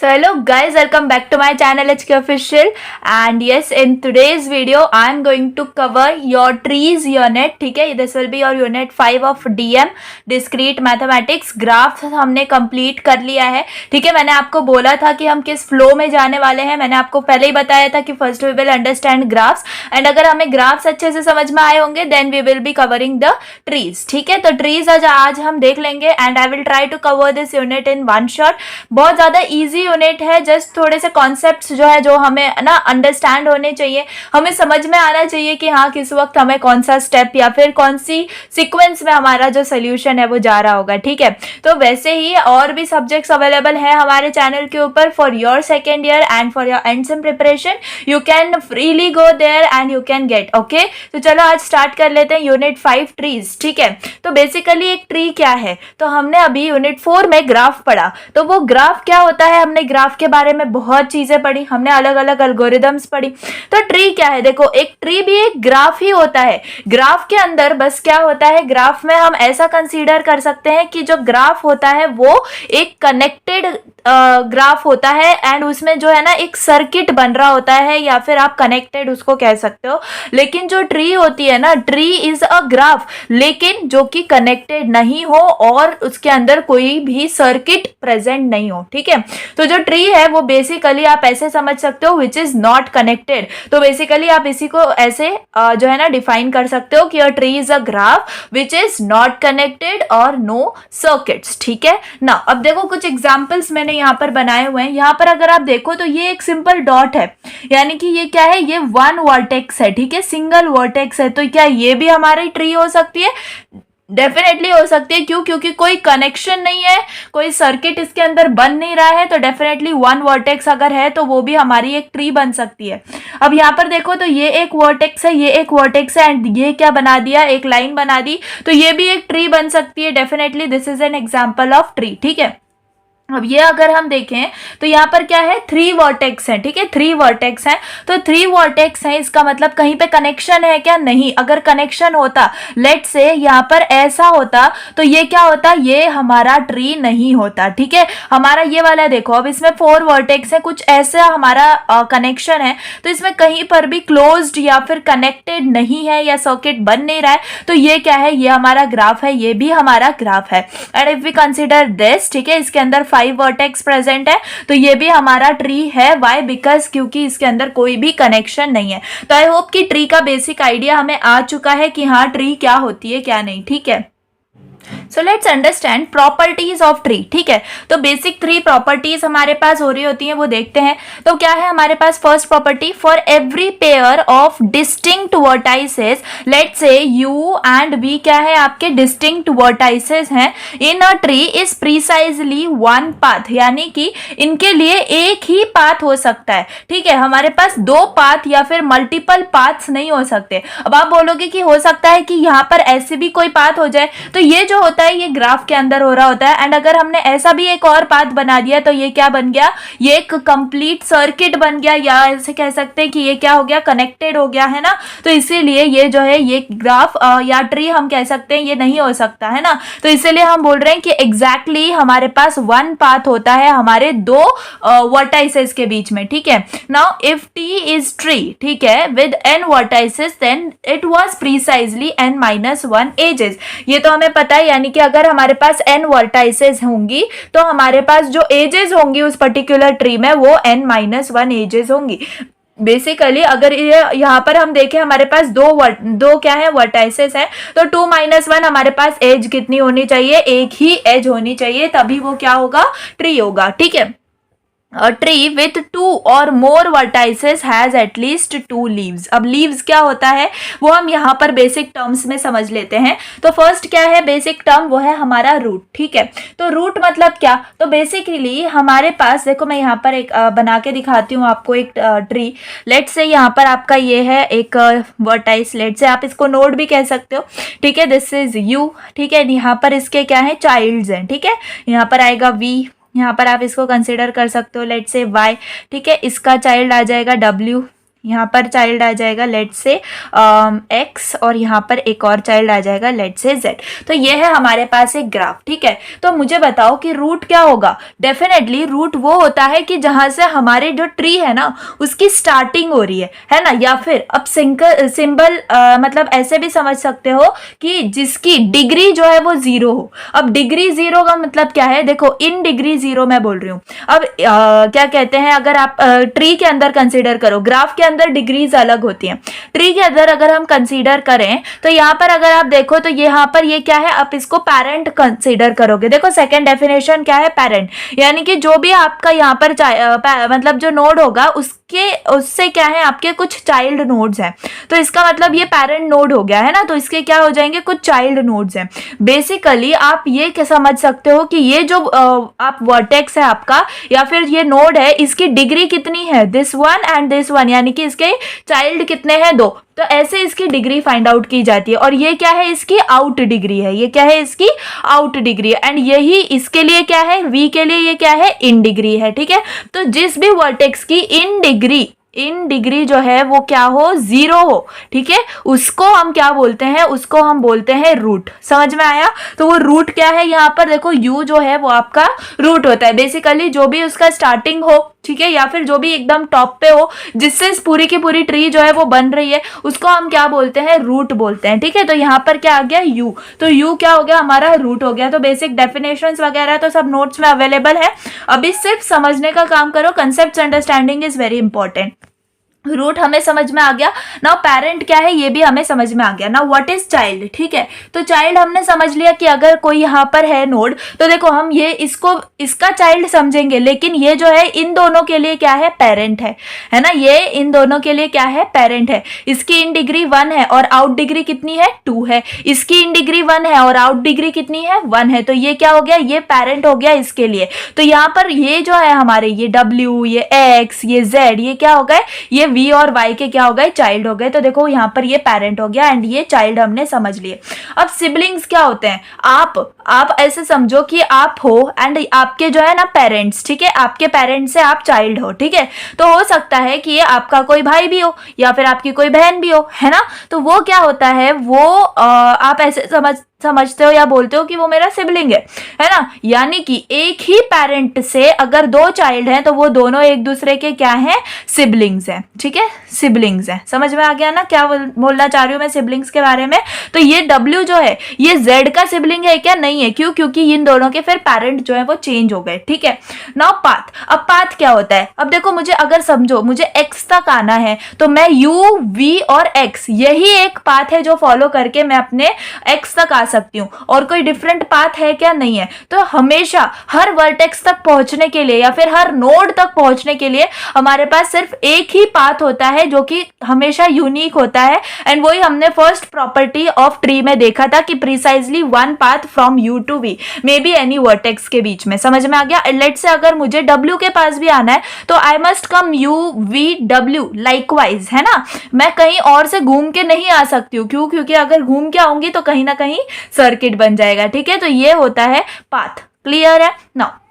So hello guys, welcome back to my channel HK Official, and yes, in today's video I am going to cover your trees unit. ठीक है, this will be your unit 5 of DM discrete mathematics. Graph हमने complete कर लिया है. ठीक है, मैंने आपको बोला था कि हम किस फ्लो में जाने वाले हैं. मैंने आपको पहले ही बताया था कि first we will understand graphs, and अगर हमें ग्राफ्स अच्छे से समझ में आए होंगे then we will be covering the trees. ठीक है, तो ट्रीज आज हम देख लेंगे and I will try to cover this unit in one shot. बहुत ज्यादा इजी यूनिट है. जस्ट थोड़े से कॉन्सेप्ट्स जो है जो हमें ना अंडरस्टैंड होने चाहिए, हमें समझ में आना चाहिए कि हाँ किस वक्त हमें कौन सा स्टेप या फिर कौन सी सीक्वेंस में हमारा जो सोल्यूशन है वो जा रहा होगा. ठीक है, तो वैसे ही और भी सब्जेक्ट्स अवेलेबल है हमारे चैनल के ऊपर for your second year and for your and sem preparation. You can freely go there and you can get. Okay, तो चलो आज स्टार्ट कर लेते हैं यूनिट 5 ट्रीज. ठीक है, तो बेसिकली एक ट्री क्या है, तो हमने अभी यूनिट 4 में ग्राफ पढ़ा. तो वो ग्राफ क्या होता है, हमने ग्राफ के बारे में बहुत चीजें पढ़ी, हमने अलग अलग एल्गोरिदम्स पढ़ी. तो ट्री क्या है, देखो एक ट्री भी एक ग्राफ ही होता है. ग्राफ के अंदर बस क्या होता है, ग्राफ में हम ऐसा कंसीडर कर सकते हैं कि जो ग्राफ होता है वो एक कनेक्टेड ग्राफ होता है एंड उसमें जो है ना एक सर्किट बन रहा होता है, या फिर आप कनेक्टेड उसको कह सकते हो. लेकिन जो ट्री होती है ना, ट्री इज अ ग्राफ लेकिन जो कि कनेक्टेड नहीं हो और उसके अंदर कोई भी सर्किट प्रेजेंट नहीं हो. ठीक है, तो जो ट्री है वो बेसिकली आप ऐसे समझ सकते हो विच इज नॉट कनेक्टेड. तो बेसिकली आप इसी को ऐसे जो है ना डिफाइन कर सकते हो कि अ tree is a graph which is not connected और नो सर्किट्स. ठीक है ना, अब देखो कुछ एग्जांपल्स मैंने यहाँ पर बनाए हुए हैं. यहाँ पर अगर आप देखो तो ये एक सिंपल डॉट है, यानी कि ये क्या है, ये वन वर्टेक्स है. ठीक है, सिंगल वर्टेक्स है. तो क्या ये भी हमारी ट्री हो सकती है? डेफिनेटली हो सकती है. क्यों? क्योंकि कोई कनेक्शन नहीं है, कोई सर्किट इसके अंदर बन नहीं रहा है, तो डेफिनेटली वन वर्टेक्स अगर है तो वो भी हमारी एक ट्री बन सकती है. अब यहाँ पर देखो तो ये एक वर्टेक्स है, ये एक वर्टेक्स है एंड ये क्या बना दिया, एक लाइन बना दी, तो ये भी एक ट्री बन सकती है. Definitely this is an example of tree. ठीक है, अब ये अगर हम देखें तो यहाँ पर क्या है, 3 वर्टेक्स है. ठीक है, 3 वर्टेक्स है, तो 3 वर्टेक्स है, इसका मतलब कहीं पे कनेक्शन है क्या? नहीं. अगर कनेक्शन होता, लेट से यहाँ पर ऐसा होता, तो ये क्या होता, ये हमारा ट्री नहीं होता. ठीक है, हमारा ये वाला देखो, अब इसमें 4 वर्टेक्स है, कुछ ऐसा हमारा कनेक्शन है, तो इसमें कहीं पर भी क्लोज्ड या फिर कनेक्टेड नहीं है या सर्किट बन नहीं रहा है, तो ये क्या है, ये हमारा ग्राफ है, ये भी हमारा ग्राफ है. And if we consider this, ठीक है, इसके अंदर 5 वर्टेक्स प्रेजेंट है, तो ये भी हमारा ट्री है. व्हाई? बिकॉज क्योंकि इसके अंदर कोई भी कनेक्शन नहीं है. तो आई होप कि ट्री का बेसिक आइडिया हमें आ चुका है कि हाँ ट्री क्या होती है क्या नहीं. ठीक है, so let's understand properties of tree. ठीक है, तो बेसिक 3 प्रॉपर्टीज हमारे पास हो रही होती हैं, वो देखते हैं. तो क्या है हमारे पास first property, for every pair of distinct vertices, let's say U and B क्या है, आपके डिस्टिंक्ट वर्टाइसेस हैं in a tree is precisely one path, यानी कि इनके लिए एक ही पाथ हो सकता है. ठीक है, हमारे पास 2 पाथ या फिर मल्टीपल पाथ्स नहीं हो सकते. अब आप बोलोगे कि हो सकता है कि यहाँ पर ऐसे भी कोई पाथ हो जाए, तो ये जो होता है ये ग्राफ के अंदर हो रहा होता है. एंड अगर हमने ऐसा भी एक और पाथ बना दिया तो ये क्या बन गया, ये एक कंप्लीट सर्किट बन गया, या ऐसे कह सकते हैं कि ये क्या हो गया, कनेक्टेड हो गया, है ना. तो इसीलिए ये जो है ये ग्राफ या ट्री हम कह सकते हैं ये नहीं हो सकता, है ना. तो इसीलिए हम बोल रहे हैं कि एग्जैक्टली हमारे पास वन पाथ होता है हमारे 2 वर्टाइसेस के बीच में. ठीक है, now if T is tree, ठीक है, with n vertices then it was precisely n-1 edges. ये तो हमें पता है, यानी कि अगर हमारे पास n वर्टाइसेस होंगी तो हमारे पास जो एजेस होंगी उस पर्टिकुलर ट्री में वो n-1 एजेस होंगी. बेसिकली अगर ये यहाँ पर हम देखें हमारे पास दो क्या है वर्टाइसेस है, तो 2-1 हमारे पास एज कितनी होनी चाहिए, एक ही एज होनी चाहिए, तभी वो क्या होगा, ट्री होगा. ठीक है, A tree with 2 or more vertices has at least 2 leaves. अब leaves क्या होता है वो हम यहाँ पर बेसिक टर्म्स में समझ लेते हैं. तो फर्स्ट क्या है बेसिक टर्म, वो है हमारा रूट. ठीक है, तो रूट मतलब क्या, तो बेसिकली हमारे पास देखो मैं यहाँ पर एक बना के दिखाती हूँ आपको एक ट्री. लेट से यहाँ पर आपका ये है एक वर्टाइस, लेट से आप इसको नोड भी कह सकते हो. ठीक है, दिस इज यू. ठीक है, यहाँ पर इसके क्या है, चाइल्ड्स हैं. ठीक है, यहाँ पर आएगा वी, यहाँ पर आप इसको कंसिडर कर सकते हो लेट से y. ठीक है, इसका चाइल्ड आ जाएगा w. यहाँ पर चाइल्ड आ जाएगा लेट्स से x, और यहाँ पर एक और चाइल्ड आ जाएगा लेट्स से z। तो ये है हमारे पास एक ग्राफ, ठीक है। तो मुझे बताओ कि रूट क्या होगा। डेफिनेटली रूट वो होता है कि जहां से हमारे जो ट्री है ना उसकी स्टार्टिंग हो रही है ना, या फिर अब सिंबल मतलब ऐसे भी समझ सकते हो कि जिसकी डिग्री जो है वो 0 हो। अब डिग्री 0 का मतलब क्या है, देखो इन डिग्री 0 मैं बोल रही हूँ। अब क्या कहते हैं, अगर आप ट्री के अंदर कंसीडर करो, ग्राफ के अंदर डिग्रीज अलग होती हैं, ट्री के अंदर अगर हम कंसीडर करें तो यहाँ पर अगर आप देखो तो यहाँ पर ये क्या है, आप इसको पेरेंट कंसीडर करोगे। देखो सेकंड डेफिनेशन क्या है, पेरेंट, यानी कि जो भी आपका यहाँ पर मतलब जो नोड होगा उससे क्या है, आपके कुछ चाइल्ड नोड्स हैं, तो इसका मतलब ये पेरेंट नोड हो गया है ना, तो इसके क्या हो जाएंगे, कुछ चाइल्ड नोड्स हैं। बेसिकली आप ये क्या समझ सकते हो कि ये जो आप वर्टेक्स है आपका या फिर ये नोड है, इसकी डिग्री कितनी है, this one and this one, यानी कि इसके चाइल्ड कितने हैं, 2। तो ऐसे इसकी डिग्री फाइंड आउट की जाती है, और ये क्या है, इसकी आउट डिग्री है, ये क्या है, इसकी आउट डिग्री है। एंड यही इसके लिए क्या है, v के लिए ये क्या है, इन डिग्री है, ठीक है। तो जिस भी वर्टेक्स की इन डिग्री जो है वो क्या हो, 0 हो, ठीक है, उसको हम क्या बोलते हैं, उसको हम बोलते हैं रूट। समझ में आया। तो वो रूट क्या है, यहाँ पर देखो u जो है वो आपका रूट होता है। बेसिकली जो भी उसका स्टार्टिंग हो, ठीक है, या फिर जो भी एकदम टॉप पे हो, जिससे पूरी की पूरी ट्री जो है वो बन रही है, उसको हम क्या बोलते हैं, रूट बोलते हैं, ठीक है। तो यहाँ पर क्या आ गया, u, तो u क्या हो गया, हमारा रूट हो गया। तो बेसिक डेफिनेशंस वगैरह तो सब नोट्स में अवेलेबल है, अभी सिर्फ समझने का काम करो। Concept understanding is very important. Root हमें समझ में आ गया। नाउ पेरेंट क्या है ये भी हमें समझ में आ गया। नाउ व्हाट इज चाइल्ड, ठीक है। तो चाइल्ड हमने समझ लिया कि अगर कोई यहाँ पर है नोड, तो देखो हम ये इसका चाइल्ड समझेंगे, लेकिन ये जो है इन दोनों के लिए क्या है, पेरेंट है ना। ये इन दोनों के लिए क्या है, पेरेंट है। इसकी इन डिग्री 1 है और आउट डिग्री कितनी है, 2 है। इसकी इन डिग्री 1 है और आउट डिग्री कितनी है, 1 है। तो ये क्या हो गया, ये पेरेंट हो गया इसके लिए। तो यहाँ पर ये जो है हमारे ये W, ये X, ये Z, ये क्या हो गए, ये V और Y के क्या हो गए, चाइल्ड हो गए। तो देखो यहाँ पर ये पेरेंट हो गया एंड ये चाइल्ड हमने समझ लिए। अब सिबलिंग्स क्या होते हैं, आप ऐसे समझो कि आप हो एंड आपके जो है ना पेरेंट्स, ठीक है, आपके पेरेंट्स से आप चाइल्ड हो, ठीक है। तो हो सकता है कि ये आपका कोई भाई भी हो या फिर आपकी कोई बहन भी हो, है ना। तो वो क्या होता है, वो आप ऐसे समझते हो या बोलते हो कि वो मेरा सिबलिंग है ना। यानी कि एक ही पेरेंट से अगर 2 चाइल्ड हैं तो वो दोनों एक दूसरे के क्या हैं, सिबलिंग्स हैं, ठीक है, सिबलिंग्स हैं। समझ में आ गया ना क्या बोलना चाह रही हूँ मैं सिबलिंग्स के बारे में। तो ये W जो है ये Z का सिबलिंग है क्या, नहीं है। क्यों, क्योंकि इन दोनों के फिर पेरेंट जो है वो चेंज हो गए, ठीक है। नाउ पाथ, अब पाथ क्या होता है, अब देखो मुझे अगर समझो मुझे X तक आना है तो मैं U, V और X यही एक पाथ है जो फॉलो करके मैं अपने X तक आ सकती हूँ। और कोई डिफरेंट पाथ है क्या, नहीं है। तो हमेशा हर वर्टेक्स तक पहुंचने के लिए या फिर हर नोड तक पहुंचने के लिए हमारे पास सिर्फ एक ही पाथ होता है जो कि हमेशा यूनिक होता है। एंड वही हमने फर्स्ट प्रॉपर्टी ऑफ ट्री में देखा था कि precisely 1 path from U to V may be any vertex के बीच में। समझ में आ गया। लेट से अगर मुझे W के पास भी आना है तो I must come U, V, W likewise, है ना। मैं कहीं और से घूम के नहीं आ सकती हूँ। क्यों, क्योंकि अगर घूम के आऊंगी तो कहीं ना कहीं सर्किट बन जाएगा, ठीक है। तो ये होता है पाथ। क्लियर है। नाउ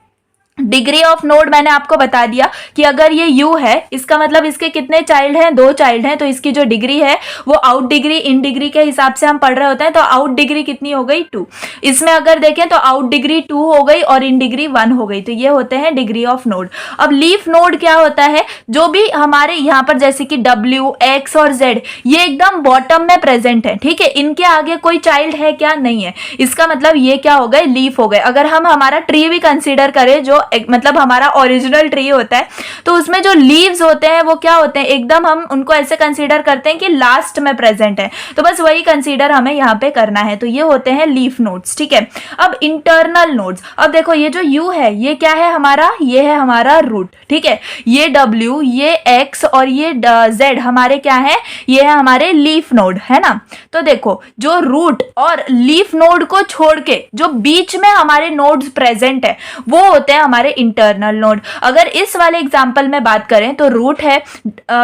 डिग्री ऑफ नोड मैंने आपको बता दिया कि अगर ये U है इसका मतलब इसके कितने चाइल्ड हैं, 2 चाइल्ड हैं। तो इसकी जो डिग्री है वो आउट डिग्री इन डिग्री के हिसाब से हम पढ़ रहे होते हैं। तो आउट डिग्री कितनी हो गई, 2। इसमें अगर देखें तो आउट डिग्री 2 हो गई और इन डिग्री 1 हो गई। तो ये होते हैं डिग्री ऑफ नोड। अब लीफ नोड क्या होता है, जो भी हमारे यहाँ पर जैसे कि W, X और Z ये एकदम बॉटम में प्रेजेंट है, ठीक है। इनके आगे कोई चाइल्ड है क्या, नहीं है। इसका मतलब ये क्या हो गए, लीफ हो गए। अगर हम हमारा ट्री भी कंसिडर करें जो मतलब हमारा ओरिजिनल ट्री होता है तो उसमें जो लीव्स होते हैं वो क्या होते हैं, एकदम हम उनको ऐसे कंसीडर करते हैं कि लास्ट में प्रेजेंट है। तो बस वही कंसीडर हमें यहाँ पे करना है। तो ये होते हैं लीफ नोड्स, ठीक है। अब इंटरनल नोड्स, अब देखो ये जो U है ये क्या है हमारा, ये है हमारा रूट, ठीक है। ये W, ये X और ये Z हमारे क्या है, ये है हमारे लीफ नोड, है ना। तो देखो जो रूट और लीफ नोड को छोड़ के जो बीच में हमारे नोड्स प्रेजेंट है वो होते हैं हमारे इंटरनल नोड। अगर इस वाले एग्जाम्पल में बात करें तो रूट है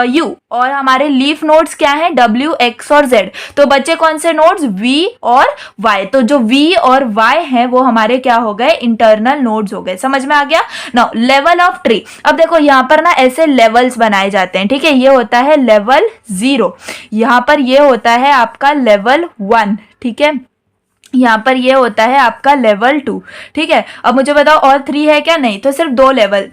यू और हमारे लीफ नोड्स क्या है W, X और Z। तो बच्चे कौन से नोड्स V और Y। तो जो V और Y है वो हमारे क्या हो गए इंटरनल नोड्स हो गए। समझ में आ गया। Now level of tree. अब देखो यहाँ पर ना ऐसे लेवल्स बनाए जाते हैं, ठीक है। ये होता है लेवल 0, यहाँ पर ये होता है आपका लेवल 1, ठीक है। यहाँ पर ये होता है आपका लेवल 2, ठीक है। अब मुझे बताओ और 3 है क्या? नहीं, तो सिर्फ 2 लेवल,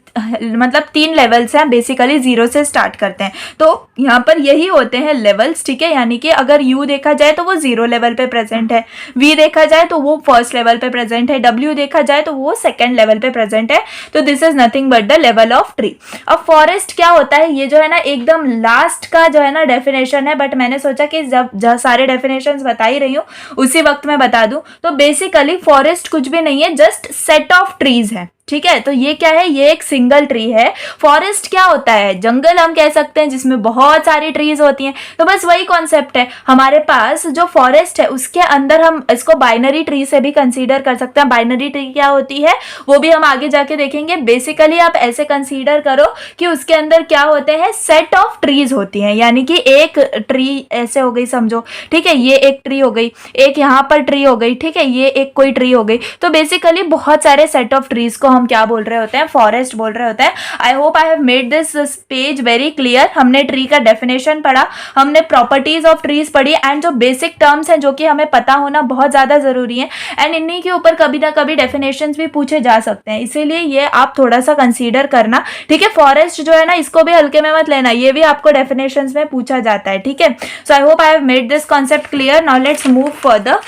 मतलब 3 लेवल्स हैं बेसिकली, 0 से स्टार्ट करते हैं। तो यहाँ पर यही होते हैं लेवल्स, ठीक है। यानी कि अगर U देखा जाए तो वो 0 लेवल पे प्रेजेंट है, V देखा जाए तो वो फर्स्ट लेवल पे प्रेजेंट है, W देखा जाए तो वो सेकेंड लेवल पे प्रेजेंट है। तो this is nothing but the level of tree. अब फॉरेस्ट क्या होता है, ये जो है ना एकदम लास्ट का जो है ना डेफिनेशन है, बट मैंने सोचा कि जब सारे डेफिनेशंस बता ही रही हूँ उसी वक्त में बता दूं। तो बेसिकली फॉरेस्ट कुछ भी नहीं है, जस्ट सेट ऑफ ट्रीज है, ठीक है। तो ये क्या है, ये एक सिंगल ट्री है। फॉरेस्ट क्या होता है, जंगल हम कह सकते हैं जिसमें बहुत सारी ट्रीज होती हैं। तो बस वही कॉन्सेप्ट है हमारे पास। जो फॉरेस्ट है उसके अंदर हम इसको बाइनरी ट्री से भी कंसीडर कर सकते हैं। बाइनरी ट्री क्या होती है वो भी हम आगे जाके देखेंगे। बेसिकली आप ऐसे कंसीडर करो कि उसके अंदर क्या होते हैं, सेट ऑफ ट्रीज होती हैं। यानी कि एक ट्री ऐसे हो गई समझो, ठीक है। ये एक ट्री हो गई, एक यहाँ पर ट्री हो गई, ठीक है। ये एक कोई ट्री हो गई। तो बेसिकली बहुत सारे सेट ऑफ ट्रीज को हम क्या बोल रहे होते हैं, फॉरेस्ट बोल रहे होते हैं। आई hope I have made this page very clear. हमने ट्री का डेफिनेशन पढ़ा, हमने प्रॉपर्टीज ऑफ ट्रीज पढ़ी एंड जो बेसिक टर्म्स हैं जो कि हमें पता होना बहुत ज्यादा जरूरी है। एंड इन्हीं के ऊपर कभी ना कभी डेफिनेशंस भी पूछे जा सकते हैं, इसीलिए ये आप थोड़ा सा कंसीडर करना, ठीक है। फॉरेस्ट जो है ना इसको भी हल्के में मत लेना, ये भी आपको डेफिनेशंस में पूछा जाता है, ठीक है। So I hope I have made this concept clear. Now let's move further.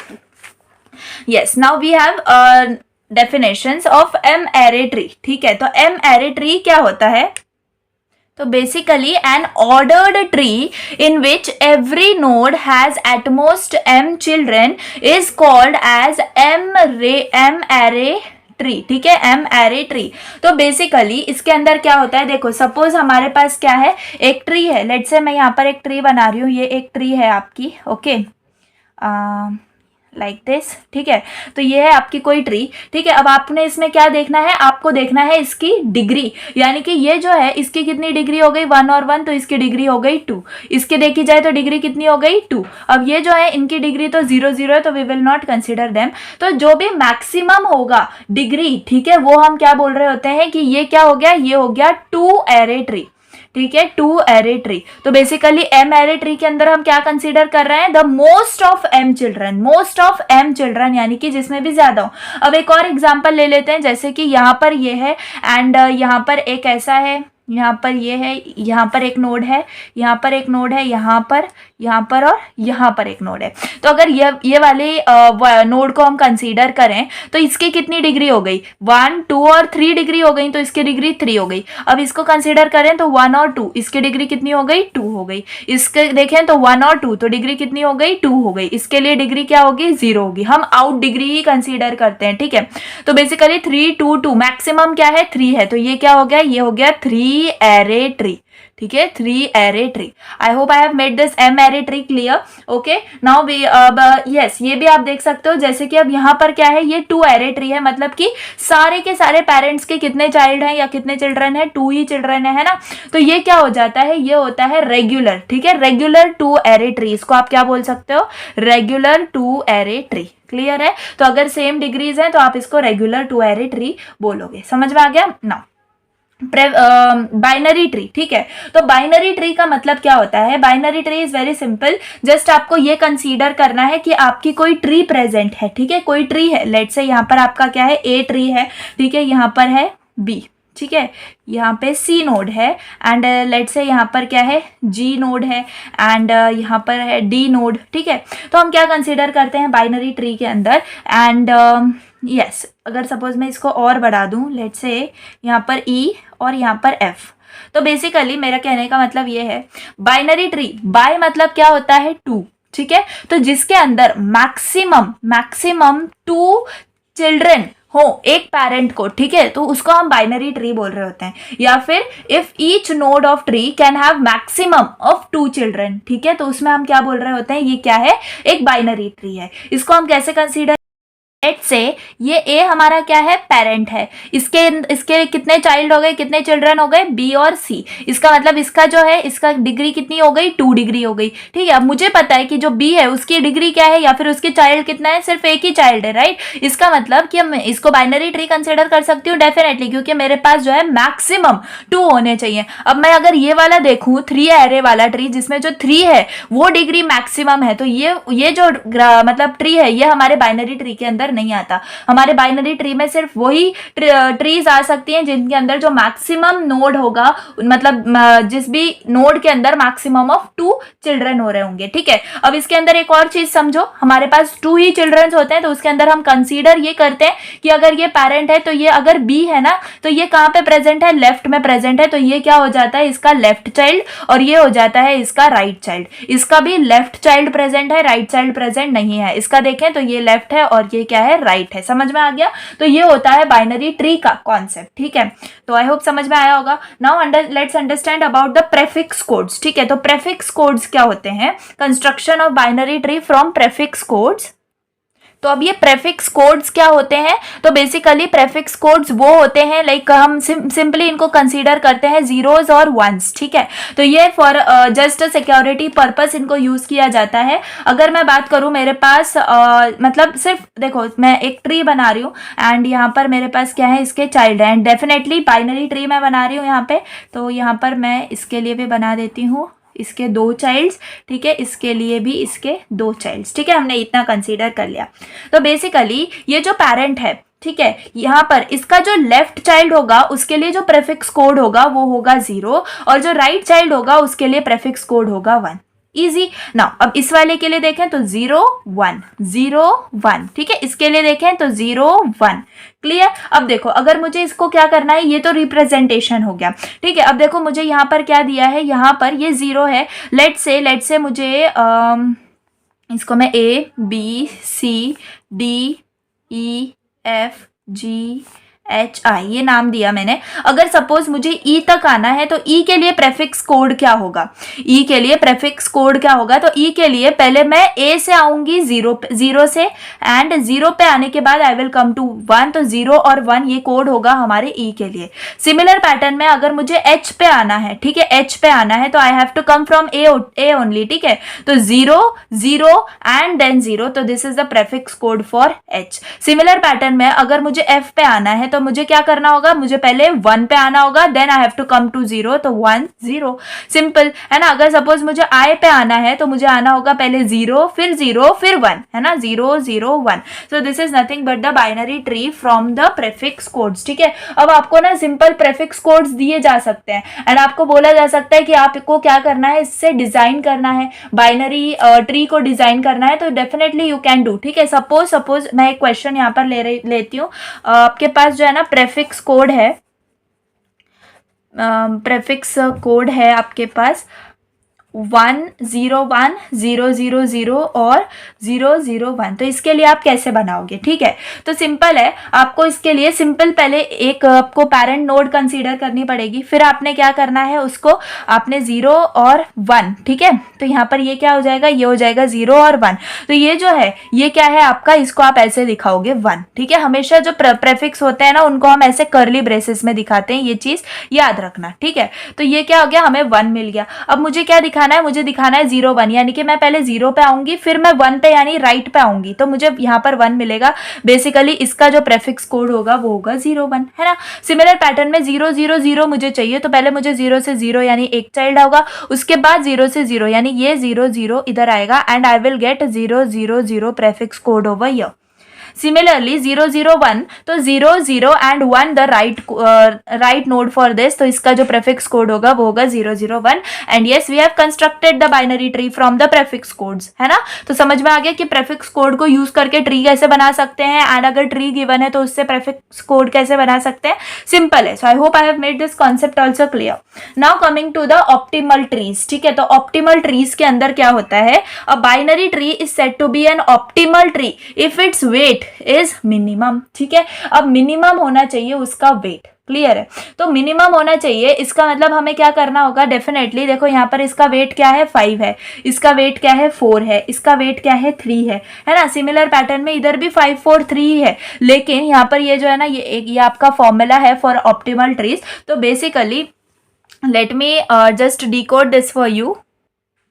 Yes, now we have definitions of M ary tree, ठीक है। तो एम एरे ट्री क्या होता है, तो basically an ordered tree in which every node has at most m children is called as M ary tree, ठीक है। M ary tree. तो बेसिकली इसके अंदर क्या होता है, देखो सपोज हमारे पास क्या है, एक ट्री है। लेट्स से मैं यहाँ पर एक ट्री बना रही हूँ, ये एक ट्री है आपकी, ओके, लाइक दिस, ठीक है। तो ये है आपकी कोई ट्री, ठीक है। अब आपने इसमें क्या देखना है, आपको देखना है इसकी डिग्री, यानी कि ये जो है इसकी कितनी डिग्री हो गई 1 और 1, तो इसकी डिग्री हो गई 2। इसके देखी जाए तो डिग्री कितनी हो गई 2। अब ये जो है इनकी डिग्री तो 0 0 है, तो we will not consider them. तो जो भी मैक्सिमम होगा डिग्री, ठीक है, वो हम क्या बोल रहे होते हैं कि ये क्या हो गया, ये हो गया 2 एरे ट्री, ठीक है। 2 एरे ट्री। तो बेसिकली एम एरे ट्री के अंदर हम क्या कंसीडर कर रहे हैं, the most of M children, most of M children, यानी कि जिसमें भी ज्यादा हो। अब एक और एग्जांपल ले लेते हैं, जैसे कि यहाँ पर ये है एंड यहाँ पर एक ऐसा है, यहाँ पर ये है, यहाँ पर एक नोड है, यहाँ पर एक नोड है, यहाँ पर और यहाँ पर एक नोड है। तो अगर ये वाले नोड को हम कंसीडर करें तो इसकी कितनी डिग्री हो गई, 1 2 और 3 डिग्री हो गई, तो इसकी डिग्री 3 हो गई। अब इसको कंसीडर करें तो 1 और 2, इसकी डिग्री कितनी हो गई 2 हो गई। इसके देखें तो 1 और 2, तो डिग्री कितनी हो गई 2 हो गई। इसके लिए डिग्री क्या होगी 0 होगी। हम आउट डिग्री ही कंसीडर करते हैं, ठीक है। तो बेसिकली 3 2 2, मैक्सिमम क्या है 3 है, तो ये क्या हो गया, ये हो गया 3 एरे ट्री, ठीक है। 3 ary tree. I hope I have made this M ary tree clear, okay. Now we yes, ये भी आप देख सकते हो, जैसे कि अब यहाँ पर क्या है, ये 2 एरे ट्री है, मतलब कि सारे के सारे पेरेंट्स के कितने चाइल्ड हैं या कितने चिल्ड्रन है, 2 ही चिल्ड्रन है ना। तो ये क्या हो जाता है, ये होता है रेगुलर, ठीक है। रेगुलर 2 एरे ट्री, इसको आप क्या बोल सकते हो, रेगुलर 2 एरे ट्री। क्लियर है। तो अगर सेम डिग्रीज है तो आप इसको रेगुलर 2 एरे ट्री बोलोगे। समझ में आ गया। नाउ बाइनरी ट्री, ठीक है। तो बाइनरी ट्री का मतलब क्या होता है, binary tree is very simple. Just आपको ये कंसीडर करना है कि आपकी कोई ट्री प्रेजेंट है, ठीक है। कोई ट्री है, लेट्स से यहाँ पर आपका क्या है, ए ट्री है, ठीक है। यहाँ पर है बी, ठीक है। यहाँ पे सी नोड है एंड लेट्स से यहाँ पर क्या है, जी नोड है एंड यहाँ पर है डी नोड, ठीक है। तो हम क्या कंसीडर करते हैं बाइनरी ट्री के अंदर एंड यस, अगर सपोज मैं इसको और बढ़ा दूं, लेट्स से यहाँ पर ई और यहाँ पर एफ। तो बेसिकली मेरा कहने का मतलब ये है, बाइनरी ट्री, बाय मतलब क्या होता है 2, ठीक है। तो जिसके अंदर मैक्सिमम 2 चिल्ड्रन हो एक पेरेंट को, ठीक है, तो उसको हम बाइनरी ट्री बोल रहे होते हैं। या फिर if each node of tree can have maximum of 2 children, ठीक है, तो उसमें हम क्या बोल रहे होते हैं, ये क्या है, एक बाइनरी ट्री है। इसको हम कैसे कंसीडर लेट्स से ये ए हमारा क्या है, पेरेंट है, इसके कितने चाइल्ड हो गए, कितने चिल्ड्रन हो गए, बी और सी। इसका मतलब इसका जो है, इसका डिग्री कितनी हो गई, 2 डिग्री हो गई। ठीक है, अब मुझे पता है कि जो बी है उसकी डिग्री क्या है, या फिर उसके चाइल्ड कितना है, सिर्फ एक ही चाइल्ड है, राइट। इसका मतलब कि मैं इसको बाइनरी ट्री कंसिडर कर सकती हूँ डेफिनेटली, क्योंकि मेरे पास जो है मैक्सिमम 2 होने चाहिए। अब मैं अगर ये वाला देखूं 3 एरे वाला ट्री, जिसमें जो 3 है वो डिग्री मैक्सिमम है, तो ये जो मतलब ट्री है ये हमारे बाइनरी ट्री के अंदर नहीं आता। हमारे बाइनरी ट्री में सिर्फ वही ट्रीज आ सकती हैं जिनके अंदर जो मैक्सिमम नोड होगा, मतलब जिस भी नोड के अंदर मैक्सिमम ऑफ 2 चिल्ड्रन हो रहे होंगे। ठीक है, अब इसके अंदर एक और चीज समझो, हमारे पास 2 ही चिल्ड्रन होते हैं, तो उसके अंदर हम कंसीडर ये करते हैं कि अगर ये पेरेंट है तो ये अगर बी है ना, तो ये कहाँ पे प्रेजेंट है, लेफ्ट में प्रेजेंट है, तो ये क्या हो जाता है, इसका लेफ्ट चाइल्ड, और ये हो जाता है इसका राइट चाइल्ड। इसका भी लेफ्ट चाइल्ड प्रेजेंट है, राइट चाइल्ड प्रेजेंट नहीं है। इसका देखें तो ये लेफ्ट है और ये क्या है, राइट है। समझ में आ गया? तो ये होता है बाइनरी ट्री का कॉन्सेप्ट। ठीक है, तो आई होप समझ में आया होगा। Now let's understand about the prefix codes. ठीक है, तो प्रेफिक्स कोड्स क्या होते हैं, construction of binary tree from prefix codes. तो अब ये प्रेफिक्स कोड्स क्या होते हैं, तो बेसिकली प्रेफिक्स कोड्स वो होते हैं, लाइक हम सिंपली इनको कंसीडर करते हैं जीरोज और वंस। ठीक है, तो ये फॉर जस्ट सिक्योरिटी पर्पस इनको यूज किया जाता है। अगर मैं बात करूं, मेरे पास मतलब सिर्फ देखो, मैं एक ट्री बना रही हूँ एंड यहाँ पर मेरे पास क्या है, इसके चाइल्ड है, एंड डेफिनेटली बाइनरी ट्री मैं बना रही हूँ यहाँ पे, तो यहाँ पर मैं इसके लिए भी बना देती हूँ इसके 2 चाइल्ड्स। ठीक है, इसके लिए भी इसके 2 चाइल्ड्स। ठीक है, हमने इतना कंसीडर कर लिया। तो बेसिकली ये जो पेरेंट है, ठीक है, यहाँ पर इसका जो लेफ्ट चाइल्ड होगा उसके लिए जो प्रेफिक्स कोड होगा वो होगा 0, और जो राइट चाइल्ड होगा उसके लिए प्रेफिक्स कोड होगा 1। इजी ना। अब इस वाले के लिए देखें तो 0 1 0 1। ठीक है, इसके लिए देखें तो 0 1। क्लियर? अब देखो, अगर मुझे इसको क्या करना है, ये तो रिप्रेजेंटेशन हो गया। ठीक है, अब देखो मुझे यहाँ पर क्या दिया है, यहाँ पर ये 0 है। लेट्स से मुझे इसको मैं ABCDEFGHI ये नाम दिया मैंने। अगर सपोज मुझे ई तक आना है तो ई के लिए प्रेफिक्स कोड क्या होगा, ई के लिए प्रेफिक्स कोड क्या होगा, तो ई के लिए पहले मैं ए से आऊंगी 0 से, एंड 0 पे आने के बाद आई विल कम टू 1, तो 0 और 1 ये कोड होगा हमारे ई के लिए। सिमिलर पैटर्न में अगर मुझे एच पे आना है, ठीक है, एच पे आना है तो I have to come from A only. ठीक है, तो 0 0 एंड देन 0, तो this is the prefix code for H. Similar pattern में अगर मुझे एफ पे आना है तो मुझे क्या करना होगा, मुझे पहले 1 पे आना होगा, then I have to come to 0, तो 1 0। सिंपल है ना। अगर सपोज मुझे आई पे आना है तो मुझे आना होगा पहले 0 फिर 1, है ना, 0 0 1। सो this is nothing but the binary tree from the prefix codes. ठीक है, अब आपको ना सिंपल प्रेफिक्स कोड्स दिए जा सकते हैं एंड आपको बोला जा सकता है कि आपको क्या करना है, इससे डिजाइन करना है, बाइनरी ट्री को डिजाइन करना है, तो डेफिनेटली यू कैन डू। ठीक है, सपोज मैं एक क्वेश्चन यहाँ पर लेती हूँ। आपके पास जो है ना प्रेफिक्स कोड है, प्रेफिक्स कोड है आपके पास 1 0 1 0 0 0 और 0 0 1। तो इसके लिए आप कैसे बनाओगे? ठीक है, तो सिंपल है, आपको इसके लिए सिंपल पहले एक आपको पेरेंट नोड कंसीडर करनी पड़ेगी, फिर आपने क्या करना है, उसको आपने 0 और 1। ठीक है, तो यहाँ पर ये क्या हो जाएगा, ये हो जाएगा 0 और 1। तो ये जो है ये क्या है आपका, इसको आप ऐसे दिखाओगे 1। ठीक है, हमेशा जो प्रेफिक्स होते हैं ना उनको हम ऐसे कर्ली ब्रेसेस में दिखाते हैं, ये चीज याद रखना। ठीक है, तो ये क्या हो गया, हमें 1 मिल गया। अब मुझे क्या दिखाना है, मुझे दिखाना है 0 1, यानी कि मैं पहले 0 पे आऊंगी फिर मैं 1 पे यानी राइट पे आऊंगी, तो मुझे यहाँ पर 1 मिलेगा। बेसिकली इसका जो प्रेफिक्स कोड होगा वो होगा 0 1, है ना। सिमिलर पैटर्न में 0 0 0 मुझे चाहिए, तो पहले मुझे 0 से 0 यानी एक चाइल्ड होगा, उसके बाद 0 से 0 यानी ये 0 0 इधर आएगा, and I will get 0 0 0 prefix code over here. Similarly 0 0 1, तो 0 0 and 1 the right node for this, तो इसका जो प्रेफिक्स कोड होगा वो होगा 0 0 1। And yes, we have constructed the binary tree from the prefix codes, है ना। तो समझ में आ गया कि प्रेफिक्स कोड को यूज करके ट्री कैसे बना सकते हैं, एंड अगर ट्री गिवन है तो उससे प्रेफिक्स कोड कैसे बना सकते हैं। सिंपल है। So I hope I have made this concept also clear. Now coming to the optimal trees. ठीक है, तो ऑप्टिमल ट्रीज के अंदर क्या होता है, a binary tree is said to be an optimal tree if its weight is minimum. ठीक है, अब मिनिमम होना चाहिए उसका वेट। क्लियर है। तो मिनिमम होना चाहिए, इसका मतलब हमें क्या करना होगा, डेफिनेटली देखो यहाँ पर इसका वेट क्या है 5 है, इसका वेट क्या है 4 है, इसका वेट क्या है 3 है ना। सिमिलर पैटर्न में इधर भी 5 4 3 है, लेकिन यहाँ पर ये जो है ना ये आपका फॉर्मूला है फॉर ऑप्टिमल ट्रीज। तो basically let me just decode this for you.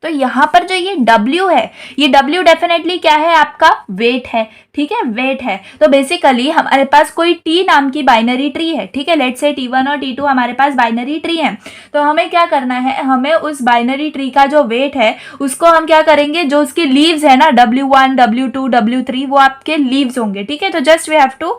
तो यहाँ पर जो ये W है, ये W डेफिनेटली क्या है, आपका वेट है, ठीक है, वेट है। तो बेसिकली हमारे पास कोई T नाम की बाइनरी ट्री है, ठीक है, लेट्स से T1 और T2 हमारे पास बाइनरी ट्री है। तो हमें क्या करना है, हमें उस बाइनरी ट्री का जो वेट है उसको हम क्या करेंगे, जो उसकी लीव्स है ना W1 W2 W3 वो आपके लीव्स होंगे, ठीक है। तो just we have to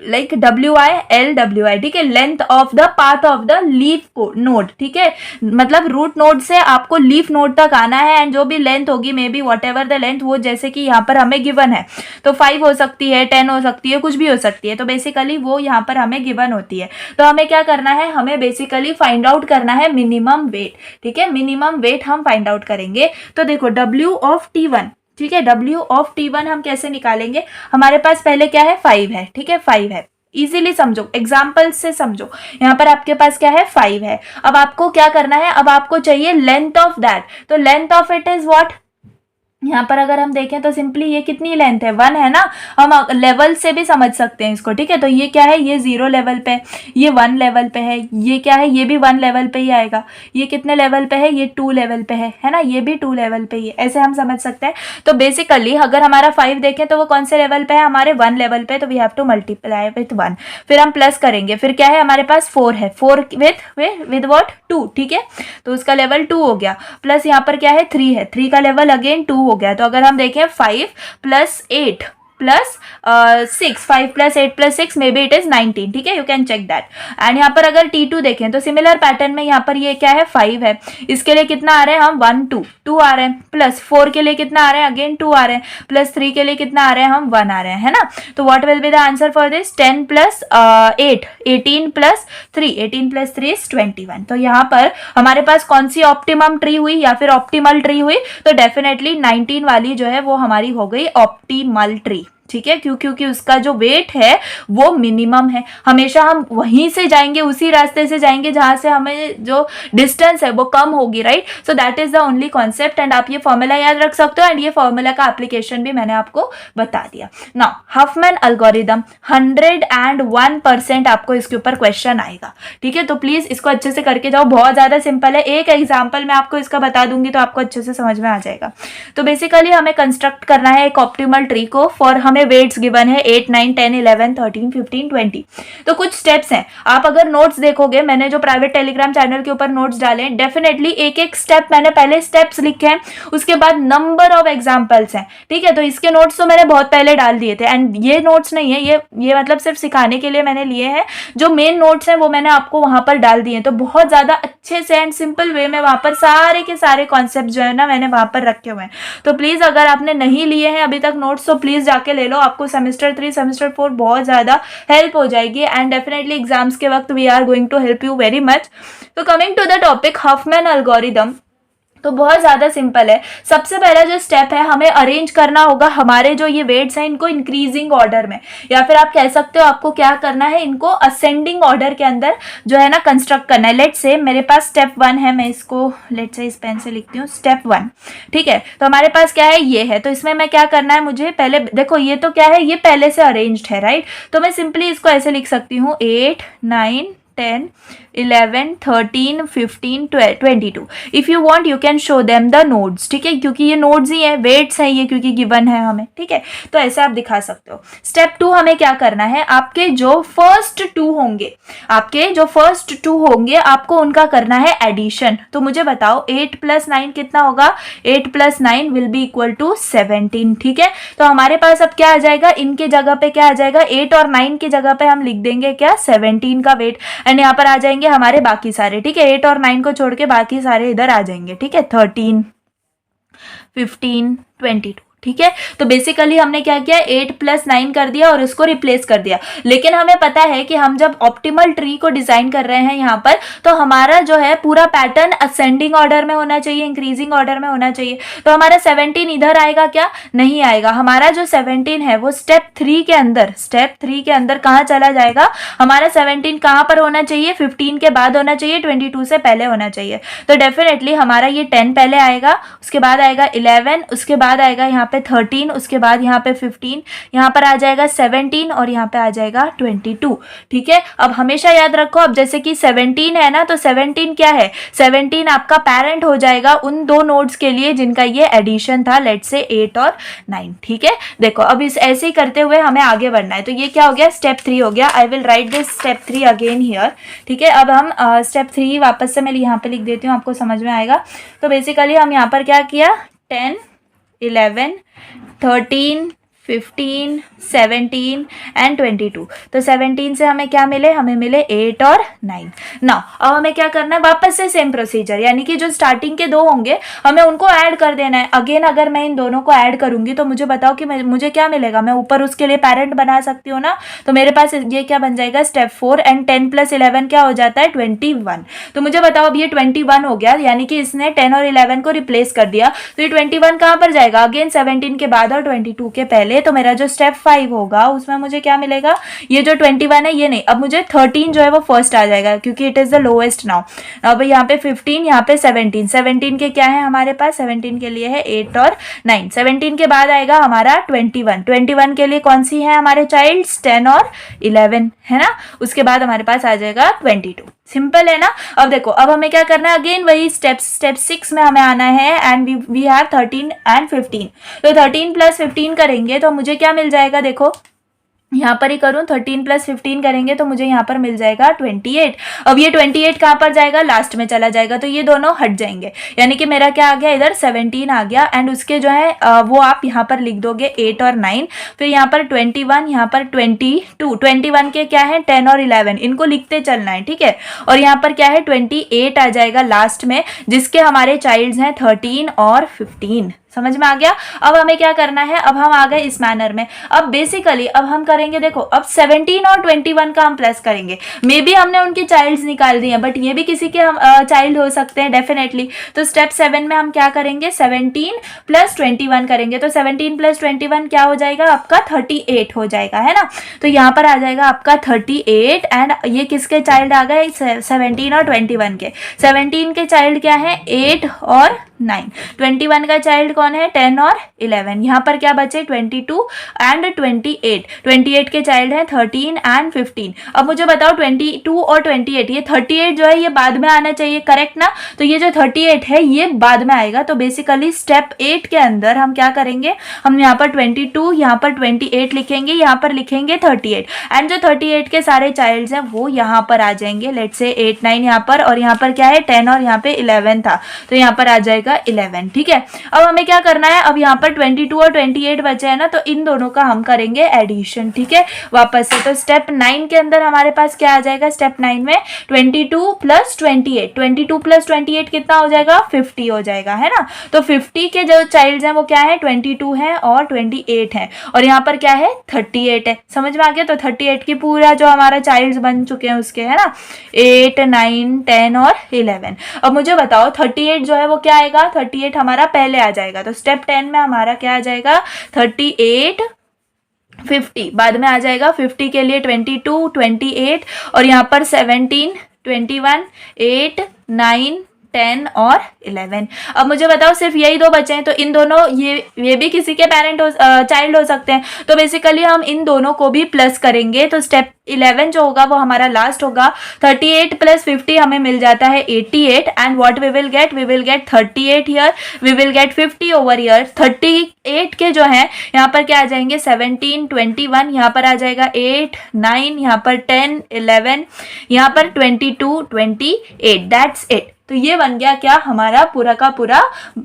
like WI ठीक है, length of the path of the leaf को नोड, ठीक है, मतलब रूट नोड से आपको लीफ नोड तक आना है, एंड जो भी लेंथ होगी may be what ever the length, वो जैसे कि यहाँ पर हमें गिवन है तो 5 हो सकती है, 10 हो सकती है, कुछ भी हो सकती है। तो बेसिकली वो यहाँ पर हमें गिवन होती है। तो हमें क्या करना है, हमें बेसिकली फाइंड आउट करना है मिनिमम वेट, ठीक है, मिनिमम वेट हम फाइंड आउट करेंगे। तो देखो W ऑफ T1, ठीक है, W ऑफ T1 हम कैसे निकालेंगे, हमारे पास पहले क्या है 5 है, ठीक है, 5 है, इजीली समझो, एग्जाम्पल से समझो। यहाँ पर आपके पास क्या है 5 है। अब आपको क्या करना है, अब आपको चाहिए लेंथ ऑफ दैट। तो length of it is what, यहाँ पर अगर हम देखें तो सिंपली ये कितनी लेंथ है 1 है ना, हम लेवल से भी समझ सकते हैं इसको, ठीक है। तो ये क्या है, ये 0 लेवल पे, ये 1 लेवल पे है, ये क्या है, ये भी 1 लेवल पे ही आएगा, ये कितने लेवल पे है, ये 2 लेवल पे है ना, ये भी 2 लेवल पे ही है, ऐसे हम समझ सकते हैं। तो बेसिकली अगर हमारा 5 देखें तो वो कौन से लेवल पे है, हमारे 1 लेवल पे, तो we have to multiply with 1, फिर हम प्लस करेंगे, फिर क्या है हमारे पास 4 है, 4 विथ व्हाट 2, ठीक है, तो उसका लेवल 2 हो गया, प्लस यहाँ पर क्या है 3 है, 3 का लेवल अगेन 2 हो गया। तो अगर हम देखें 5 + 8 plus 6, 5 + 8 + 6 may be it is 19, ठीक है, you can check that. And यहाँ पर अगर T2 देखें तो सिमिलर पैटर्न में यहाँ पर ये क्या है 5 है, इसके लिए कितना आ रहे हैं हम 1 2 आ रहे हैं, प्लस 4 के लिए कितना आ रहे हैं अगेन 2 आ रहे हैं, प्लस 3 के लिए कितना आ रहे हैं हम 1 आ रहे हैं, है ना। तो what will be the answer for this, 10 + 8 18 + 3 18 + 3 is 21। तो यहाँ पर हमारे पास कौन सी ऑप्टिमम ट्री हुई या फिर ऑप्टिमल ट्री हुई, तो डेफिनेटली 19 वाली जो है वो हमारी हो गई ऑप्टिमल ट्री, ठीक है, क्योंकि उसका जो वेट है वो मिनिमम है। हमेशा हम वहीं से जाएंगे, उसी रास्ते से जाएंगे जहां से हमें जो डिस्टेंस है वो कम होगी, right. So that is the only concept, and आप ये फॉर्मूला याद रख सकते हो, एंड ये फॉर्मूला का एप्लीकेशन भी मैंने आपको बता दिया। नाउ हफमैन एल्गोरिदम 101% आपको इसके ऊपर क्वेश्चन आएगा, ठीक है। तो प्लीज इसको अच्छे से करके जाओ, बहुत ज्यादा सिंपल है, एक एग्जाम्पल मैं आपको इसका बता दूंगी तो आपको अच्छे से समझ में आ जाएगा। तो बेसिकली हमें कंस्ट्रक्ट करना है एक ऑप्टिमल ट्री को, फॉर हमें वेट्स गिवन है 8 9 10 11 13 15 20। तो कुछ स्टेप्स हैं, आप अगर नोट्स देखोगे, मैंने जो प्राइवेट टेलीग्राम चैनल के ऊपर नोट्स डाले हैं, डेफिनेटली एक एक स्टेप मैंने पहले स्टेप्स लिखे हैं, उसके बाद नंबर ऑफ एग्जांपल्स हैं, ठीक है। तो इसके नोट्स तो मैंने बहुत पहले डाल दिए थे, एंड ये नोट्स नहीं है, ये मतलब सिर्फ सिखाने के लिए मैंने लिए हैं, जो मेन नोट्स हैं वो मैंने आपको वहां पर डाल दिए हैं। तो बहुत ज्यादा अच्छे से एंड सिंपल वे में वहां पर सारे के सारे कॉन्सेप्ट जो है ना मैंने वहां पर रखे हुए हैं। तो प्लीज अगर आपने नहीं लिए हैं अभी तक नोट्स, तो प्लीज जाके ले लो, आपको सेमेस्टर 3 सेमेस्टर 4 बहुत ज़्यादा हेल्प हो जाएगी, एंड डेफिनेटली एग्जाम्स के वक्त we are going to help you very much. तो coming to the topic Huffman algorithm, तो बहुत ज़्यादा सिंपल है। सबसे पहला जो स्टेप है, हमें अरेंज करना होगा हमारे जो ये वेट्स हैं इनको इंक्रीजिंग ऑर्डर में, या फिर आप कह सकते हो आपको क्या करना है, इनको असेंडिंग ऑर्डर के अंदर जो है ना कंस्ट्रक्ट करना है। लेट्स से मेरे पास स्टेप 1 है, मैं इसको लेट्स से इस पेन से लिखती हूँ, स्टेप 1, ठीक है। तो हमारे पास क्या है, ये है, तो इसमें मैं क्या करना है, मुझे पहले देखो ये तो क्या है, ये पहले से अरेंज्ड है, राइट। तो मैं सिंपली इसको ऐसे लिख सकती हूँ 8 9 10 11 13 15 12 22। If you want you can show them the nodes, ठीक है, क्योंकि ये नोड्स ही है, वेट्स है ये, क्योंकि गिवन है हमें, ठीक है। तो ऐसे आप दिखा सकते हो। स्टेप 2 हमें क्या करना है, आपके जो फर्स्ट 2 होंगे आपको उनका करना है एडिशन। तो मुझे बताओ 8 + 9 कितना होगा, 8 + 9 विल बी इक्वल टू 17, ठीक है। तो हमारे पास अब क्या आ जाएगा, इनके जगह पे क्या आ जाएगा, 8 और 9 की जगह पे हम लिख देंगे क्या, 17 का वेट, एंड यहाँ पर आ जाएंगे हमारे बाकी सारे, ठीक है। 8 और 9 को छोड़ के बाकी सारे इधर आ जाएंगे, ठीक है, 13 15 22, ठीक है। तो बेसिकली हमने क्या किया, 8 + 9 कर दिया और इसको रिप्लेस कर दिया। लेकिन हमें पता है कि हम जब ऑप्टिमल ट्री को डिजाइन कर रहे हैं यहाँ पर, तो हमारा जो है पूरा पैटर्न असेंडिंग ऑर्डर में होना चाहिए, इंक्रीजिंग ऑर्डर में होना चाहिए। तो हमारा 17 इधर आएगा क्या, नहीं आएगा। हमारा जो 17 है वो स्टेप 3 के अंदर कहाँ चला जाएगा, हमारा 17 कहाँ पर होना चाहिए, 15 के बाद होना चाहिए, 22 से पहले होना चाहिए। तो डेफिनेटली हमारा ये 10 पहले आएगा, उसके बाद आएगा 11, उसके बाद आएगा यहाँ पे 13, उसके बाद यहाँ पे 15, यहाँ पर आ जाएगा 17 और यहाँ पे आ जाएगा 22। ठीक है। अब हमेशा याद रखो, अब जैसे कि 17 है ना, तो 17 क्या है, 17 आपका पेरेंट हो जाएगा उन दो नोड्स के लिए जिनका ये एडिशन था, लेट्स से 8 और 9। ठीक है। देखो अब इस ऐसे ही करते हुए हमें आगे बढ़ना है। तो ये क्या हो गया, स्टेप 3 हो गया। I will write this step 3 again here. ठीक है। अब हम स्टेप 3 वापस से मैं यहाँ पे लिख देती हूँ, आपको समझ में आएगा। तो बेसिकली हम यहाँ पर क्या किया, 10, 11, 13, 15, 17 एंड 22। तो 17 से हमें क्या मिले, हमें मिले 8 और 9। नाउ अब हमें क्या करना है, वापस से सेम प्रोसीजर, यानी कि जो स्टार्टिंग के दो होंगे हमें उनको ऐड कर देना है। अगेन अगर मैं इन दोनों को ऐड करूंगी तो मुझे बताओ कि मुझे क्या मिलेगा, मैं ऊपर उसके लिए पेरेंट बना सकती हूँ ना। तो मेरे पास ये क्या बन जाएगा, स्टेप 4 एंड 10 + 11 क्या हो जाता है, 21। तो मुझे बताओ अब ये 21 हो गया, यानी कि इसने 10 और 11 को रिप्लेस कर दिया। तो ये 21 कहाँ पर जाएगा, अगेन 17 के बाद और 22 के पहले। तो मेरा जो स्टेप 5 होगा उसमें मुझे क्या मिलेगा, ये जो 21 है ये नहीं, अब मुझे 13 जो है वो फर्स्ट आ जाएगा क्योंकि it is the lowest now. अब यहाँ पे 15, यहाँ पे 17 के क्या है हमारे पास, 17 के लिए है 8 और 9। 17 के बाद आएगा हमारा 21 के लिए कौन सी है हमारे चाइल्ड्स, 10 और 11 है ना। उसके बाद हमारे पास आ जाएगा 22। सिंपल है ना। अब देखो अब हमें क्या करना है, अगेन वही स्टेप 6 में हमें आना है एंड वी हैव 13 एंड 15। तो 13 + 15 करेंगे तो मुझे क्या मिल जाएगा, देखो यहाँ पर ही करूँ, 13 + 15 करेंगे तो मुझे यहाँ पर मिल जाएगा 28। अब ये 28 कहाँ पर जाएगा, लास्ट में चला जाएगा। तो ये दोनों हट जाएंगे, यानी कि मेरा क्या आ गया, इधर 17 आ गया एंड उसके जो है वो आप यहाँ पर लिख दोगे 8 और 9। फिर यहाँ पर 21, यहाँ पर 22, 21 के क्या है 10 और 11, इनको लिखते चलना है। ठीक है। और यहाँ पर क्या है 28 आ जाएगा लास्ट में, जिसके हमारे चाइल्ड्स हैं 13 और 15। समझ में आ गया। अब हमें क्या करना है, अब हम आ गए इस मैनर में। अब बेसिकली अब हम करेंगे, देखो अब 17 और 21 का हम प्लस करेंगे। मे बी हमने उनके चाइल्ड्स निकाल दिए बट ये भी किसी के हम चाइल्ड हो सकते हैं डेफिनेटली। तो स्टेप 7 में हम क्या करेंगे, 17 + 21 करेंगे। तो 17 + 21 क्या हो जाएगा आपका, 38 हो जाएगा, है ना। तो यहाँ पर आ जाएगा आपका 38 एंड ये किसके चाइल्ड आ गए, 17 और 21 के। 17 के चाइल्ड क्या है, 8 और 9। 21 का चाइल्ड कौन है, 10 और 11। यहाँ पर क्या बचे, 22 एंड 28। 28 के चाइल्ड हैं 13 एंड 15। अब मुझे बताओ 22 और 28, ये 38 जो है ये बाद में आना चाहिए, करेक्ट ना। तो ये जो 38 है ये बाद में आएगा। तो बेसिकली स्टेप 8 के अंदर हम क्या करेंगे, हम यहाँ पर 22, यहाँ पर 28 लिखेंगे, यहाँ पर लिखेंगे 38 एंड जो 38 के सारे चाइल्ड्स हैं वो यहाँ पर आ जाएंगे। लेट्स से 8, 9 यहाँ पर, और यहाँ पर क्या है 10 और यहाँ पे 11 था, तो यहाँ पर आ जाएगा 11। ठीक है। अब हमें क्या करना है, अब यहाँ पर 22 और 28 बचे हैं ना, तो इन दोनों का हम करेंगे एडिशन। ठीक है। वापस से तो स्टेप 9 के अंदर हमारे पास क्या आ जाएगा, स्टेप 9 में 22 + 28, 22 + 28 कितना हो जाएगा, 50 हो जाएगा, है ना। तो 50 के जो चाइल्ड्स हैं वो क्या है, 22 है और 28 है, और यहाँ पर क्या है 38 है। समझ में आ गया। तो 38 की पूरा जो हमारा चाइल्ड्स बन चुके हैं उसके, है ना, 8, 9, 10 और 11। अब मुझे बताओ 38 जो है वो क्या आएगा, 38 हमारा पहले आ जाएगा। तो स्टेप 10 में हमारा क्या आ जाएगा, 38, 50 बाद में आ जाएगा। 50 के लिए 22, 28 और यहाँ पर 17, 21, 8, 9, 10 और 11। अब मुझे बताओ सिर्फ यही दो बचे हैं, तो इन दोनों ये भी किसी के पेरेंट हो चाइल्ड हो सकते हैं। तो बेसिकली हम इन दोनों को भी प्लस करेंगे। तो स्टेप 11 जो होगा वो हमारा लास्ट होगा। 38 + 50 हमें मिल जाता है 88 and what we will get 38 here, we will get 50 over here. 38 के जो है यहाँ पर क्या आ जाएंगे, 17, 21, यहाँ पर आ जाएगा 8, 9, यहाँ पर 10, 11, यहाँ पर 22, 28। That's it. तो ये बन गया क्या, हमारा पूरा का पूरा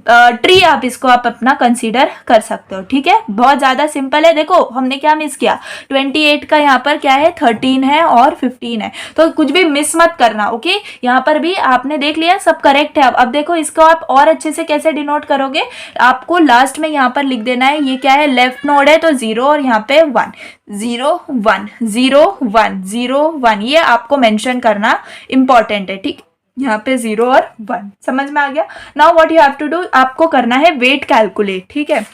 ट्री। आप इसको आप अपना कंसीडर कर सकते हो। ठीक है, बहुत ज्यादा सिंपल है। देखो हमने क्या मिस किया, 28 का यहाँ पर क्या है, 13 है और 15 है, तो कुछ भी मिस मत करना। ओके, यहाँ पर भी आपने देख लिया सब करेक्ट है। अब देखो इसको आप और अच्छे से कैसे डिनोट करोगे, आपको लास्ट में यहाँ पर लिख देना है, ये क्या है, लेफ्ट नोड है तो 0 और यहाँ पे 1, 0 1 0 1 0 1, ये आपको मेंशन करना इंपॉर्टेंट है। ठीक, यहाँ पे 0 और 1 समझ में आ गया। Now what you have to do, आपको करना है वेट कैलकुलेट। ठीक है,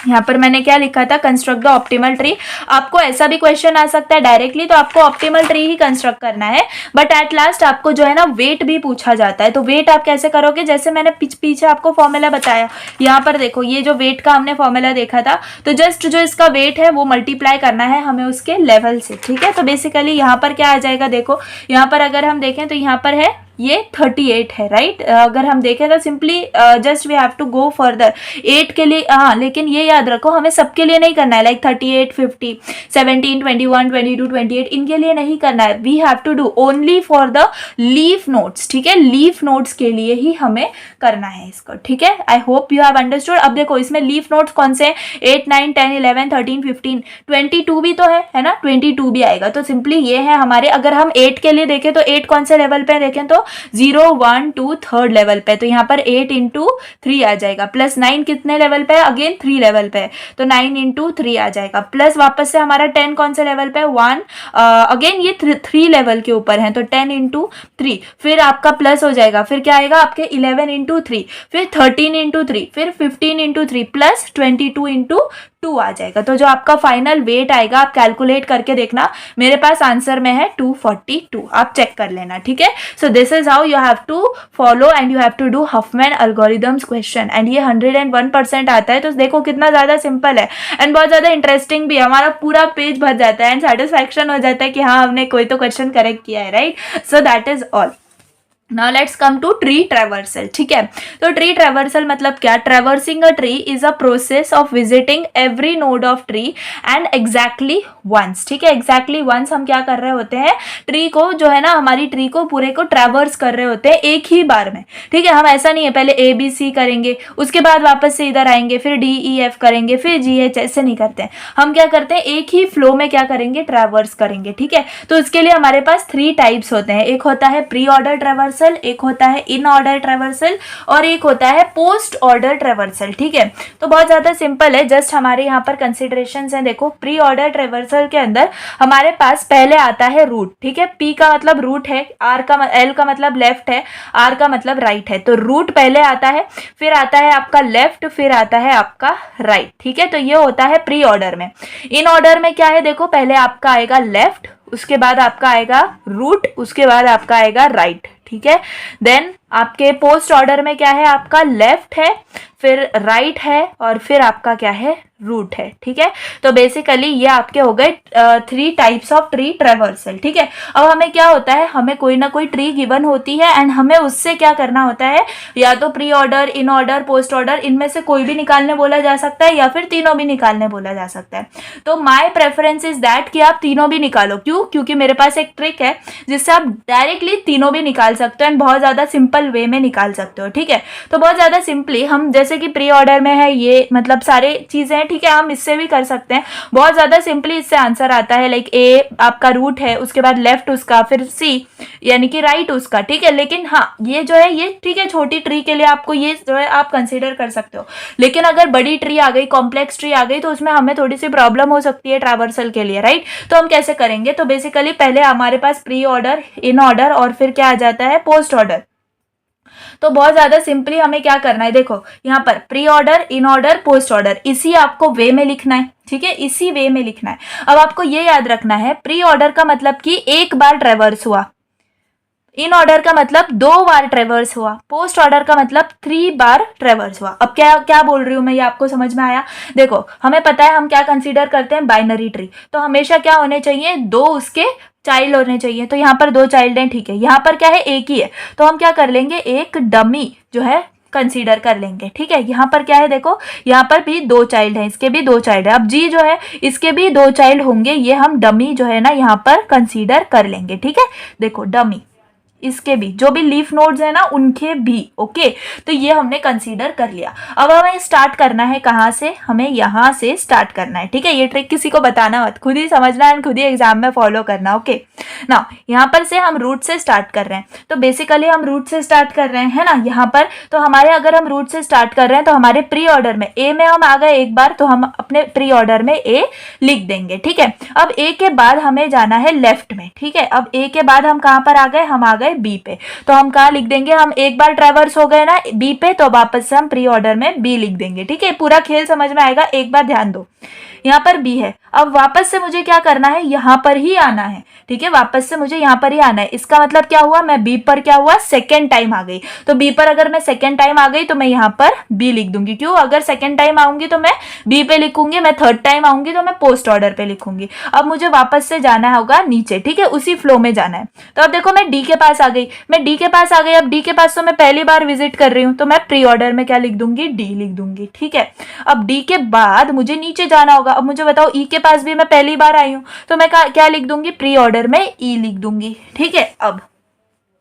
यहाँ पर मैंने क्या लिखा था, कंस्ट्रक्ट द ऑप्टिमल ट्री। आपको ऐसा भी क्वेश्चन आ सकता है डायरेक्टली, तो आपको ऑप्टिमल ट्री ही कंस्ट्रक्ट करना है, बट एट लास्ट आपको जो है ना वेट भी पूछा जाता है। तो वेट आप कैसे करोगे, जैसे मैंने पीछे आपको फॉर्मूला बताया, यहाँ पर देखो ये जो वेट का हमने फॉर्मूला देखा था, तो जस्ट जो इसका वेट है वो मल्टीप्लाई करना है हमें उसके लेवल से। ठीक है, तो बेसिकली यहाँ पर क्या आ जाएगा, देखो यहाँ पर अगर हम देखें तो यहाँ पर है ये 38 है, राइट। अगर हम देखें तो simply just we have to go further 8 के लिए। हाँ, लेकिन ये याद रखो हमें सबके लिए नहीं करना है, लाइक 38 50 17 21 22 28 इनके लिए नहीं करना है। We have to do only for the leaf notes. ठीक है, लीफ नोट्स के लिए ही हमें करना है इसको। ठीक है, I hope you have understood. अब देखो इसमें लीफ नोट्स कौन से हैं, 8 9 10 11 13 15 22 भी तो है ना, 22 भी आएगा। तो सिंपली ये है हमारे, अगर हम 8 के लिए देखें तो 8 कौन से लेवल पे देखें तो 0 1 2 थर्ड लेवल पे, तो यहाँ पर 8 इंटू 3 आ जाएगा, प्लस 9 कितने लेवल पे है, अगेन 3 लेवल पे है, तो 9 इंटू 3 आ जाएगा, प्लस वापस से हमारा 10 कौन से लेवल पे है, 1 अगेन ये 3 लेवल के ऊपर है, तो 10 इंटू 3, फिर आपका प्लस हो जाएगा, फिर क्या आएगा आपके 11 इंटू 3, फिर 13 इंटू 3, फिर 15 इंटू 3 प्लस 22 इंटू 2 आ जाएगा। तो जो आपका फाइनल वेट आएगा आप कैलकुलेट करके देखना, मेरे पास आंसर में है 242, आप चेक कर लेना। ठीक है, so this is how you have to follow and you have to do Huffman algorithms question, and ये 101% आता है। तो देखो कितना ज्यादा सिंपल है एंड बहुत ज्यादा इंटरेस्टिंग भी है, हमारा पूरा पेज भर जाता है एंड सेटिस्फैक्शन हो जाता है कि हाँ हमने कोई तो क्वेश्चन करेक्ट किया है, right. So that is all. Now let's come to tree traversal. ठीक है, तो ट्री ट्रैवर्सल मतलब क्या, traversing a tree is a process of visiting every node of tree and exactly once. ठीक है, एग्जैक्टली वंस हम क्या कर रहे होते हैं, ट्री को जो है ना, हमारी ट्री को पूरे को ट्रैवर्स कर रहे होते हैं एक ही बार में। ठीक है, हम ऐसा नहीं है पहले ABC करेंगे उसके बाद वापस से इधर आएंगे, फिर DEF करेंगे, फिर GH, ऐसे नहीं करते हैं हम। क्या करते हैं, एक ही फ्लो में क्या करेंगे, ट्रैवर्स करेंगे। ठीक है, तो इसके लिए हमारे पास 3 टाइप्स होते हैं, एक होता है प्री ऑर्डर ट्रैवर्सल, एक होता है इन ऑर्डर ट्रैवर्सल और एक होता है पोस्ट ऑर्डर ट्रैवर्सल। ठीक है, तो बहुत ज्यादा सिंपल है, जस्ट हमारे यहाँ पर कंसिडरेशंस हैं। देखो प्री ऑर्डर ट्रैवर्सल के अंदर हमारे पास पहले आता है रूट। ठीक है, P का मतलब रूट है, L का मतलब लेफ्ट है, R का मतलब राइट है, तो रूट पहले आता है, फिर आता है आपका लेफ्ट, फिर आता है आपका राइट। ठीक है, तो ये होता है प्री ऑर्डर में। इन ऑर्डर में क्या है, देखो पहले आपका आएगा लेफ्ट, उसके बाद आपका आएगा रूट, उसके बाद आपका आएगा राइट। ठीक है, देन आपके पोस्ट ऑर्डर में क्या है, आपका लेफ्ट है, फिर राइट है और फिर आपका क्या है, रूट है। ठीक है, तो बेसिकली ये आपके हो गए 3 टाइप्स ऑफ ट्री ट्रैवर्सल। ठीक है, अब हमें क्या होता है, हमें कोई ना कोई ट्री गिवन होती है एंड हमें उससे क्या करना होता है, या तो pre order, in order, post order, इनमें से कोई भी निकालने बोला जा सकता है या फिर तीनों भी निकालने बोला जा सकता है। तो माय प्रेफरेंस इज दैट कि आप तीनों भी निकालो। क्यों, क्योंकि मेरे पास एक ट्रिक है जिससे आप डायरेक्टली तीनों भी निकाल सकते हो एंड बहुत ज्यादा सिंपल वे में निकाल सकते हो। ठीक है, तो बहुत ज्यादा सिंपली हम, जैसे कि प्री ऑर्डर में है ये मतलब सारे चीजें हैं, ठीक है, हम इससे भी कर सकते हैं। बहुत ज्यादा सिंपली इससे आंसर आता है, लाइक A आपका रूट है, उसके बाद लेफ्ट उसका, फिर C यानी कि राइट उसका। ठीक है, लेकिन हाँ ये जो है ये ठीक है, छोटी ट्री के लिए आपको ये जो है आप कंसीडर कर सकते हो, लेकिन अगर बड़ी ट्री आ गई, कॉम्प्लेक्स ट्री आ गई, तो उसमें हमें थोड़ी सी प्रॉब्लम हो सकती है ट्रैवर्सल के लिए, राइट। तो हम कैसे करेंगे, तो बेसिकली पहले हमारे पास प्री ऑर्डर, इन ऑर्डर और फिर क्या आ जाता है, पोस्ट ऑर्डर। तो बहुत ज्यादा सिंपली हमें क्या करना है, देखो यहाँ पर pre order, in order, post order, इसी आपको वे में लिखना है। ठीक है, इसी वे में लिखना है। अब आपको ये याद रखना है, प्री ऑर्डर का मतलब कि एक बार ट्रैवर्स हुआ, इन ऑर्डर का मतलब 2 बार ट्रैवर्स हुआ, पोस्ट ऑर्डर का मतलब 3 बार ट्रैवर्स हुआ। अब क्या क्या बोल रही हूं मैं, ये आपको समझ में आया। देखो हमें पता है हम क्या कंसीडर करते हैं, बाइनरी ट्री, तो हमेशा क्या होने चाहिए, 2 उसके चाइल्ड होने चाहिए। तो यहाँ पर 2 चाइल्ड हैं, ठीक है, यहाँ पर क्या है, एक ही है, तो हम क्या कर लेंगे, एक डमी जो है कंसीडर कर लेंगे। ठीक है, यहाँ पर क्या है, देखो यहाँ पर भी 2 चाइल्ड हैं, इसके भी 2 चाइल्ड है। अब जी जो है इसके भी 2 चाइल्ड होंगे, ये हम डमी जो है ना यहाँ पर कंसीडर कर लेंगे। ठीक है, देखो डमी, इसके भी, जो भी लीफ नोड्स है ना उनके भी। ओके, तो ये हमने कंसीडर कर लिया। अब हमें स्टार्ट करना है कहाँ से, हमें यहाँ से स्टार्ट करना है। ठीक है, ये ट्रिक किसी को बताना मत, खुद ही समझना एंड खुद ही एग्जाम में फॉलो करना। ओके ना, यहाँ पर से हम रूट से स्टार्ट कर रहे हैं, तो बेसिकली हम रूट से स्टार्ट कर रहे हैं ना यहाँ पर। तो हमारे अगर हम रूट से स्टार्ट कर रहे हैं तो हमारे प्री ऑर्डर में ए में हम आ गए एक बार, तो हम अपने प्री ऑर्डर में ए लिख देंगे। ठीक है, अब ए के बाद हमें जाना है लेफ्ट में। ठीक है, अब ए के बाद हम कहाँ पर आ गए, हम आ गए बी पे, तो हम कहाँ लिख देंगे, हम एक बार ट्रेवर्स हो गए ना बी पे, तो वापस से हम प्री ऑर्डर में बी लिख देंगे। ठीक है, पूरा खेल समझ में आएगा, एक बार ध्यान दो। यहाँ पर बी है, अब वापस से मुझे क्या करना है, यहाँ पर ही आना है। ठीक है, वापस से मुझे यहाँ पर ही आना है। इसका मतलब क्या हुआ, मैं बी पर क्या हुआ, सेकेंड टाइम आ गई। तो बी पर अगर मैं सेकेंड टाइम आ गई तो मैं यहाँ पर बी लिख दूंगी। क्यों, अगर सेकेंड टाइम आऊंगी तो मैं बी पे लिखूंगी, मैं थर्ड टाइम आऊंगी तो मैं पोस्ट ऑर्डर पे लिखूंगी। अब मुझे वापस से जाना होगा नीचे। ठीक है, उसी फ्लो में जाना है। तो अब देखो मैं डी के पास आ गई, मैं डी के पास आ गई। अब डी के पास तो मैं पहली बार विजिट कर रही हूँ, तो मैं प्री ऑर्डर में क्या लिख दूंगी, डी लिख दूंगी। ठीक है, अब डी के बाद मुझे नीचे जाना होगा। अब मुझे बताओ ई के पास भी मैं पहली बार आई हूं, तो मैं क्या लिख दूंगी, प्री ऑर्डर में ई लिख दूंगी। ठीक है, अब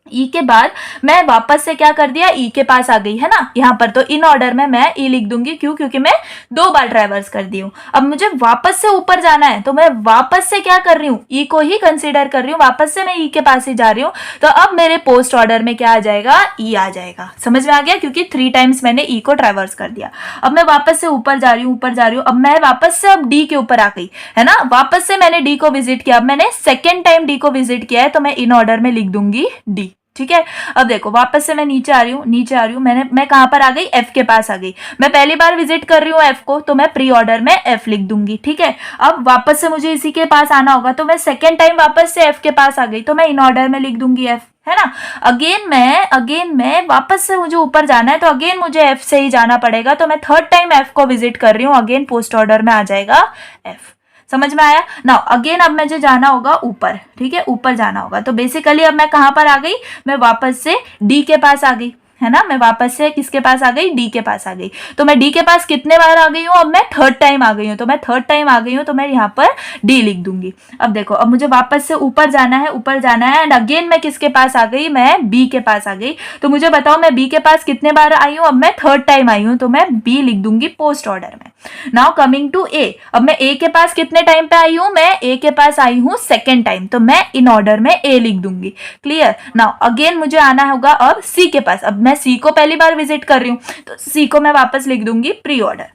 ई के बाद मैं वापस से क्या कर दिया, ई के पास आ गई है ना यहाँ पर, तो इन ऑर्डर में मैं ई लिख दूंगी। क्यों, क्योंकि मैं 2 बार ट्रैवर्स कर दी हूँ। अब मुझे वापस से ऊपर जाना है, तो मैं वापस से क्या कर रही हूँ, ई को ही कंसीडर कर रही हूँ, वापस से मैं ई के पास ही जा रही हूँ। तो अब मेरे पोस्ट ऑर्डर में क्या आ जाएगा, ई आ जाएगा। समझ में आ गया, क्योंकि 3 टाइम्स मैंने ई को ट्रैवर्स कर दिया। अब मैं वापस से ऊपर जा रही हूँ, ऊपर जा रही हूँ। अब मैं वापस से अब डी के ऊपर आ गई है ना, वापस से मैंने डी को विजिट किया। अब मैंने सेकेंड टाइम डी को विजिट किया है, तो मैं इन ऑर्डर में लिख दूंगी डी। ठीक है, अब देखो वापस से मैं नीचे आ रही हूँ, नीचे आ रही हूँ। मैं कहां पर आ गई, एफ के पास आ गई। मैं पहली बार विजिट कर रही हूँ एफ को, तो मैं प्री ऑर्डर में एफ लिख दूंगी। ठीक है, अब वापस से मुझे इसी के पास आना होगा, तो मैं सेकेंड टाइम वापस से एफ के पास आ गई, तो मैं इन ऑर्डर में लिख दूंगी एफ, है ना। अगेन मैं वापस से मुझे ऊपर जाना है, तो अगेन मुझे एफ से ही जाना पड़ेगा। तो मैं थर्ड टाइम एफ को विजिट कर रही हूँ, अगेन पोस्ट ऑर्डर में आ जाएगा एफ। समझ में आया ना। अगेन अब मुझे जाना होगा ऊपर। ठीक है, ऊपर जाना होगा। तो बेसिकली अब मैं कहां पर आ गई, मैं वापस से डी के पास आ गई, है ना। मैं वापस से किसके पास आ गई, डी के पास आ गई। तो मैं डी के पास कितने बार आ गई हूँ, अब मैं थर्ड टाइम आ गई हूँ। तो मैं थर्ड टाइम आ गई हूँ, तो मैं यहाँ पर डी लिख दूंगी। अब देखो, अब मुझे वापस से ऊपर जाना है, ऊपर जाना है, एंड अगेन मैं किसके पास आ गई, मैं बी के पास आ गई। तो मुझे बताओ मैं बी के पास कितने बार आई हूँ, अब मैं थर्ड टाइम आई हूँ, तो मैं बी लिख दूंगी पोस्ट ऑर्डर में। नाउ कमिंग टू ए, अब मैं ए के पास कितने टाइम पे आई हूँ, मैं ए के पास आई हूँ सेकेंड टाइम, तो मैं इन ऑर्डर में ए लिख दूंगी। क्लियर। नाउ अगेन मुझे आना होगा अब सी के पास। अब मैं सी को पहली बार विजिट कर रही हूँ, तो सी को मैं वापस लिख दूंगी प्री ऑर्डर।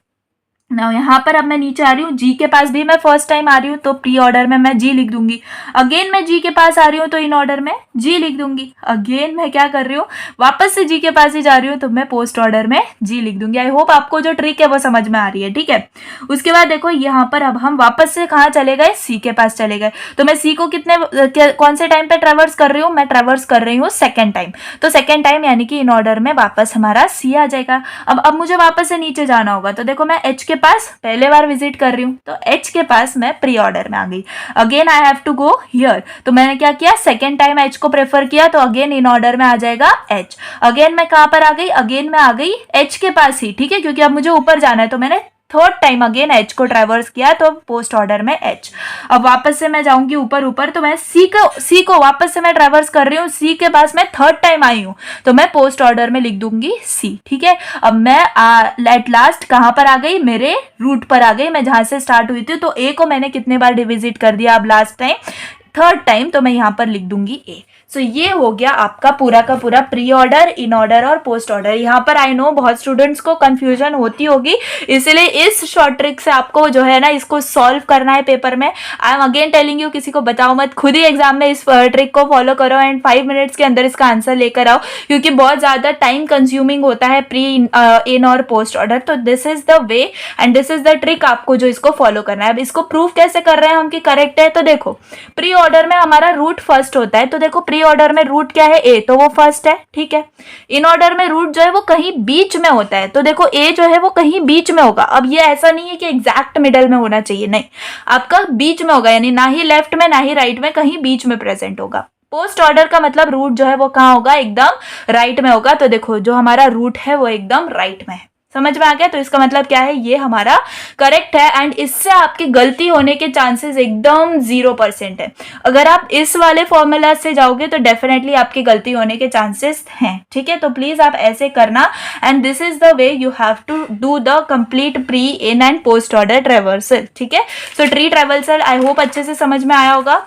ना यहाँ पर अब मैं नीचे आ रही हूँ, जी के पास भी मैं फर्स्ट टाइम आ रही हूँ, तो प्री ऑर्डर में मैं जी लिख दूंगी। अगेन मैं जी के पास आ रही हूँ, तो इन ऑर्डर में जी लिख दूंगी। अगेन मैं क्या कर रही हूँ, वापस से जी के पास ही जा रही हूँ, तो मैं पोस्ट ऑर्डर में जी लिख दूंगी। आई होप आपको जो ट्रिक है वो समझ में आ रही है। ठीक है, उसके बाद देखो यहाँ पर अब हम वापस से कहाँ चले गए, सी के पास चले गए। तो मैं सी को कौन से टाइम पे ट्रेवर्स कर रही हूँ, मैं ट्रेवर्स कर रही हूँ सेकेंड टाइम। तो सेकेंड टाइम यानी कि इन ऑर्डर में वापस हमारा सी आ जाएगा। अब मुझे वापस से नीचे जाना होगा, तो देखो मैं एच के पास पहले बार विजिट कर रही हूँ, तो एच के पास मैं प्री ऑर्डर में आ गई। Again I have to go here, तो मैंने क्या किया, सेकेंड टाइम एच को प्रेफर किया, तो अगेन इन ऑर्डर में आ जाएगा एच। अगेन मैं कहां पर आ गई, अगेन मैं आ गई एच के पास ही। ठीक है, क्योंकि अब मुझे ऊपर जाना है, तो मैंने थर्ड टाइम अगेन एच को ट्रैवर्स किया, तो पोस्ट ऑर्डर में एच। अब वापस से मैं जाऊंगी ऊपर, तो मैं सी को वापस से मैं ट्रैवर्स कर रही हूँ, सी के पास मैं थर्ड टाइम आई हूँ, तो मैं पोस्ट ऑर्डर में लिख दूंगी सी। ठीक है, अब मैं एट लास्ट कहां पर आ गई, मेरे रूट पर आ गई, मैं जहां से स्टार्ट हुई थी। तो ए को मैंने कितने बार डिविजिट कर दिया अब लास्ट टाइम, थर्ड टाइम, तो मैं यहाँ पर लिख दूंगी ए। सो ये हो गया आपका पूरा का पूरा प्री ऑर्डर, इन ऑर्डर और पोस्ट ऑर्डर। यहाँ पर आई नो बहुत स्टूडेंट्स को कंफ्यूजन होती होगी, इसलिए इस शॉर्ट ट्रिक से आपको जो है ना इसको सॉल्व करना है पेपर में। I am again telling you, किसी को बताओ मत, खुद ही एग्जाम में इस ट्रिक को फॉलो करो एंड 5 मिनट्स के अंदर इसका आंसर लेकर आओ, क्योंकि बहुत ज्यादा टाइम कंज्यूमिंग होता है प्री इन और पोस्ट ऑर्डर। तो this is the way and this is the trick, आपको जो इसको फॉलो करना है। अब इसको प्रूफ कैसे कर रहे हैं हम कि करेक्ट है, तो देखो प्री ऑर्डर में हमारा रूट फर्स्ट होता है, तो देखो प्री ऑर्डर में रूट क्या है, ए, तो वो फर्स्ट है। ठीक है, इन ऑर्डर में रूट जो है वो कहीं बीच में होता है, तो देखो ए जो है वो कहीं बीच में होगा। अब ये ऐसा नहीं है कि एग्जैक्ट मिडल में होना चाहिए, नहीं, आपका बीच में होगा, यानी ना ही लेफ्ट में ना ही राइट में, कहीं बीच में प्रेजेंट होगा। पोस्ट ऑर्डर का मतलब रूट जो है वो कहाँ होगा, एकदम राइट में होगा। तो देखो जो हमारा रूट है वो एकदम राइट में है। समझ में आ गया? तो इसका मतलब क्या है, ये हमारा करेक्ट है एंड इससे आपकी गलती होने के चांसेस एकदम 0% है। अगर आप इस वाले फॉर्मूला से जाओगे तो डेफिनेटली आपकी गलती होने के चांसेस हैं, ठीक है? तो प्लीज आप ऐसे करना and this is the way you have to do the complete pre, in and post order traversal, ठीक है? So tree traversal I hope अच्छे से समझ में आया होगा।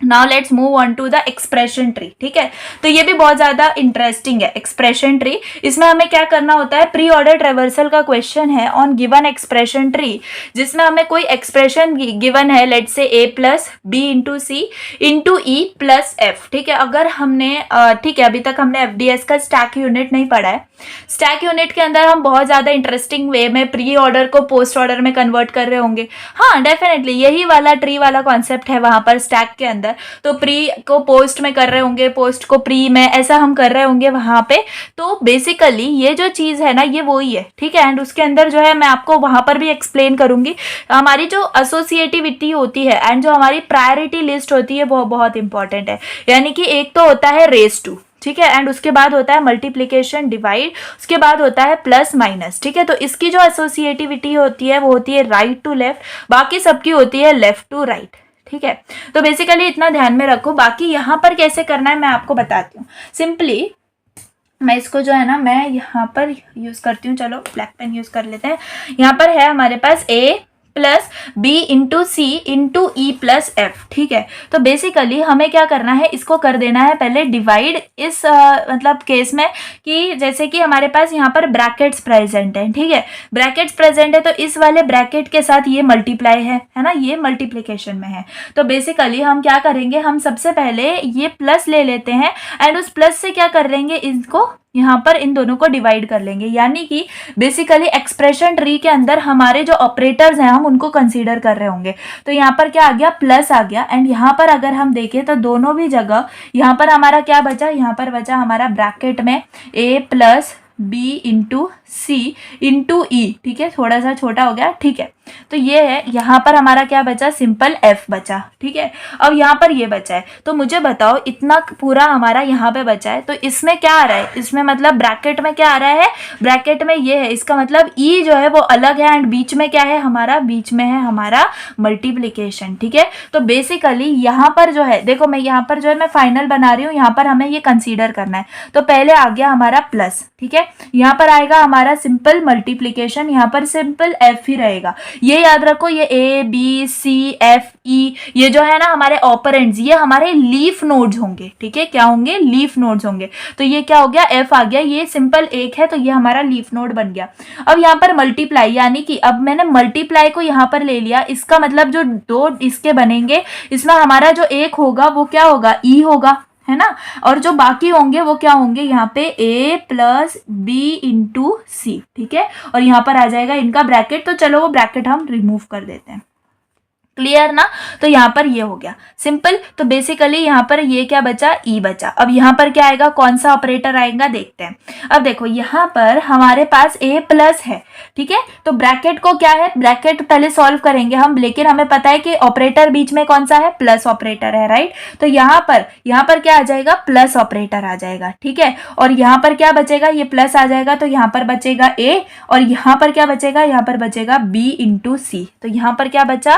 Now let's move on to the expression tree, ठीक है? तो ये भी बहुत ज्यादा इंटरेस्टिंग है एक्सप्रेशन ट्री। इसमें हमें क्या करना होता है, प्री ऑर्डर ट्रेवर्सल का क्वेश्चन है ऑन गिवन एक्सप्रेशन ट्री, जिसमें हमें कोई एक्सप्रेशन गिवन है, let's say a plus B into C into E plus F, ठीक है? अगर हमने ठीक है, अभी तक हमने FDS का स्टैक यूनिट नहीं पढ़ा है। स्टैक यूनिट के अंदर हम बहुत ज्यादा इंटरेस्टिंग वे में प्री ऑर्डर को पोस्ट ऑर्डर में कन्वर्ट कर रहे होंगे। हाँ डेफिनेटली यही वाला ट्री वाला कॉन्सेप्ट है वहां पर स्टैक के अंदर। तो प्री को पोस्ट में कर रहे होंगे, पोस्ट को प्री में, ऐसा हम कर रहे होंगे वहां पे। तो बेसिकली ये जो चीज है ना, ये वही है, ठीक है? एंड उसके अंदर जो है मैं आपको वहां पर भी एक्सप्लेन करूंगी। हमारी जो एसोसिएटिविटी होती है एंड जो हमारी प्रायोरिटी लिस्ट होती है वो बहुत इंपॉर्टेंट है। यानी कि एक तो होता है रेस टू, ठीक है? एंड उसके बाद होता है मल्टीप्लिकेशन डिवाइड, उसके बाद होता है प्लस माइनस, ठीक है? तो इसकी जो एसोसिएटिविटी होती है वो होती है राइट टू लेफ्ट, बाकी सबकी होती है लेफ्ट टू राइट, ठीक है? तो बेसिकली इतना ध्यान में रखो। बाकी यहाँ पर कैसे करना है मैं आपको बताती हूँ। सिंपली मैं इसको जो है ना, मैं यहाँ पर यूज करती हूँ, चलो ब्लैक पेन यूज कर लेते हैं। यहाँ पर है हमारे पास a plus B into C into E plus F, ठीक है? तो बेसिकली हमें क्या करना है, इसको कर देना है पहले डिवाइड इस मतलब केस में कि जैसे कि हमारे पास यहाँ पर ब्रैकेट्स प्रेजेंट है, ठीक है? ब्रैकेट्स प्रेजेंट है तो इस वाले ब्रैकेट के साथ ये मल्टीप्लाई है ना, ये मल्टीप्लिकेशन में है। तो बेसिकली हम क्या करेंगे, हम सबसे पहले ये प्लस ले लेते हैं एंड उस प्लस से क्या कर लेंगे, इसको यहाँ पर इन दोनों को डिवाइड कर लेंगे। यानी कि बेसिकली एक्सप्रेशन ट्री के अंदर हमारे जो ऑपरेटर्स हैं हम उनको कंसीडर कर रहे होंगे। तो यहाँ पर क्या आ गया, प्लस आ गया। एंड यहाँ पर अगर हम देखें तो दोनों भी जगह यहाँ पर हमारा क्या बचा, यहाँ पर बचा हमारा ब्रैकेट में a plus B into C into E, ठीक है? थोड़ा सा छोटा हो गया, ठीक है? तो ये है, यहाँ पर हमारा क्या बचा, सिंपल f बचा, ठीक है? अब यहाँ पर ये बचा है, तो मुझे बताओ इतना पूरा हमारा यहाँ पे बचा है, तो इसमें क्या आ रहा है, इसमें मतलब ब्रैकेट में क्या आ रहा है, ब्रैकेट में ये है, इसका मतलब e जो है वो अलग है एंड बीच में क्या है हमारा, बीच में है हमारा मल्टीप्लीकेशन, ठीक है? तो बेसिकली यहाँ पर जो है, देखो मैं यहाँ पर जो है मैं फाइनल बना रही हूँ, यहाँ पर हमें ये कंसीडर करना है। तो पहले आ गया हमारा प्लस, ठीक है? यहाँ पर आएगा हमारा सिंपल मल्टीप्लीकेशन, यहाँ पर सिंपल f ही रहेगा। ये याद रखो, ये a b c f e ये जो है ना हमारे ऑपरेंड्स, ये हमारे लीफ नोड्स होंगे, ठीक है? क्या होंगे, लीफ नोड्स होंगे। तो ये क्या हो गया, f आ गया, ये सिंपल एक है तो ये हमारा लीफ नोड बन गया। अब यहाँ पर मल्टीप्लाई, यानी कि अब मैंने मल्टीप्लाई को यहाँ पर ले लिया, इसका मतलब जो दो इसके बनेंगे, इसमें हमारा जो एक होगा वो क्या होगा, e होगा, है ना? और जो बाकी होंगे वो क्या होंगे, यहाँ पे a प्लस बी इंटू सी, ठीक है? और यहाँ पर आ जाएगा इनका ब्रैकेट। तो चलो वो ब्रैकेट हम रिमूव कर देते हैं, क्लियर ना? तो यहाँ पर ये हो गया सिंपल। तो बेसिकली यहाँ पर ये क्या बचा, ई बचा। अब यहाँ पर क्या आएगा, कौन सा ऑपरेटर आएगा देखते हैं। अब देखो यहाँ पर हमारे पास a प्लस है, ठीक है? तो ब्रैकेट को क्या है, ब्रैकेट पहले सॉल्व करेंगे हम, लेकिन हमें पता है कि ऑपरेटर बीच में कौन सा है, प्लस ऑपरेटर है, राइट? तो यहाँ पर क्या आ जाएगा, प्लस ऑपरेटर आ जाएगा, ठीक है? और यहाँ पर क्या बचेगा, ये प्लस आ जाएगा तो यहाँ पर बचेगा a, और यहाँ पर क्या बचेगा, यहाँ पर बचेगा b इंटू सी। तो यहाँ पर क्या बचा,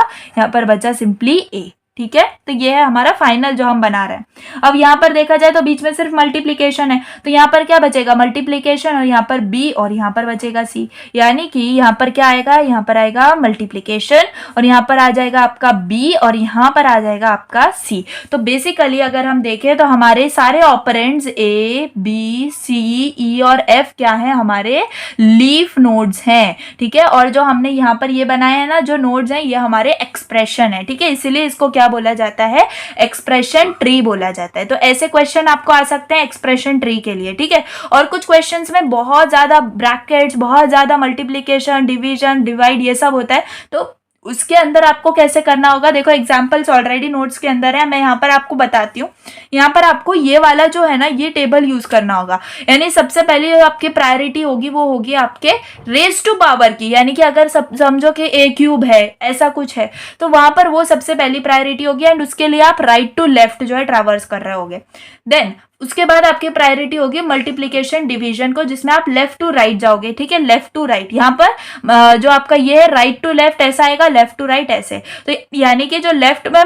पर बचा सिंपली a, ठीक है? तो ये है हमारा फाइनल जो हम बना रहे हैं। अब यहाँ पर देखा जाए तो बीच में सिर्फ मल्टीप्लिकेशन है, तो यहाँ पर क्या बचेगा, मल्टीप्लिकेशन, और यहाँ पर b और यहाँ पर बचेगा c। यानी कि यहाँ पर क्या आएगा, यहाँ पर आएगा मल्टीप्लिकेशन और यहाँ पर आ जाएगा आपका b और यहाँ पर आ जाएगा आपका c। तो बेसिकली अगर हम देखें तो हमारे सारे operands a b c e और f क्या है, हमारे लीफ नोड्स हैं, ठीक है? और जो हमने यहाँ पर ये बनाए हैं ना, जो नोड्स हैं, ये हमारे एक्सप्रेशन है, ठीक है? इसीलिए इसको क्या बोला जाता है, एक्सप्रेशन ट्री बोला जाता है। तो ऐसे क्वेश्चन आपको आ सकते हैं एक्सप्रेशन ट्री के लिए, ठीक है? और कुछ क्वेश्चंस में बहुत ज्यादा ब्रैकेट्स, बहुत ज्यादा मल्टीप्लिकेशन, डिवीजन, डिवाइड, ये सब होता है, तो उसके अंदर आपको कैसे करना होगा, देखो एग्जांपल्स ऑलरेडी नोट्स के अंदर है, मैं यहाँ पर आपको बताती हूँ। यहाँ पर आपको ये वाला जो है ना, ये टेबल यूज करना होगा। यानी सबसे पहले जो आपकी प्रायोरिटी होगी वो होगी आपके रेज टू पावर की, यानी कि अगर समझो कि a क्यूब है, ऐसा कुछ है, तो वहां पर वो सबसे पहली प्रायोरिटी होगी एंड उसके लिए आप राइट टू लेफ्ट जो है ट्रैवर्स कर रहे होगे। देन उसके बाद आपकी प्रायोरिटी होगी मल्टीप्लीकेशन डिवीजन को, जिसमें आप लेफ्ट टू राइट जाओगे, ठीक है, लेफ्ट टू राइट। यहाँ पर जो आपका ये है राइट टू लेफ्ट ऐसा आएगा, लेफ्ट टू राइट ऐसे, तो यानी कि जो लेफ्ट में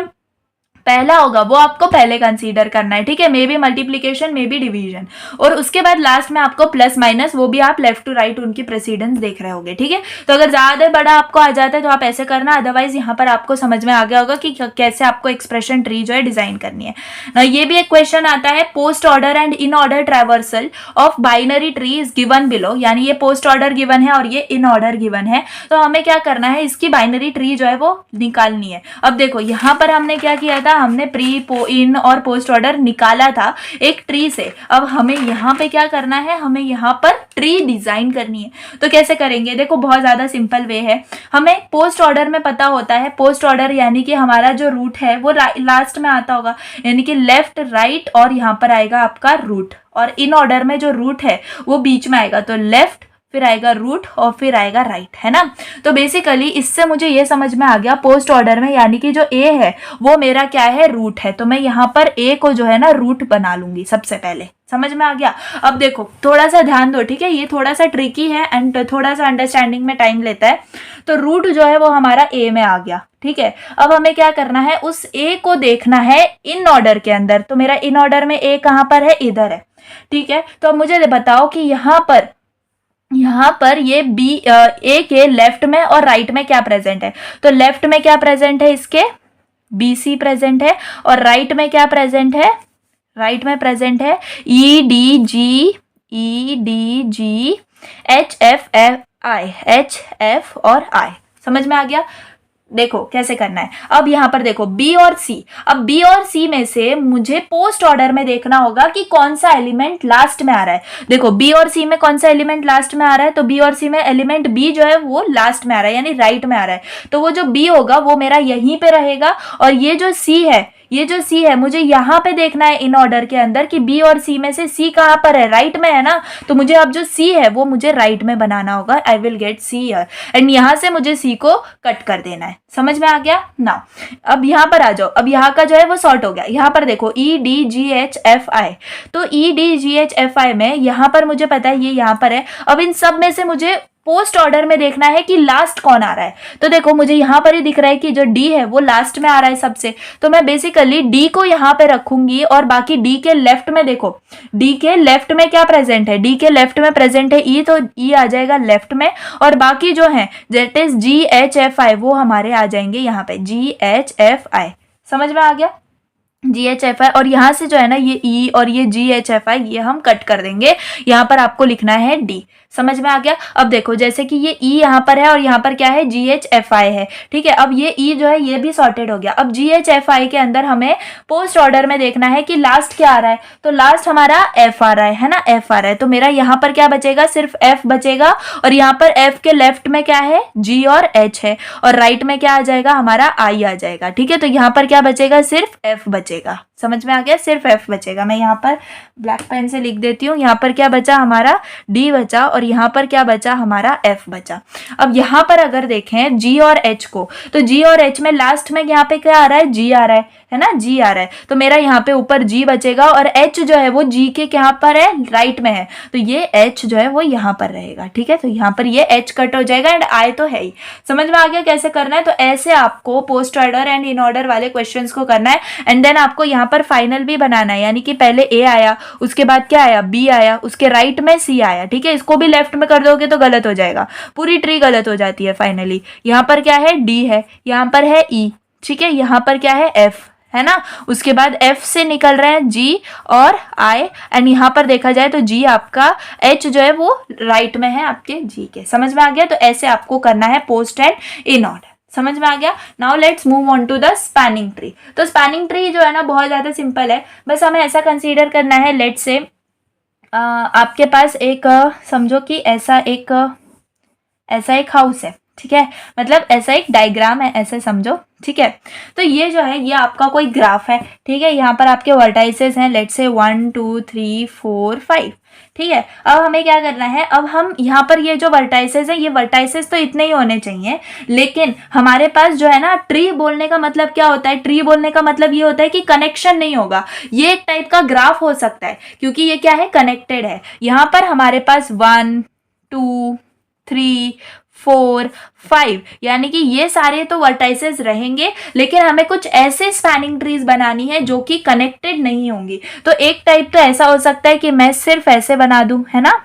पहला होगा वो आपको पहले कंसीडर करना है, ठीक है, may be multiplication may be division. और उसके बाद लास्ट में आपको प्लस माइनस, वो भी आप लेफ्ट टू राइट उनकी प्रेसिडेंस देख रहे होगे, ठीक है। तो अगर ज्यादा बड़ा आपको आ जाता है तो आप ऐसे करना, अदरवाइज यहाँ पर आपको समझ में आ गया होगा कि कैसे आपको एक्सप्रेशन ट्री जो है डिजाइन करनी है ना। ये भी एक क्वेश्चन आता है, post order and in order traversal of binary tree is given below, यानी ये पोस्ट ऑर्डर गिवन है और ये इन ऑर्डर गिवन है, तो हमें क्या करना है, इसकी बाइनरी ट्री जो है वो निकालनी है। अब देखो यहाँ पर हमने क्या किया था, हमने प्री इन और पोस्ट ऑर्डर निकाला था एक ट्री से। अब हमें यहाँ पे क्या करना है, हमें यहाँ पर ट्री डिजाइन करनी है। तो कैसे करेंगे, देखो बहुत ज्यादा सिंपल वे है। हमें पोस्ट ऑर्डर में पता होता है, पोस्ट ऑर्डर यानी कि हमारा जो रूट है वो लास्ट में आता होगा, यानी कि लेफ्ट राइट और यहाँ पर आएगा आपका रूट, और इन ऑर्डर में जो रूट है वो बीच में आएगा, तो लेफ्ट फिर आएगा रूट और फिर आएगा राइट, है ना। तो बेसिकली इससे मुझे ये समझ में आ गया, पोस्ट ऑर्डर में यानी कि जो ए है वो मेरा क्या है, रूट है, तो मैं यहाँ पर ए को जो है ना रूट बना लूंगी सबसे पहले। समझ में आ गया। अब देखो थोड़ा सा ध्यान दो, ठीक है, ये थोड़ा सा ट्रिकी है एंड थोड़ा सा अंडरस्टैंडिंग में टाइम लेता है। तो रूट जो है वो हमारा ए में आ गया, ठीक है। अब हमें क्या करना है, उस ए को देखना है इन ऑर्डर के अंदर। तो मेरा इन ऑर्डर में ए कहाँ पर है, इधर है, ठीक है। तो अब मुझे बताओ कि यहाँ पर ये बी ए के लेफ्ट में और राइट में क्या प्रेजेंट है। तो लेफ्ट में क्या प्रेजेंट है, इसके बी सी प्रेजेंट है, और राइट में क्या प्रेजेंट है, राइट में प्रेजेंट है ई डी जी एच एफ और आई। समझ में आ गया। देखो कैसे करना है। अब यहाँ पर देखो बी और सी, अब बी और सी में से मुझे पोस्ट ऑर्डर में देखना होगा कि कौन सा एलिमेंट लास्ट में आ रहा है। देखो बी और सी में कौन सा एलिमेंट लास्ट में आ रहा है, तो बी और सी में एलिमेंट बी जो है वो लास्ट में आ रहा है, यानी राइट में आ रहा है। तो वो जो बी होगा वो मेरा यहीं पे रहेगा, और ये जो सी है मुझे यहाँ पे देखना है इन ऑर्डर के अंदर कि बी और सी में से सी कहाँ पर है, राइट में है ना। तो मुझे अब जो सी है वो मुझे राइट में बनाना होगा। I will get see here, and यहाँ से मुझे सी को कट कर देना है। समझ में आ गया ना। अब यहाँ पर आ जाओ, अब यहाँ का जो है वो सॉर्ट हो गया। यहाँ पर देखो E D G H F I, तो E D G H F I में यहाँ पर मुझे पता है ये यहाँ पर है। अब इन सब में से मुझे पोस्ट ऑर्डर में देखना है कि लास्ट कौन आ रहा है। तो देखो मुझे यहाँ पर ही दिख रहा है कि जो डी है वो लास्ट में आ रहा है सबसे, तो मैं बेसिकली डी को यहाँ पे रखूंगी, और बाकी डी के लेफ्ट में देखो, डी के लेफ्ट में क्या प्रेजेंट है, डी के लेफ्ट में प्रेजेंट है ई, तो ई आ जाएगा लेफ्ट में, और बाकी जो है that is ji H F आई वो हमारे आ जाएंगे यहाँ पे जी एच एफ आई। समझ में आ गया, जी एच एफ आई। और यहाँ से जो है ना ये ई और ये जी एच एफ आई ये हम कट कर देंगे, यहाँ पर आपको लिखना है डी। समझ में आ गया। अब देखो जैसे कि ये ई यहाँ पर है और यहाँ पर क्या है, जी एच एफ आई है, ठीक है। अब ये ई जो है ये भी सॉर्टेड हो गया। अब जी एच एफ आई के अंदर हमें पोस्ट ऑर्डर में देखना है कि लास्ट क्या आ रहा है, तो लास्ट हमारा एफ आ रहा है ना, एफ आ रहा है। तो मेरा यहाँ पर क्या बचेगा, सिर्फ एफ बचेगा, और यहाँ पर एफ के लेफ्ट में क्या है, जी और एच है, और राइट में क्या आ जाएगा, हमारा आई आ जाएगा, ठीक है। तो यहाँ पर क्या बचेगा, सिर्फ एफ बचेगा। समझ में आ गया, सिर्फ एफ बचेगा। मैं यहाँ पर ब्लैक पेन से लिख देती हूँ। यहाँ पर क्या बचा, हमारा डी बचा, और यहाँ पर क्या बचा, हमारा एफ बचा। अब यहाँ पर अगर देखें जी और एच को, तो जी और एच में लास्ट में यहाँ पे क्या आ रहा है, जी आ रहा है ना, जी आ रहा है। तो मेरा यहाँ पे ऊपर जी बचेगा, और एच जो है वो जी के यहाँ पर है, राइट में है, तो ये एच जो है वो यहाँ पर रहेगा, ठीक है। तो यहाँ पर ये एच कट हो जाएगा, एंड आई तो है ही। समझ में आ गया कैसे करना है। तो ऐसे आपको post order and in order वाले क्वेश्चंस को करना है, एंड देन आपको यहाँ पर फाइनल भी बनाना है, यानी कि पहले ए आया, उसके बाद क्या आया, बी आया, उसके राइट में सी आया, ठीक है। इसको भी लेफ्ट में कर दोगे तो गलत हो जाएगा, पूरी ट्री गलत हो जाती है फाइनली। यहाँ पर क्या है, डी है, यहाँ पर है ई, ठीक है, यहाँ पर क्या है, एफ है ना। उसके बाद एफ से निकल रहे हैं जी और आई, एंड यहाँ पर देखा जाए तो जी आपका, एच जो है वो राइट में है आपके जी के। समझ में आ गया। तो ऐसे आपको करना है पोस्ट एंड इन ऑर्डर। समझ में आ गया। Now let's move on to the spanning tree. तो स्पैनिंग ट्री जो है ना बहुत ज़्यादा सिंपल है, बस हमें ऐसा कंसीडर करना है, लेट्स से आपके पास एक समझो कि ऐसा एक हाउस है, ठीक है, मतलब ऐसा एक डायग्राम है, ऐसे समझो, ठीक है। तो ये जो है ये आपका कोई ग्राफ है, ठीक है। यहाँ पर आपके वर्टाइसेस हैं, लेट्स से 1 2 3 4 5, ठीक है। अब हमें क्या करना है, अब हम यहाँ पर ये जो वर्टाइसेस है, ये वर्टाइसेस तो इतने ही होने चाहिए, लेकिन हमारे पास जो है ना, ट्री बोलने का मतलब क्या होता है, ट्री बोलने का मतलब ये होता है कि कनेक्शन नहीं होगा, ये एक टाइप का ग्राफ हो सकता है, क्योंकि ये क्या है, कनेक्टेड है। यहाँ पर हमारे पास 1 2 3 4 5, यानी कि ये सारे तो वर्टाइसेस रहेंगे, लेकिन हमें कुछ ऐसे स्पैनिंग ट्रीज बनानी है जो कि कनेक्टेड नहीं होंगी। तो एक टाइप तो ऐसा हो सकता है कि मैं सिर्फ ऐसे बना दूं, है ना,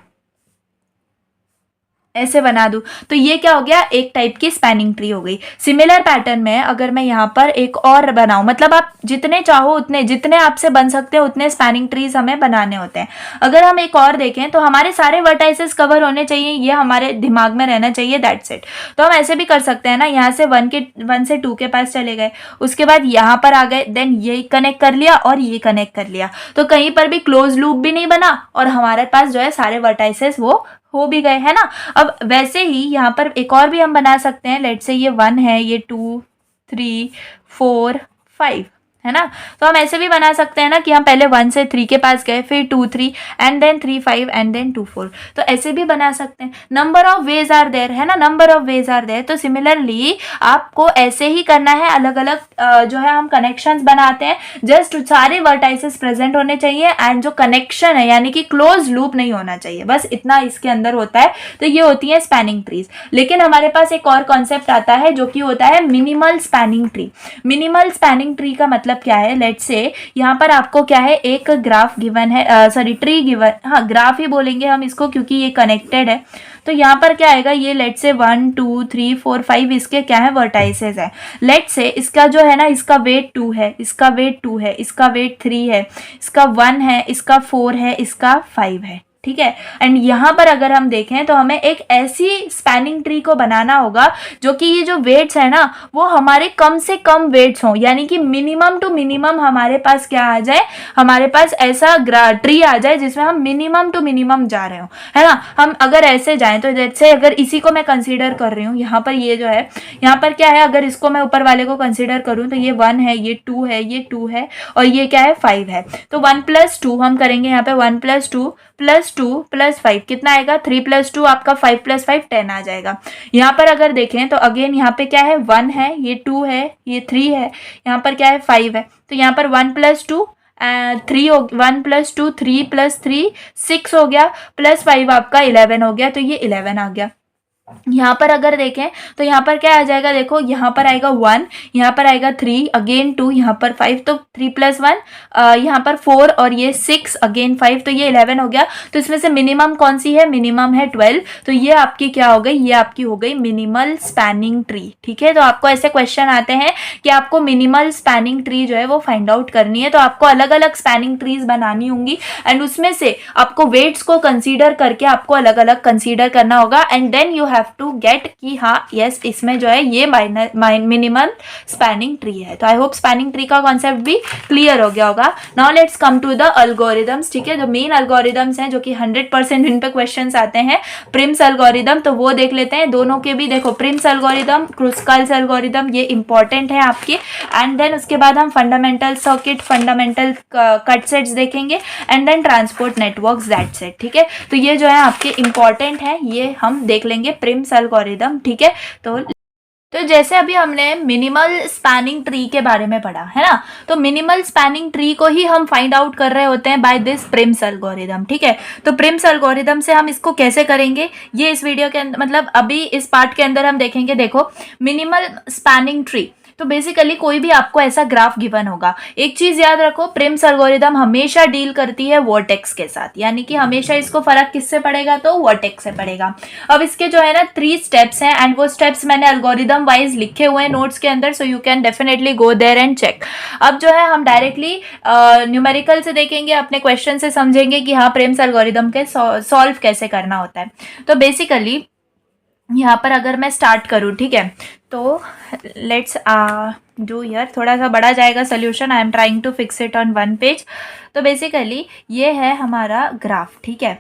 ऐसे बना दूं, तो ये क्या हो गया, एक टाइप की स्पैनिंग ट्री हो गई। सिमिलर पैटर्न में अगर मैं यहाँ पर एक और बनाऊं, मतलब आप जितने चाहो उतने, जितने आपसे बन सकते हैं उतने स्पैनिंग ट्रीज हमें बनाने होते हैं। अगर हम एक और देखें तो हमारे सारे वर्टाइसेस कवर होने चाहिए, ये हमारे दिमाग में रहना चाहिए, दैट्स इट। तो हम ऐसे भी कर सकते हैं ना, यहाँ से 1 से 2 के पास चले गए, उसके बाद यहाँ पर आ गए, देन ये कनेक्ट कर लिया और ये कनेक्ट कर लिया, तो कहीं पर भी क्लोज लूप भी नहीं बना और हमारे पास जो है सारे वर्टाइसेस वो हो भी गए, है ना। अब वैसे ही यहाँ पर एक और भी हम बना सकते हैं, लेट से ये 1 है, ये 2 3 4 5, है ना। तो हम ऐसे भी बना सकते हैं ना कि हम पहले 1 से 3 के पास गए, फिर 2 3 एंड देन 3 5 एंड देन 2 4, तो ऐसे भी बना सकते हैं। Number of ways are there, है ना, number of ways are there. तो सिमिलरली आपको ऐसे ही करना है, अलग अलग जो है हम कनेक्शंस बनाते हैं, जस्ट सारे वर्टाइसेस प्रेजेंट होने चाहिए एंड जो कनेक्शन है यानी कि क्लोज लूप नहीं होना चाहिए, बस इतना इसके अंदर होता है। तो ये होती है स्पैनिंग ट्रीज। लेकिन हमारे पास एक और कॉन्सेप्ट आता है जो कि होता है minimal spanning tree. Minimal spanning tree का मतलब क्या है, लेट्स से यहाँ पर आपको क्या है, एक ग्राफ गिवन है, सॉरी ट्री गिवन, हाँ ग्राफ ही बोलेंगे हम इसको क्योंकि ये कनेक्टेड है। तो यहाँ पर क्या आएगा, ये लेट्स से 1 2 3 4 5 इसके क्या है, वर्टाइसेस है। लेट्स से इसका जो है ना, इसका वेट 2 है, इसका वेट 2 है, इसका वेट 3 है, इसका 1 है, इसका 4 है, इसका 5 है, ठीक है। एंड यहाँ पर अगर हम देखें तो हमें एक ऐसी स्पैनिंग ट्री को बनाना होगा जो कि ये जो वेट्स है ना, वो हमारे कम से कम वेट्स हों, यानी कि मिनिमम टू मिनिमम हमारे पास क्या आ जाए, हमारे पास ऐसा ट्री आ जाए जिसमें हम मिनिमम टू मिनिमम जा रहे हो, है ना। हम अगर ऐसे जाएं तो जैसे अगर इसी को मैं कंसीडर कर रही हूँ, यहाँ पर ये जो है, यहाँ पर क्या है, अगर इसको मैं ऊपर वाले को कंसीडर करूँ तो ये 1 है, ये 2 है, ये 2 है और ये क्या है, 5 है। तो 1 + 2 हम करेंगे यहाँ पे, 1 + 2 + 2 + 5 कितना आएगा, 3 + 2 आपका 5 + 5 10 आ जाएगा। यहाँ पर अगर देखें तो अगेन यहाँ पे क्या है, 1 है, ये 2 है, ये 3 है, यहाँ पर क्या है, 5 है। तो यहाँ पर 1 + 2 3 हो, 1 + 2 3 + 3 6 हो गया, +5 आपका 11 हो गया, तो ये 11 आ गया। यहाँ पर अगर देखें तो यहाँ पर क्या आ जाएगा, देखो यहाँ पर आएगा 1, यहाँ पर आएगा 3, अगेन 2, यहाँ पर 5, तो 3 + 1 यहाँ पर 4 और ये 6 अगेन 5, तो ये 11 हो गया। तो इसमें से मिनिमम कौन सी है, मिनिमम है 12। तो ये आपकी क्या हो गई, ये आपकी हो गई मिनिमल स्पैनिंग ट्री, ठीक है। तो आपको ऐसे क्वेश्चन आते हैं कि आपको मिनिमल स्पैनिंग ट्री जो है वो फाइंड आउट करनी है, तो आपको अलग अलग स्पैनिंग ट्रीज बनानी होंगी एंड उसमें से आपको वेट्स को कंसीडर करके आपको अलग अलग कंसीडर करना होगा and then you have to get कि हाँ यस इसमें जो है ये मिनिमल स्पैनिंग ट्री है। तो आई होप स्पैनिंग ट्री का कॉन्सेप्ट भी क्लियर हो गया होगा। Now let's come to the algorithms, ठीक है। जो मेन एल्गोरिदम्स हैं जो कि 100% इन पे क्वेश्चंस आते हैं, प्रिम्स एल्गोरिदम, तो वो देख लेते हैं। दोनों के भी देखो, प्रिम्स एल्गोरिदम, क्रुस्कल्स एल्गोरिदम, ये इंपॉर्टेंट है आपके। एंड देन उसके बाद हम fundamental circuit, fundamental cut sets देखेंगे and then transport networks, that's it, ठीक है। तो ये जो है आपके इंपॉर्टेंट है, ये हम देख लेंगे प्रिम्स एल्गोरिदम, ठीक है। तो जैसे अभी हमने मिनिमल स्पैनिंग ट्री के बारे में पढ़ा है ना, तो मिनिमल स्पैनिंग ट्री को ही हम फाइंड आउट कर रहे होते हैं बाय दिस प्रिम्स एल्गोरिदम, ठीक है। तो प्रिम्स एल्गोरिदम से हम इसको कैसे करेंगे, ये इस वीडियो के अंदर, मतलब अभी इस पार्ट के अंदर हम देखेंगे। देखो, मिनिमल स्पैनिंग ट्री, तो बेसिकली कोई भी आपको ऐसा ग्राफ गिवन होगा। एक चीज याद रखो, प्रिम्स एल्गोरिदम हमेशा डील करती है वर्टेक्स के साथ, यानी कि हमेशा इसको फर्क किससे पड़ेगा, तो वर्टेक्स से पड़ेगा। अब इसके जो है ना 3 स्टेप्स हैं एंड वो स्टेप्स मैंने एल्गोरिदम वाइज लिखे हुए हैं नोट्स के अंदर, so you can definitely go there and check. अब जो है हम डायरेक्टली न्यूमेरिकल से देखेंगे, अपने क्वेश्चन से समझेंगे कि हाँ प्रिम्स एल्गोरिदम के सॉल्व कैसे करना होता है। तो बेसिकली यहाँ पर अगर मैं स्टार्ट करूँ, ठीक है, तो लेट्स डू हियर, थोड़ा सा बड़ा जाएगा solution, I am trying to fix it on 1 page. तो बेसिकली ये है हमारा ग्राफ, ठीक है।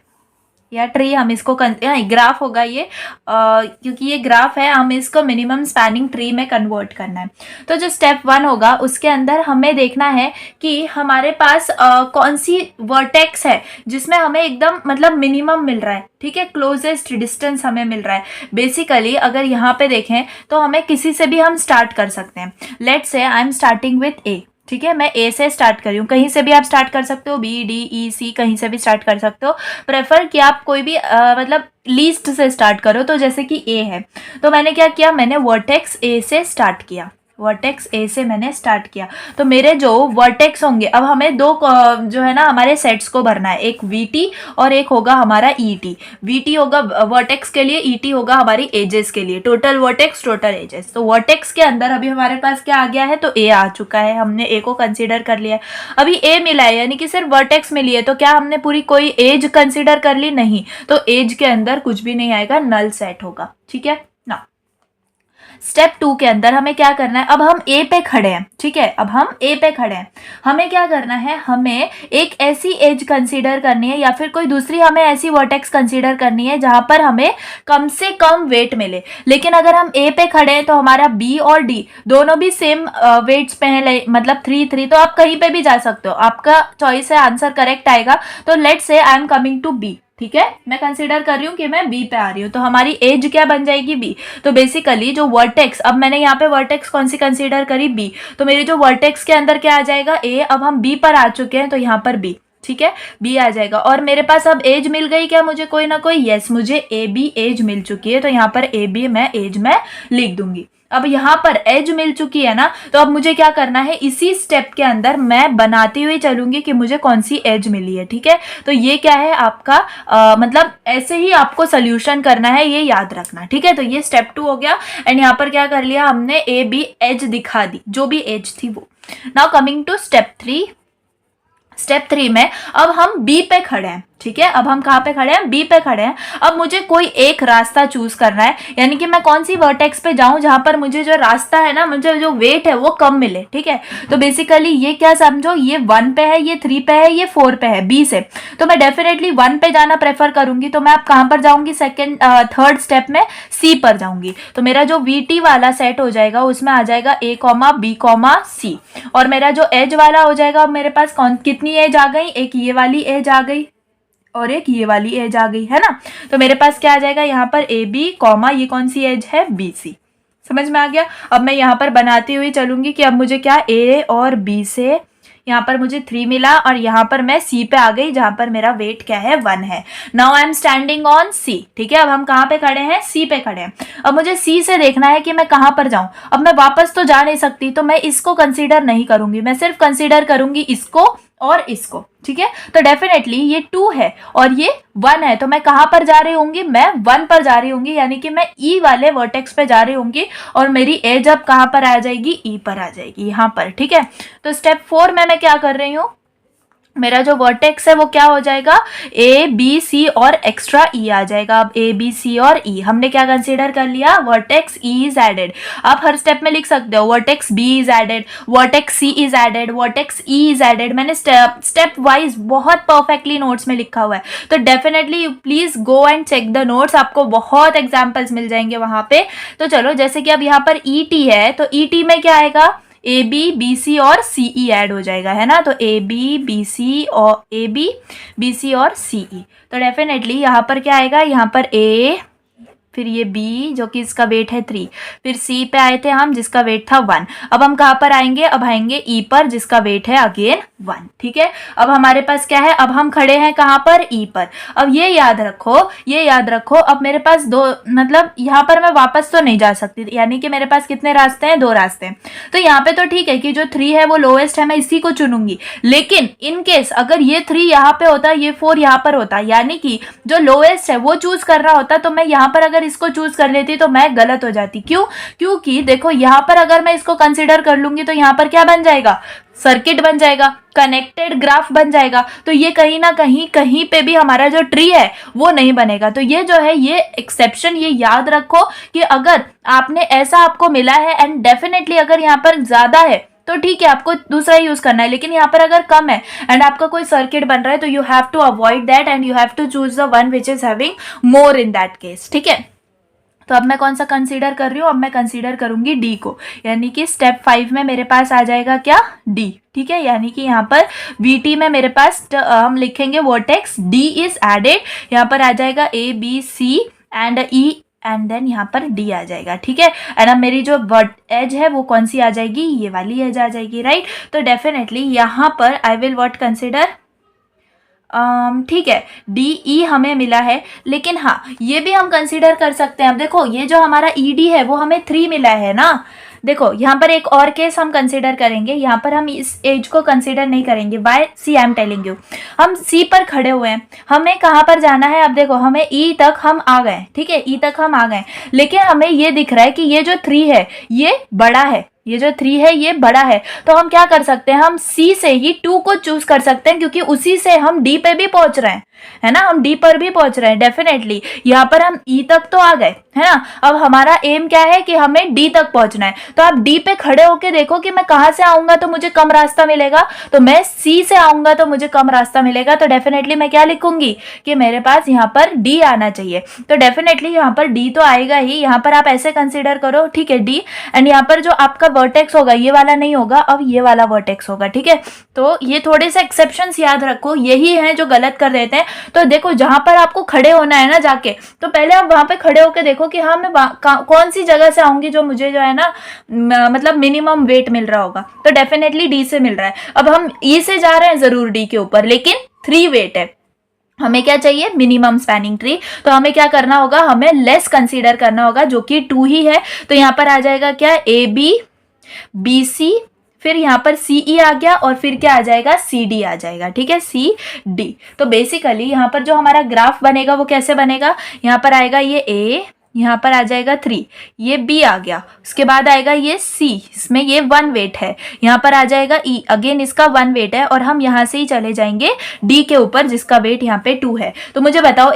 या ट्री, हम इसको ग्राफ होगा ये, क्योंकि ये ग्राफ है, हम इसको मिनिमम स्पैनिंग ट्री में कन्वर्ट करना है। तो जो स्टेप 1 होगा उसके अंदर हमें देखना है कि हमारे पास कौन सी वर्टेक्स है जिसमें हमें एकदम मतलब मिनिमम मिल रहा है, ठीक है, क्लोजेस्ट डिस्टेंस हमें मिल रहा है। बेसिकली अगर यहाँ पे देखें तो हमें किसी से भी हम स्टार्ट कर सकते हैं। Let's say I am starting with A, ठीक है, मैं ए से स्टार्ट कर रही हूँ, कहीं से भी आप स्टार्ट कर सकते हो, बी डी ई सी कहीं से भी स्टार्ट कर सकते हो। प्रेफर कि आप कोई भी मतलब लीस्ट से स्टार्ट करो। तो जैसे कि ए है, तो मैंने क्या किया, मैंने वर्टेक्स ए से स्टार्ट किया, वर्टेक्स ए से मैंने स्टार्ट किया। तो मेरे जो वर्टेक्स होंगे, अब हमें दो जो है ना हमारे सेट्स को भरना है, एक वीटी और एक होगा हमारा ईटी। वीटी होगा वर्टेक्स के लिए, ईटी होगा हमारी एजेस के लिए, टोटल वर्टेक्स टोटल एजेस। तो वर्टेक्स के अंदर अभी हमारे पास क्या आ गया है, तो ए आ चुका है, हमने ए को कंसिडर कर लिया। अभी ए मिला है यानी कि सिर्फ वर्टेक्स मिली है, तो क्या हमने पूरी कोई एज कंसिडर कर ली, नहीं। तो एज के अंदर कुछ भी नहीं आएगा, नल सेट होगा, ठीक है ना। स्टेप 2 के अंदर हमें क्या करना है, अब हम ए पे खड़े हैं, ठीक है, अब हम ए पे खड़े हैं, हमें क्या करना है, हमें एक ऐसी एज कंसीडर करनी है या फिर कोई दूसरी हमें ऐसी वर्टेक्स कंसीडर करनी है जहां पर हमें कम से कम वेट मिले। लेकिन अगर हम ए पे खड़े हैं तो हमारा बी और डी दोनों भी सेम वेट्स पे हैं, मतलब 3 तो आप कहीं पे भी जा सकते हो, आपका चॉइस है, आंसर करेक्ट आएगा। तो let's say I am coming to be, ठीक है, मैं कंसीडर कर रही हूँ कि मैं बी पे आ रही हूँ, तो हमारी एज क्या बन जाएगी, बी। तो बेसिकली जो वर्टेक्स, अब मैंने यहाँ पे वर्टेक्स कौन सी कंसीडर करी, बी, तो मेरी जो वर्टेक्स के अंदर क्या आ जाएगा, ए। अब हम बी पर आ चुके हैं तो यहाँ पर बी, ठीक है, बी आ जाएगा। और मेरे पास अब एज मिल गई क्या, मुझे कोई ना कोई, यस, मुझे ए बी एज मिल चुकी है, तो यहाँ पर ए बी मैं एज में लिख दूंगी। अब यहाँ पर एज मिल चुकी है ना, तो अब मुझे क्या करना है, इसी स्टेप के अंदर मैं बनाती हुई चलूंगी कि मुझे कौन सी एज मिली है, ठीक है। तो ये क्या है आपका मतलब ऐसे ही आपको सोल्यूशन करना है, ये याद रखना, ठीक है। तो ये स्टेप 2 हो गया। एंड यहाँ पर क्या कर लिया हमने, ए बी एज दिखा दी, जो भी एज थी वो। Now coming to step 3। Step 3 में अब हम बी पे खड़े हैं, ठीक है, अब हम कहाँ पे खड़े हैं, बी पे खड़े हैं। अब मुझे कोई एक रास्ता चूज करना है, यानी कि मैं कौन सी वर्टेक्स पे जाऊं जहां पर मुझे जो रास्ता है ना, मुझे जो वेट है वो कम मिले, ठीक है। तो बेसिकली ये क्या समझो, ये 1 पे है, ये 3 पे है, ये 4 पे है, बी से। तो मैं डेफिनेटली 1 पे जाना प्रेफर करूंगी, तो मैं अब कहां पर जाऊंगी, थर्ड स्टेप में सी पर जाऊंगी। तो मेरा जो वीटी वाला सेट हो जाएगा उसमें आ जाएगा ए कॉमा बी कॉमा सी। और मेरा जो एज वाला हो जाएगा, अब मेरे पास कितनी एज आ गई, एक ये वाली एज आ गई और एक ये वाली एज आ गई, है ना। तो मेरे पास क्या आ जाएगा यहाँ पर, ए बी कॉमा, ये कौन सी एज है, बी सी। समझ में आ गया। अब मैं यहाँ पर बनाती हुई चलूंगी कि अब मुझे क्या, ए और बी से यहाँ पर मुझे 3 मिला और यहाँ पर मैं सी पे आ गई जहां पर मेरा वेट क्या है, 1 है। Now I am standing on C, ठीक है। अब हम कहाँ पे खड़े हैं, सी पे खड़े हैं। अब मुझे सी से देखना है कि मैं कहाँ पर जाऊं। अब मैं वापस तो जा नहीं सकती, तो मैं इसको कंसीडर नहीं करूंगी, मैं सिर्फ कंसीडर करूंगी इसको और इसको, ठीक है। तो डेफिनेटली ये 2 है और ये 1 है, तो मैं कहां पर जा रही होंगी, मैं 1 पर जा रही होंगी, यानी कि मैं ई वाले वर्टेक्स पे जा रही होंगी और मेरी एज अब कहां पर आ जाएगी, ई पर आ जाएगी, यहां पर, ठीक है। तो स्टेप 4 में मैं क्या कर रही हूं, मेरा जो वर्टेक्स है वो क्या हो जाएगा, ए बी सी और एक्स्ट्रा ई आ जाएगा। अब ए बी सी और ई हमने क्या कंसीडर कर लिया, वर्टेक्स ई इज एडेड। आप हर स्टेप में लिख सकते हो, vertex B is added, vertex C is added, vertex E is added. मैंने स्टेप वाइज बहुत परफेक्टली नोट्स में लिखा हुआ है, तो definitely please go and check the notes, आपको बहुत एग्जाम्पल्स मिल जाएंगे वहां पे। तो चलो, जैसे कि अब यहाँ पर ई टी है, तो ई टी में क्या आएगा, ए बी बी सी और सी ई ऐड हो जाएगा, है ना। तो ए बी बी सी और ए बी बी सी और सी ई। तो डेफिनेटली यहाँ पर क्या आएगा, यहाँ पर ए, फिर ये B जो कि इसका वेट है 3, फिर C पे आए थे हम जिसका वेट था 1। अब हम कहाँ पर आएंगे, अब आएंगे E पर जिसका वेट है अगेन 1, ठीक है। अब हमारे पास क्या है, अब हम खड़े हैं कहाँ पर, E पर। अब ये याद रखो, अब मेरे पास 2, मतलब यहाँ पर मैं वापस तो नहीं जा सकती, यानी कि मेरे पास कितने रास्ते हैं, 2 रास्ते हैं। तो यहाँ पे तो ठीक है कि जो 3 है वो लोएस्ट है, मैं इसी को चुनूंगी। लेकिन इन केस अगर ये 3 यहाँ पे होता, ये 4 यहाँ पर होता, यानी कि जो लोएस्ट है वो चूज कर रहा होता, तो मैं यहाँ पर अगर इसको चूज कर लेती तो मैं गलत हो जाती। क्यों, क्योंकि देखो यहाँ पर अगर मैं इसको कंसीडर कर लूंगी तो यहाँ पर क्या बन जाएगा, सर्किट बन जाएगा, कनेक्टेड ग्राफ बन जाएगा। तो ये कहीं ना कहीं पे भी हमारा जो ट्री है वो नहीं बनेगा। तो ये जो है, ये एक्सेप्शन, ये याद रखो कि अगर आपने ऐसा आपको मिला है एंड डेफिनेटली अगर यहाँ पर ज्यादा है तो ठीक है, आपको दूसरा यूज करना है। लेकिन यहाँ पर अगर कम है एंड आपका कोई सर्किट बन रहा है तो you have to avoid that and you have to choose the one which is having more in that case. ठीक है, तो अब मैं कौन सा कंसीडर कर रही हूँ, अब मैं कंसीडर करूंगी डी को, यानी कि स्टेप 5 में मेरे पास आ जाएगा क्या, डी। ठीक है, यानी कि यहाँ पर VT में मेरे पास हम लिखेंगे वर्टेक्स D इज एडेड, यहाँ पर आ जाएगा A B C and E and then यहाँ पर D आ जाएगा। ठीक है, एंड अब मेरी जो एज है वो कौन सी आ जाएगी, ये वाली एज आ जाएगी, राइट। तो डेफिनेटली यहाँ पर आई विल व्हाट कंसिडर, ठीक है, DE हमें मिला है, लेकिन हाँ ये भी हम कंसीडर कर सकते हैं। अब देखो ये जो हमारा ED है वो हमें 3 मिला है ना। देखो यहाँ पर एक और केस हम कंसीडर करेंगे, यहाँ पर हम इस एज को कंसीडर नहीं करेंगे। Why, see I am telling you, हम C पर खड़े हुए हैं, हमें कहाँ पर जाना है। अब देखो हमें E तक हम आ गए, ठीक है, E तक हम आ गए, लेकिन हमें ये दिख रहा है कि ये जो 3 है ये बड़ा है, ये जो 3 है ये बड़ा है। तो हम क्या कर सकते हैं, हम C से ही 2 को चूज कर सकते हैं, क्योंकि उसी से हम D पे भी पहुंच रहे हैं, है ना, हम D पर भी पहुंच रहे हैं। डेफिनेटली यहाँ पर हम E तक तो आ गए, है ना। अब हमारा एम क्या है कि हमें D तक पहुंचना है। तो आप D पे खड़े होके देखो कि मैं कहाँ से आऊंगा तो मुझे कम रास्ता मिलेगा, तो मैं C से आऊंगा तो मुझे कम रास्ता मिलेगा। तो डेफिनेटली मैं क्या लिखूंगी कि मेरे पास यहाँ पर D आना चाहिए। तो डेफिनेटली यहाँ पर D तो आएगा ही, यहाँ पर आप ऐसे कंसिडर करो, ठीक है, D। एंड यहाँ पर जो आपका वर्टेक्स होगा ये वाला नहीं होगा, अब ये वाला वर्टेक्स होगा। ठीक है, तो ये थोड़े से एक्सेप्शंस याद रखो, यही है जो गलत कर देते हैं। तो देखो जहां पर आपको खड़े होना है ना जाके, तो पहले आप वहां पे खड़े होके देखो कि हाँ मैं कौन सी जगह से आऊंगी जो मुझे जो है ना मतलब मिनिमम वेट मिल रहा होगा। तो डेफिनेटली डी से मिल रहा है। अब हम ई से जा रहे हैं जरूर डी के ऊपर, लेकिन 3 वेट है, हमें क्या चाहिए, मिनिमम स्पैनिंग ट्री। तो हमें क्या करना होगा, हमें लेस कंसीडर करना होगा जो कि 2 ही है। तो यहाँ पर आ जाएगा क्या, AB BC, फिर यहाँ पर CE आ गया और फिर क्या आ जाएगा, CD आ जाएगा। ठीक है, CD। तो बेसिकली यहाँ पर जो हमारा ग्राफ बनेगा वो कैसे बनेगा, यहाँ पर आएगा ये A, यहाँ पर आ जाएगा 3, ये B आ गया, उसके बाद आएगा ये C, इसमें ये 1 वेट है, यहाँ पर आ जाएगा E, अगेन इसका 1 वेट है, और हम यहाँ से ही चले जाएंगे D के ऊपर जिसका वेट यहाँ पे 2 है। तो मुझे बताओ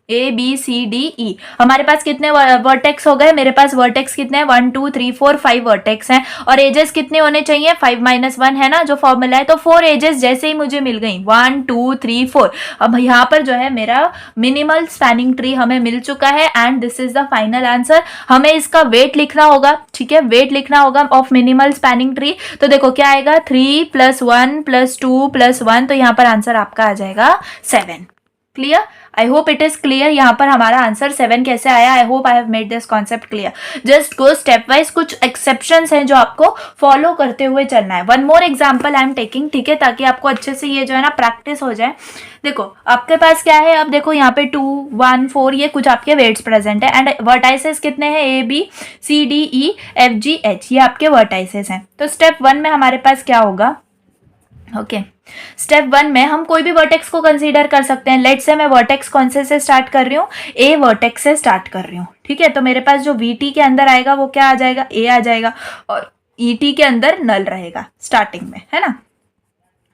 ABCDE हमारे पास कितने वर्टेक्स हो गए, मेरे पास वर्टेक्स कितने हैं, 1 2 3 4 5 वर्टेक्स हैं, और एजेस कितने होने चाहिए, 5 - 1 है ना जो फॉर्मूला है। तो 4 एजेस जैसे ही मुझे मिल गई, 1 2 3 4। अब यहाँ पर जो है मेरा मिनिमल स्पैनिंग ट्री हमें मिल चुका है, and this is the final answer. हमें इसका वेट लिखना होगा, ठीक है, वेट लिखना होगा ऑफ मिनिमल स्पैनिंग ट्री। तो देखो क्या आएगा, 3 + 1 + 2 + 1, तो यहाँ पर आंसर आपका आ जाएगा 7। Clear, I hope it is clear. यहाँ पर हमारा आंसर 7 कैसे आया, आई hope I have made this concept clear. Just go step wise, कुछ एक्सेप्शंस हैं जो आपको फॉलो करते हुए चलना है। One more example I am taking, ठीक है, ताकि आपको अच्छे से ये जो है ना प्रैक्टिस हो जाए। देखो आपके पास क्या है, अब देखो यहाँ पे 2 1 4 ये कुछ आपके वेट्स प्रेजेंट है, एंड वर्टाइसेस कितने हैं, ABCDEFGH, ये आपके वर्टाइसेस हैं। तो स्टेप 1 में हमारे पास क्या होगा, ओके, स्टेप 1 में हम कोई भी वर्टेक्स को कंसीडर कर सकते हैं। लेट्स से मैं वर्टेक्स कौन से स्टार्ट कर रही हूँ, A वर्टेक्स से स्टार्ट कर रही हूँ। ठीक है, तो मेरे पास जो VT के अंदर आएगा वो क्या आ जाएगा, A आ जाएगा, और ET के अंदर नल रहेगा स्टार्टिंग में, है ना।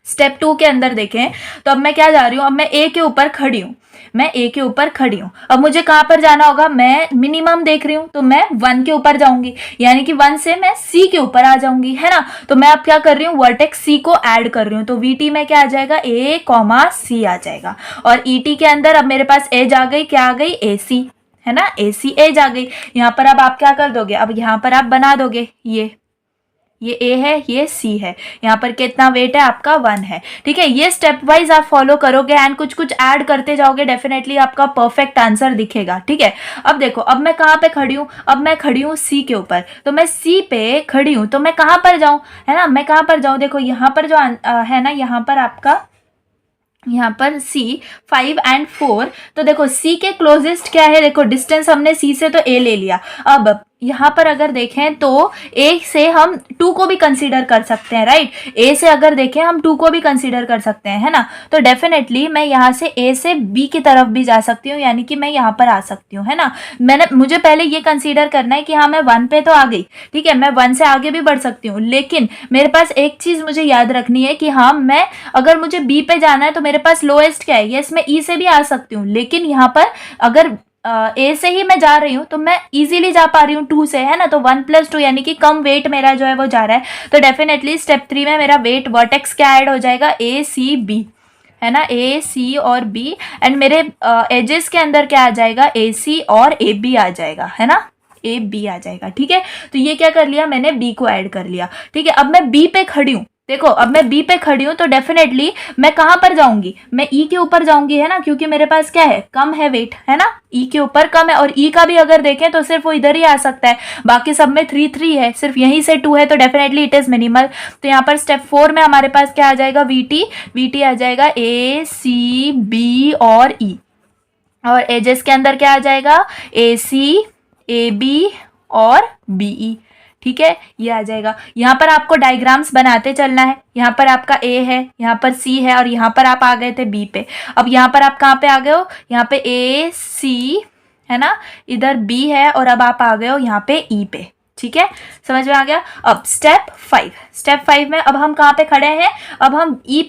स्टेप 2 के अंदर देखें तो अब मैं क्या जा रही हूँ, अब मैं A के ऊपर खड़ी हूँ, मैं A के ऊपर खड़ी हूँ। अब मुझे कहाँ पर जाना होगा, मैं मिनिमम देख रही हूँ तो मैं 1 के ऊपर जाऊंगी, यानी कि 1 से मैं C के ऊपर आ जाऊंगी, है ना। तो मैं अब क्या कर रही हूँ, वर्टेक्स C को ऐड कर रही हूँ। तो VT में क्या आ जाएगा, A, C आ जाएगा, और ET के अंदर अब मेरे पास एज आ गई, क्या आ गई, AC, है ना, AC एज आ गई। यहाँ पर अब आप क्या कर दोगे, अब यहाँ पर आप बना दोगे, ये A है, ये C है, यहाँ पर कितना वेट है आपका, 1 है। ठीक है, ये स्टेप वाइज आप फॉलो करोगे एंड कुछ कुछ ऐड करते जाओगे, डेफिनेटली आपका परफेक्ट आंसर दिखेगा। ठीक है, अब देखो अब मैं कहाँ पे खड़ी हूँ, अब मैं खड़ी हूँ C के ऊपर, तो मैं C पे खड़ी हूँ, तो मैं कहाँ पर जाऊँ, है ना, मैं कहाँ पर जाऊँ। देखो यहाँ पर जो है ना, यहाँ पर आपका, यहाँ पर C 5 और 4, तो देखो C के क्लोजेस्ट क्या है, देखो डिस्टेंस हमने C से तो A ले लिया। अब यहाँ पर अगर देखें तो A से हम 2 को भी कंसीडर कर सकते हैं, राइट। A से अगर देखें हम 2 को भी कंसीडर कर सकते हैं, है ना। तो डेफिनेटली मैं यहाँ से A से B की तरफ भी जा सकती हूँ, यानी कि मैं यहाँ पर आ सकती हूँ, है ना। मुझे पहले ये कंसीडर करना है कि हाँ मैं 1 पे तो आ गई, ठीक है, मैं 1 से आगे भी बढ़ सकती हूँ, लेकिन मेरे पास एक चीज मुझे याद रखनी है कि हाँ मैं अगर मुझे B पे जाना है तो मेरे पास लोएस्ट क्या है, यस मैं E से भी आ सकती हूँ, लेकिन यहाँ पर अगर ए से ही मैं जा रही हूँ तो मैं इजीली जा पा रही हूँ 2 से, है ना। तो 1 + 2 यानी कि कम वेट मेरा जो है वो जा रहा है। तो डेफिनेटली स्टेप 3 में मेरा वेट वर्टेक्स क्या ऐड हो जाएगा, ए सी बी, है ना, ए सी और बी। एंड मेरे एजेस के अंदर क्या आ जाएगा, ए सी और ए बी आ जाएगा, है ना, ए बी आ जाएगा। ठीक है, तो ये क्या कर लिया मैंने, बी को ऐड कर लिया। ठीक है, अब मैं बी पे खड़ी हूँ, देखो अब मैं बी पे खड़ी हूँ तो डेफिनेटली मैं कहाँ पर जाऊंगी, मैं ई के ऊपर जाऊंगी, है ना, क्योंकि मेरे पास क्या है, कम है वेट, है ना, ई के ऊपर कम है। और ई का भी अगर देखें तो सिर्फ वो इधर ही आ सकता है, बाकी सब में 3 3 है, सिर्फ यहीं से 2 है, तो डेफिनेटली इट इज मिनिमल। तो यहाँ पर स्टेप 4 में हमारे पास क्या आ जाएगा, वी टी आ जाएगा, ए सी बी और ई। और एजेस के अंदर क्या आ जाएगा, ए सी ए बी और बी ई। ठीक है, ये आ जाएगा। यहाँ पर आपको डायग्राम्स बनाते चलना है। यहाँ पर आपका ए है, यहाँ पर सी है, और यहाँ पर आप आ गए थे बी पे। अब यहाँ पर आप कहाँ पे आ गए हो, यहाँ पे ए सी है ना, इधर बी है, और अब आप आ गए हो यहाँ पे ई पे। ठीक है, समझ में आ गया। अब स्टेप 5 में अब हम कहाँ पे खड़े हैं, अब हम ई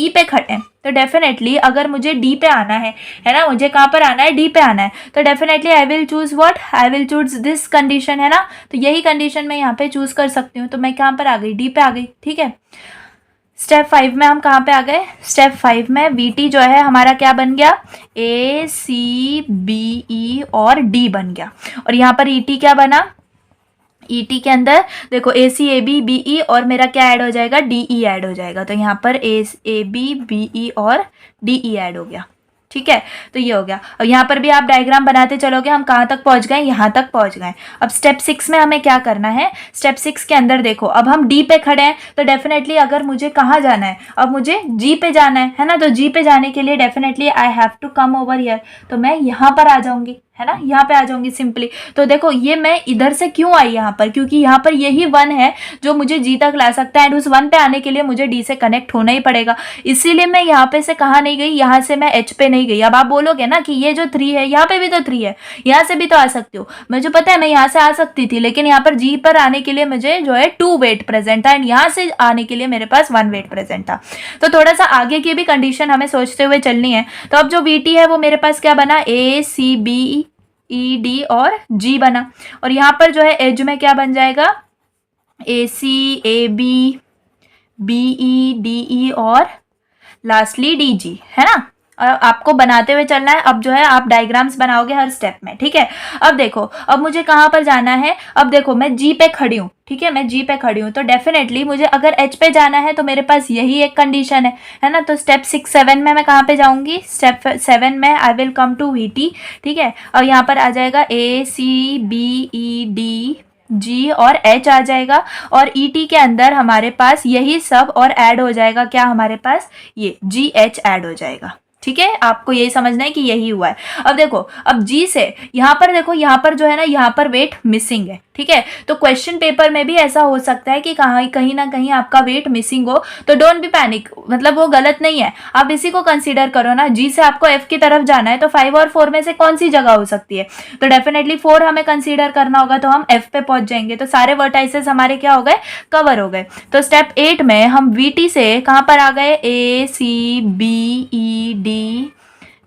पे खड़े हैं। तो डेफिनेटली अगर मुझे डी पे आना है ना, मुझे कहाँ पर आना है, डी पे आना है, तो definitely I will choose what, I will choose this condition, है ना। तो यही कंडीशन मैं यहाँ पे चूज कर सकती हूँ। तो मैं कहाँ पर आ गई, डी पे आ गई। ठीक है, स्टेप 5 में हम कहाँ पे आ गए, स्टेप 5 में वी टी जो है हमारा क्या बन गया, ए सी बी ई और डी बन गया। और यहाँ पर ई टी क्या बना, ई टी के अंदर देखो ए सी ए बी बी ई और मेरा क्या ऐड हो जाएगा, डी ई ऐड हो जाएगा। तो यहाँ पर ए बी बी ई और डी ई ऐड हो गया। ठीक है, तो ये हो गया। और यहाँ पर भी आप डायग्राम बनाते चलोगे, हम कहाँ तक पहुँच गए, यहाँ तक पहुँच गए। अब स्टेप 6 में हमें क्या करना है, स्टेप 6 के अंदर देखो अब हम डी पे खड़े हैं, तो डेफिनेटली अगर मुझे कहाँ जाना है, अब मुझे जी पे जाना है ना। तो जी पे जाने के लिए definitely I have to come over here, तो मैं यहाँ पर आ जाऊंगी, है ना, यहाँ पे आ जाऊंगी सिंपली। तो देखो ये मैं इधर से क्यों आई यहाँ पर, क्योंकि यहाँ पर यही 1 है जो मुझे जी तक ला सकता है, एंड उस 1 पे आने के लिए मुझे डी से कनेक्ट होना ही पड़ेगा। इसीलिए मैं यहाँ पे से कहाँ नहीं गई, यहाँ से मैं एच पे नहीं गई। अब आप बोलोगे ना कि ये जो 3 है, यहाँ पे भी तो 3 है, यहाँ से भी तो आ सकते हो। मुझे पता है मैं यहाँ से आ सकती थी, लेकिन यहाँ पर जी पर आने के लिए मुझे जो है 2 वेट प्रेजेंट था, एंड यहाँ से आने के लिए मेरे पास 1 वेट प्रेजेंट था। तो थोड़ा सा आगे की भी कंडीशन हमें सोचते हुए चलनी है। तो अब जो वी टी है वो मेरे पास क्या बना, A C B E D और जी बना। और यहाँ पर जो है एज में क्या बन जाएगा, A C A B B E D E और लास्टली डी जी, है ना। और आपको बनाते हुए चलना है। अब जो है आप डायग्राम्स बनाओगे हर स्टेप में। ठीक है, अब देखो अब मुझे कहाँ पर जाना है, अब देखो मैं जी पे खड़ी हूँ। ठीक है, मैं जी पे खड़ी हूँ, तो डेफिनेटली मुझे अगर एच पे जाना है तो मेरे पास यही एक कंडीशन है ना। तो स्टेप 6 7 में मैं कहाँ पे जाऊंगी, स्टेप 7 में I will come to V T. ठीक है, और यहाँ पर आ जाएगा A C B E D जी और एच आ जाएगा, और ई टी के अंदर हमारे पास यही सब और ऐड हो जाएगा, क्या हमारे पास ये जी एच ऐड हो जाएगा। ठीक है, आपको यही समझना है कि यही हुआ है। अब देखो अब जी से यहाँ पर देखो, यहाँ पर जो है ना, यहाँ पर वेट मिसिंग है। ठीक है, तो क्वेश्चन पेपर में भी ऐसा हो सकता है कि कहीं ना कहीं आपका वेट मिसिंग हो, तो डोंट बी पैनिक, मतलब वो गलत नहीं है, आप इसी को कंसीडर करो ना। जी से आपको एफ की तरफ जाना है, तो 5 और 4 में से कौन सी जगह हो सकती है, तो डेफिनेटली 4 हमें कंसीडर करना होगा, तो हम एफ पे पहुंच जाएंगे। तो सारे वर्टाइसेस हमारे क्या हो गए, कवर हो गए। तो स्टेप 8 में हम वी टी से कहाँ पर आ गए, A C B E D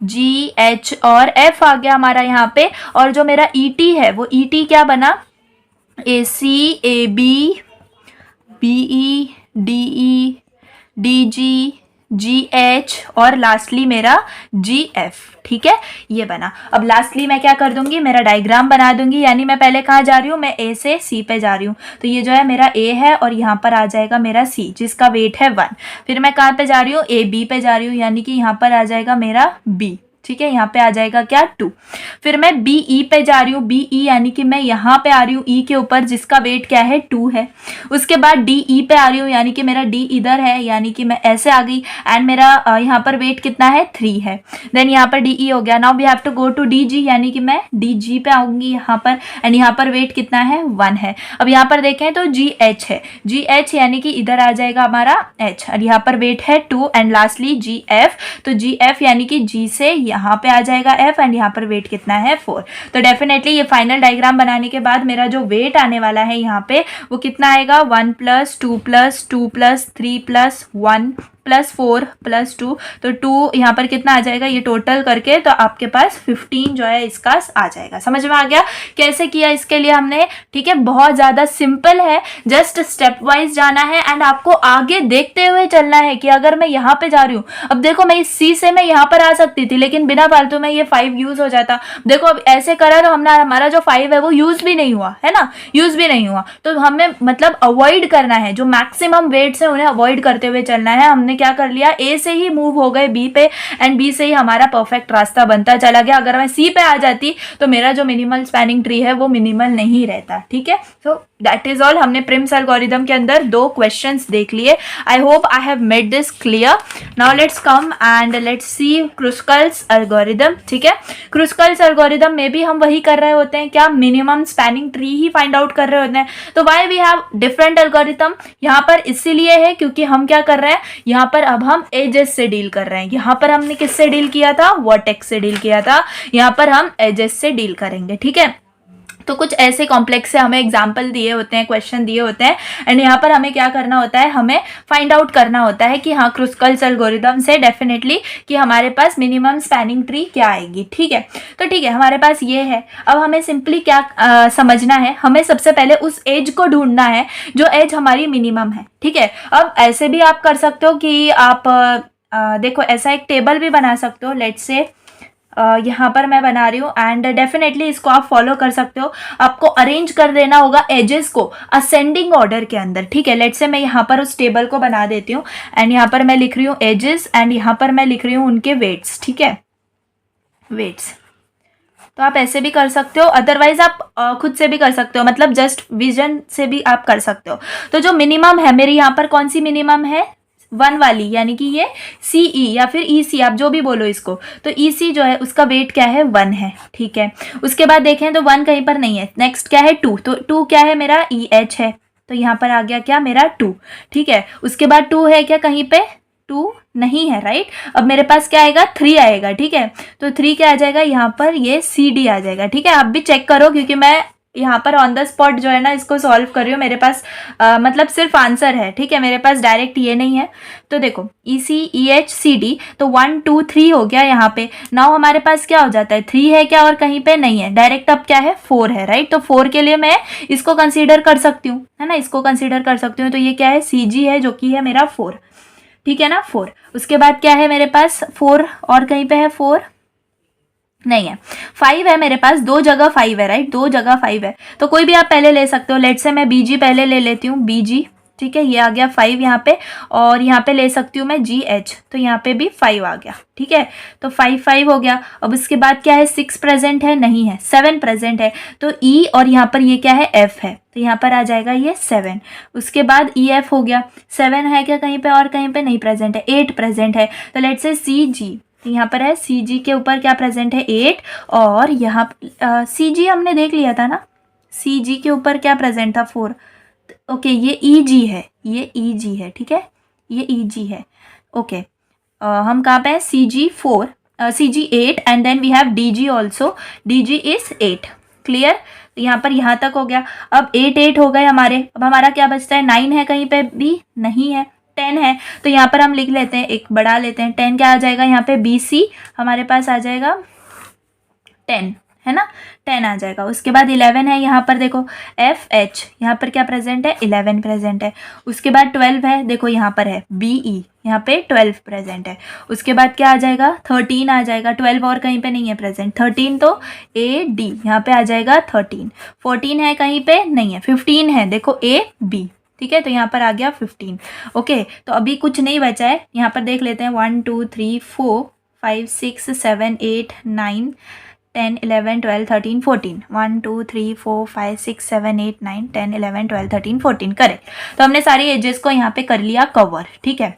G H और एफ आ गया हमारा यहाँ पे। और जो मेरा ई टी है वो ई टी क्या बना, A C A B B E D E D G G H और लास्टली मेरा जी एफ। ठीक है, ये बना। अब लास्टली मैं क्या कर दूंगी, मेरा डायग्राम बना दूंगी, यानी मैं पहले कहाँ जा रही हूँ, मैं ए से सी पे जा रही हूँ। तो ये जो है मेरा ए है, और यहाँ पर आ जाएगा मेरा सी जिसका वेट है 1। फिर मैं कहाँ पे जा रही हूँ, ए बी पे जा रही हूँ, यानी कि यहाँ पर आ जाएगा मेरा बी। ठीक है, यहाँ पे आ जाएगा क्या, 2। फिर मैं बी ई पे जा रही हूँ, बी ई यानी कि मैं यहाँ पे आ रही हूँ ई के ऊपर, जिसका वेट क्या है, 2 है। उसके बाद डी ई पे आ रही हूँ, यानी कि मेरा डी इधर है, यानी कि मैं ऐसे आ गई, एंड मेरा यहाँ पर वेट कितना है, 3 है। देन यहाँ पर डी ई हो गया। Now we have to go to D G, यानी कि मैं डी जी पे आऊंगी यहाँ पर, एंड यहाँ पर वेट कितना है, 1 है। अब यहाँ पर देखें तो जी एच है, जी एच यानी कि इधर आ जाएगा हमारा एच, और यहाँ पर वेट है 2, एंड लास्टली जी एफ। तो जी एफ यानी कि जी से यहाँ पे आ जाएगा एफ, एंड यहाँ पर वेट कितना है, 4। तो डेफिनेटली ये फाइनल डायग्राम बनाने के बाद मेरा जो वेट आने वाला है यहाँ पे वो कितना आएगा, 1 + 2 + 2 + 3 + 1 +4 +2, तो 2 यहाँ पर कितना आ जाएगा, ये टोटल करके तो आपके पास 15 जो है इसका आ जाएगा। समझ में आ गया कैसे किया इसके लिए हमने, ठीक है। बहुत ज़्यादा सिंपल है, जस्ट स्टेप वाइज जाना है एंड आपको आगे देखते हुए चलना है कि अगर मैं यहाँ पे जा रही हूँ, अब देखो मैं इस C से मैं यहाँ पर आ सकती थी, लेकिन बिना फालतू में ये 5 यूज हो जाता। देखो अब ऐसे करा तो हमने, हमारा जो 5 है वो यूज भी नहीं हुआ है ना, यूज भी नहीं हुआ। तो हमें मतलब अवॉइड करना है, जो मैक्सिमम वेट्स है उन्हें अवॉइड करते हुए चलना है। हमने क्या कर लिया, A से ही मूव हो गए B पे एंड B से ही हमारा परफेक्ट रास्ता बनता चला गया। अगर मैं C पे आ जाती तो मेरा जो मिनिमल स्पैनिंग ट्री है वो मिनिमल नहीं रहता, ठीक है। So that is all. हमने प्रिम्स एल्गोरिथम के अंदर 2 क्वेश्चंस देख लिए। I hope I have made this clear. Now let's come and let's see Kruskal's algorithm, ठीक है। क्रुस्कल्स एल्गोरिथम में भी हम वही कर रहे होते हैं, क्या मिनिमम स्पैनिंग ट्री ही फाइंड आउट कर रहे होते हैं। तो why we have different algorithm, यहाँ पर इसीलिए है क्योंकि हम क्या कर रहे हैं, यहाँ पर अब हम एजेस से डील कर रहे हैं। यहाँ पर हमने किससे डील किया था, वर्टेक्स से डील किया था, यहाँ पर हम एजेस से डील करेंगे, ठीक है। तो कुछ ऐसे कॉम्प्लेक्स से हमें एग्जाम्पल दिए होते हैं, क्वेश्चन दिए होते हैं एंड यहाँ पर हमें क्या करना होता है, हमें फाइंड आउट करना होता है कि हाँ क्रुस्कल्स एल्गोरिथम से डेफिनेटली कि हमारे पास मिनिमम स्पैनिंग ट्री क्या आएगी, ठीक है। तो ठीक है, हमारे पास ये है। अब हमें सिंपली क्या समझना है, हमें सबसे पहले उस एज को ढूंढना है जो एज हमारी मिनिमम है, ठीक है। अब ऐसे भी आप कर सकते हो कि आप देखो ऐसा एक टेबल भी बना सकते हो। लेट्स से यहाँ पर मैं बना रही हूँ एंड डेफिनेटली इसको आप फॉलो कर सकते हो। आपको अरेंज कर देना होगा एजेस को असेंडिंग ऑर्डर के अंदर, ठीक है। लेट्स से मैं यहाँ पर उस टेबल को बना देती हूँ एंड यहाँ पर मैं लिख रही हूँ एजेस एंड यहाँ पर मैं लिख रही हूँ उनके वेट्स, ठीक है, वेट्स। तो आप ऐसे भी कर सकते हो, अदरवाइज आप खुद से भी कर सकते हो, मतलब जस्ट विजन से भी आप कर सकते हो। तो जो मिनिमम है मेरी यहाँ पर, कौन सी मिनिमम है, 1 वाली, यानी कि ये CE या फिर EC आप जो भी बोलो इसको। तो EC जो है उसका वेट क्या है, 1 है, ठीक है। उसके बाद देखें तो 1 कहीं पर नहीं है। नेक्स्ट क्या है, 2, तो 2 क्या है मेरा, EH है, तो यहाँ पर आ गया क्या मेरा 2, ठीक है। उसके बाद 2 है क्या कहीं पे, 2 नहीं है, राइट। अब मेरे पास क्या आएगा, 3 आएगा, ठीक है। तो 3 क्या आ जाएगा, यहाँ पर ये CD आ जाएगा, ठीक है। आप भी चेक करो क्योंकि मैं यहाँ पर ऑन द स्पॉट जो है ना इसको सॉल्व कर रही हूँ, मेरे पास मतलब सिर्फ आंसर है, ठीक है, मेरे पास डायरेक्ट ये नहीं है। तो देखो EC EH CD, तो 1 2 3 हो गया यहाँ पे। नाउ हमारे पास क्या हो जाता है, 3 है क्या और कहीं पे नहीं है, डायरेक्ट अब क्या है 4 है, राइट। तो 4 के लिए मैं इसको कंसीडर कर सकती हूँ, है ना, इसको कंसीडर कर सकती हूँ। तो ये क्या है, CG है जो कि है मेरा 4, ठीक है ना, 4। उसके बाद क्या है मेरे पास 4 और कहीं पे है 4 नहीं है, 5 है मेरे पास, 2 जगह 5 है, राइट, 2 जगह 5 है। तो कोई भी आप पहले ले सकते हो। लेट से मैं BG पहले ले लेती हूँ, BG, ठीक है, ये आ गया 5 यहाँ पे। और यहाँ पे ले सकती हूँ मैं GH, तो यहाँ पे भी 5 आ गया, ठीक है। तो 5 हो गया। अब उसके बाद क्या है, 6 प्रेजेंट है, नहीं है, 7 प्रेजेंट है। तो E और यहाँ पर ये क्या है, F है, तो यहाँ पर आ जाएगा ये 7। उसके बाद EF हो गया, 7 है क्या कहीं पे और कहीं पे नहीं प्रेजेंट है, 8 प्रेजेंट है। तो लेट से CG, यहाँ पर है CG के ऊपर क्या प्रेजेंट है, 8। और यहाँ CG हमने देख लिया था ना, CG के ऊपर क्या प्रेजेंट था, 4। ओके, ये EG है, ये EG है, ठीक है, ये EG है, ओके। हम कहाँ पे हैं, CG 4, CG 8 and then we have DG also, DG is 8, clear. तो यहाँ पर यहाँ तक हो गया। अब 8 हो गए हमारे। अब हमारा क्या बचता है, 9 है कहीं पे भी नहीं है, 10 है। तो यहाँ पर हम लिख लेते हैं, एक बढ़ा लेते हैं, 10 क्या आ जाएगा यहाँ पे, BC हमारे पास आ जाएगा 10, है ना, 10 आ जाएगा। उसके बाद 11 है यहाँ पर, देखो FH, यहाँ पर क्या प्रेजेंट है, 11 प्रेजेंट है। उसके बाद 12 है, देखो यहाँ पर है BE, यहाँ पे 12 प्रेजेंट है। उसके बाद क्या आ जाएगा, 13 आ जाएगा, 12 और कहीं पे नहीं है प्रेजेंट, 13 तो AD यहाँ पे आ जाएगा 13। 14 है कहीं पे नहीं है, 15 है, देखो AB, ठीक है, तो यहाँ पर आ गया 15। ओके, तो अभी कुछ नहीं बचा है, यहाँ पर देख लेते हैं 1 2 3 4 5 6 7 8 9 10 11 12 13 14, 1 2 3 4 5 6 7 8 9 10 11 12 13 14, करेक्ट। तो हमने सारी एजेस को यहाँ पे कर लिया कवर, ठीक है,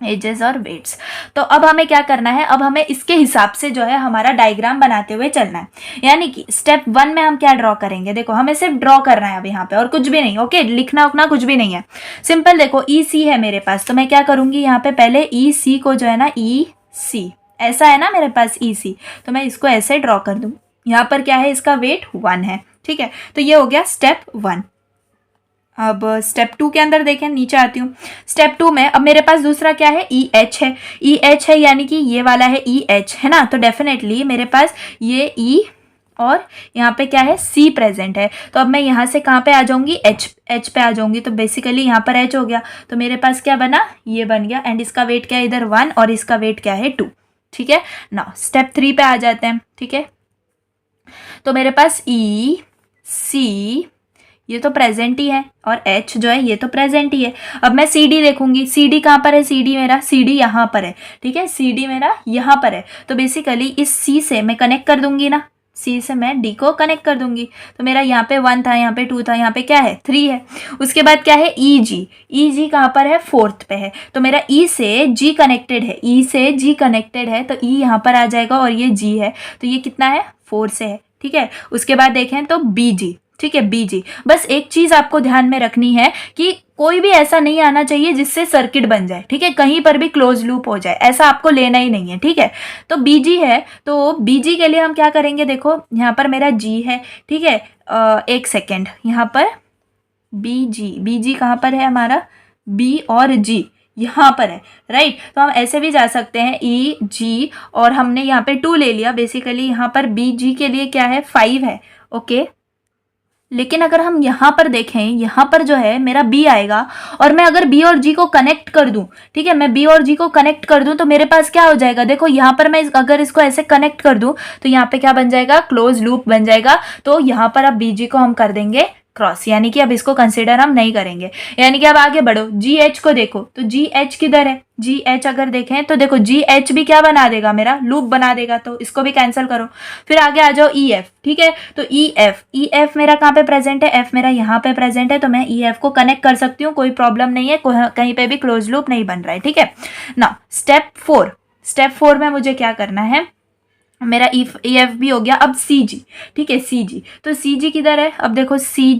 एजेस और वेट्स। तो अब हमें क्या करना है, अब हमें इसके हिसाब से जो है हमारा डायग्राम बनाते हुए चलना है। यानी कि स्टेप 1 में हम क्या ड्रॉ करेंगे, देखो हमें सिर्फ ड्रॉ करना है अब यहाँ पे, और कुछ भी नहीं, ओके, लिखना उखना कुछ भी नहीं है, सिंपल। देखो EC है मेरे पास, तो मैं क्या करूँगी यहाँ पे, पहले EC को जो है ना, EC ऐसा है ना मेरे पास EC, तो मैं इसको ऐसे ड्रॉ कर दूँ। यहाँ पर क्या है, इसका वेट 1 है, ठीक है। तो ये हो गया स्टेप 1। अब स्टेप 2 के अंदर देखें, नीचे आती हूँ। स्टेप 2 में अब मेरे पास दूसरा क्या है, ई एच है। ई एच है यानी कि ये वाला है ई एच, है ना। तो डेफिनेटली मेरे पास ये ई और यहाँ पे क्या है, सी प्रेजेंट है। तो अब मैं यहाँ से कहाँ पे आ जाऊंगी, एच पे आ जाऊंगी। तो बेसिकली यहाँ पर एच हो गया, तो मेरे पास क्या बना, ये बन गया। एंड इसका वेट क्या है इधर 1 और इसका वेट क्या है 2। ठीक है ना। स्टेप 3 पे आ जाते हैं। ठीक है, तो मेरे पास ई सी ये तो प्रेजेंट ही है और H जो है ये तो प्रेजेंट ही है। अब मैं CD देखूंगी, CD कहाँ पर है, CD मेरा, CD यहाँ पर है। ठीक है, CD मेरा यहाँ पर है। तो बेसिकली इस C से मैं कनेक्ट कर दूंगी ना, C से मैं D को कनेक्ट कर दूंगी। तो मेरा यहाँ पे 1 था, यहाँ पे 2 था, यहाँ पे क्या है 3 है। उसके बाद क्या है EG, EG कहाँ पर है, 4th पे है। तो मेरा E से G कनेक्टेड है, E से G कनेक्टेड है, तो E यहाँ पर आ जाएगा और ये G है, तो ये कितना है 4 से है। ठीक है, उसके बाद देखें तो BG। ठीक है, बीजी। बस एक चीज आपको ध्यान में रखनी है कि कोई भी ऐसा नहीं आना चाहिए जिससे सर्किट बन जाए। ठीक है, कहीं पर भी क्लोज लूप हो जाए, ऐसा आपको लेना ही नहीं है। ठीक है, तो बीजी है, तो बीजी के लिए हम क्या करेंगे, देखो यहाँ पर मेरा जी है। ठीक है, एक सेकेंड, यहाँ पर बीजी, बीजी कहाँ पर है हमारा, बी और जी यहाँ पर है, राइट। तो हम ऐसे भी जा सकते हैं, ई जी और हमने यहाँ पे 2 ले लिया। बेसिकली यहाँ पर बी जी के लिए क्या है 5 है। ओके, लेकिन अगर हम यहाँ पर देखें, यहाँ पर जो है मेरा B आएगा और मैं अगर B और G को कनेक्ट कर दूं, ठीक है, मैं B और G को कनेक्ट कर दूं तो मेरे पास क्या हो जाएगा, देखो यहाँ पर मैं अगर इसको ऐसे कनेक्ट कर दूं तो यहाँ पे क्या बन जाएगा, क्लोज लूप बन जाएगा। तो यहाँ पर अब BG को हम कर देंगे क्रॉस, यानी कि अब इसको कंसिडर हम नहीं करेंगे। यानी कि अब आगे बढ़ो, जी एच को देखो, तो जी एच किधर है, जी एच अगर देखें तो देखो जी एच भी क्या बना देगा, मेरा लूप बना देगा, तो इसको भी कैंसिल करो। फिर आगे आ जाओ ई एफ। ठीक है, तो ई एफ मेरा कहाँ पे प्रेजेंट है, एफ मेरा यहाँ पे प्रेजेंट है, तो मैं ई एफ को कनेक्ट कर सकती हूँ, कोई प्रॉब्लम नहीं है, कहीं पे भी क्लोज लूप नहीं बन रहा है। ठीक है ना। स्टेप 4 में मुझे क्या करना है, मेरा ई एफ भी हो गया। अब सी जी, ठीक है, सी जी, तो सी जी किधर है, अब देखो सी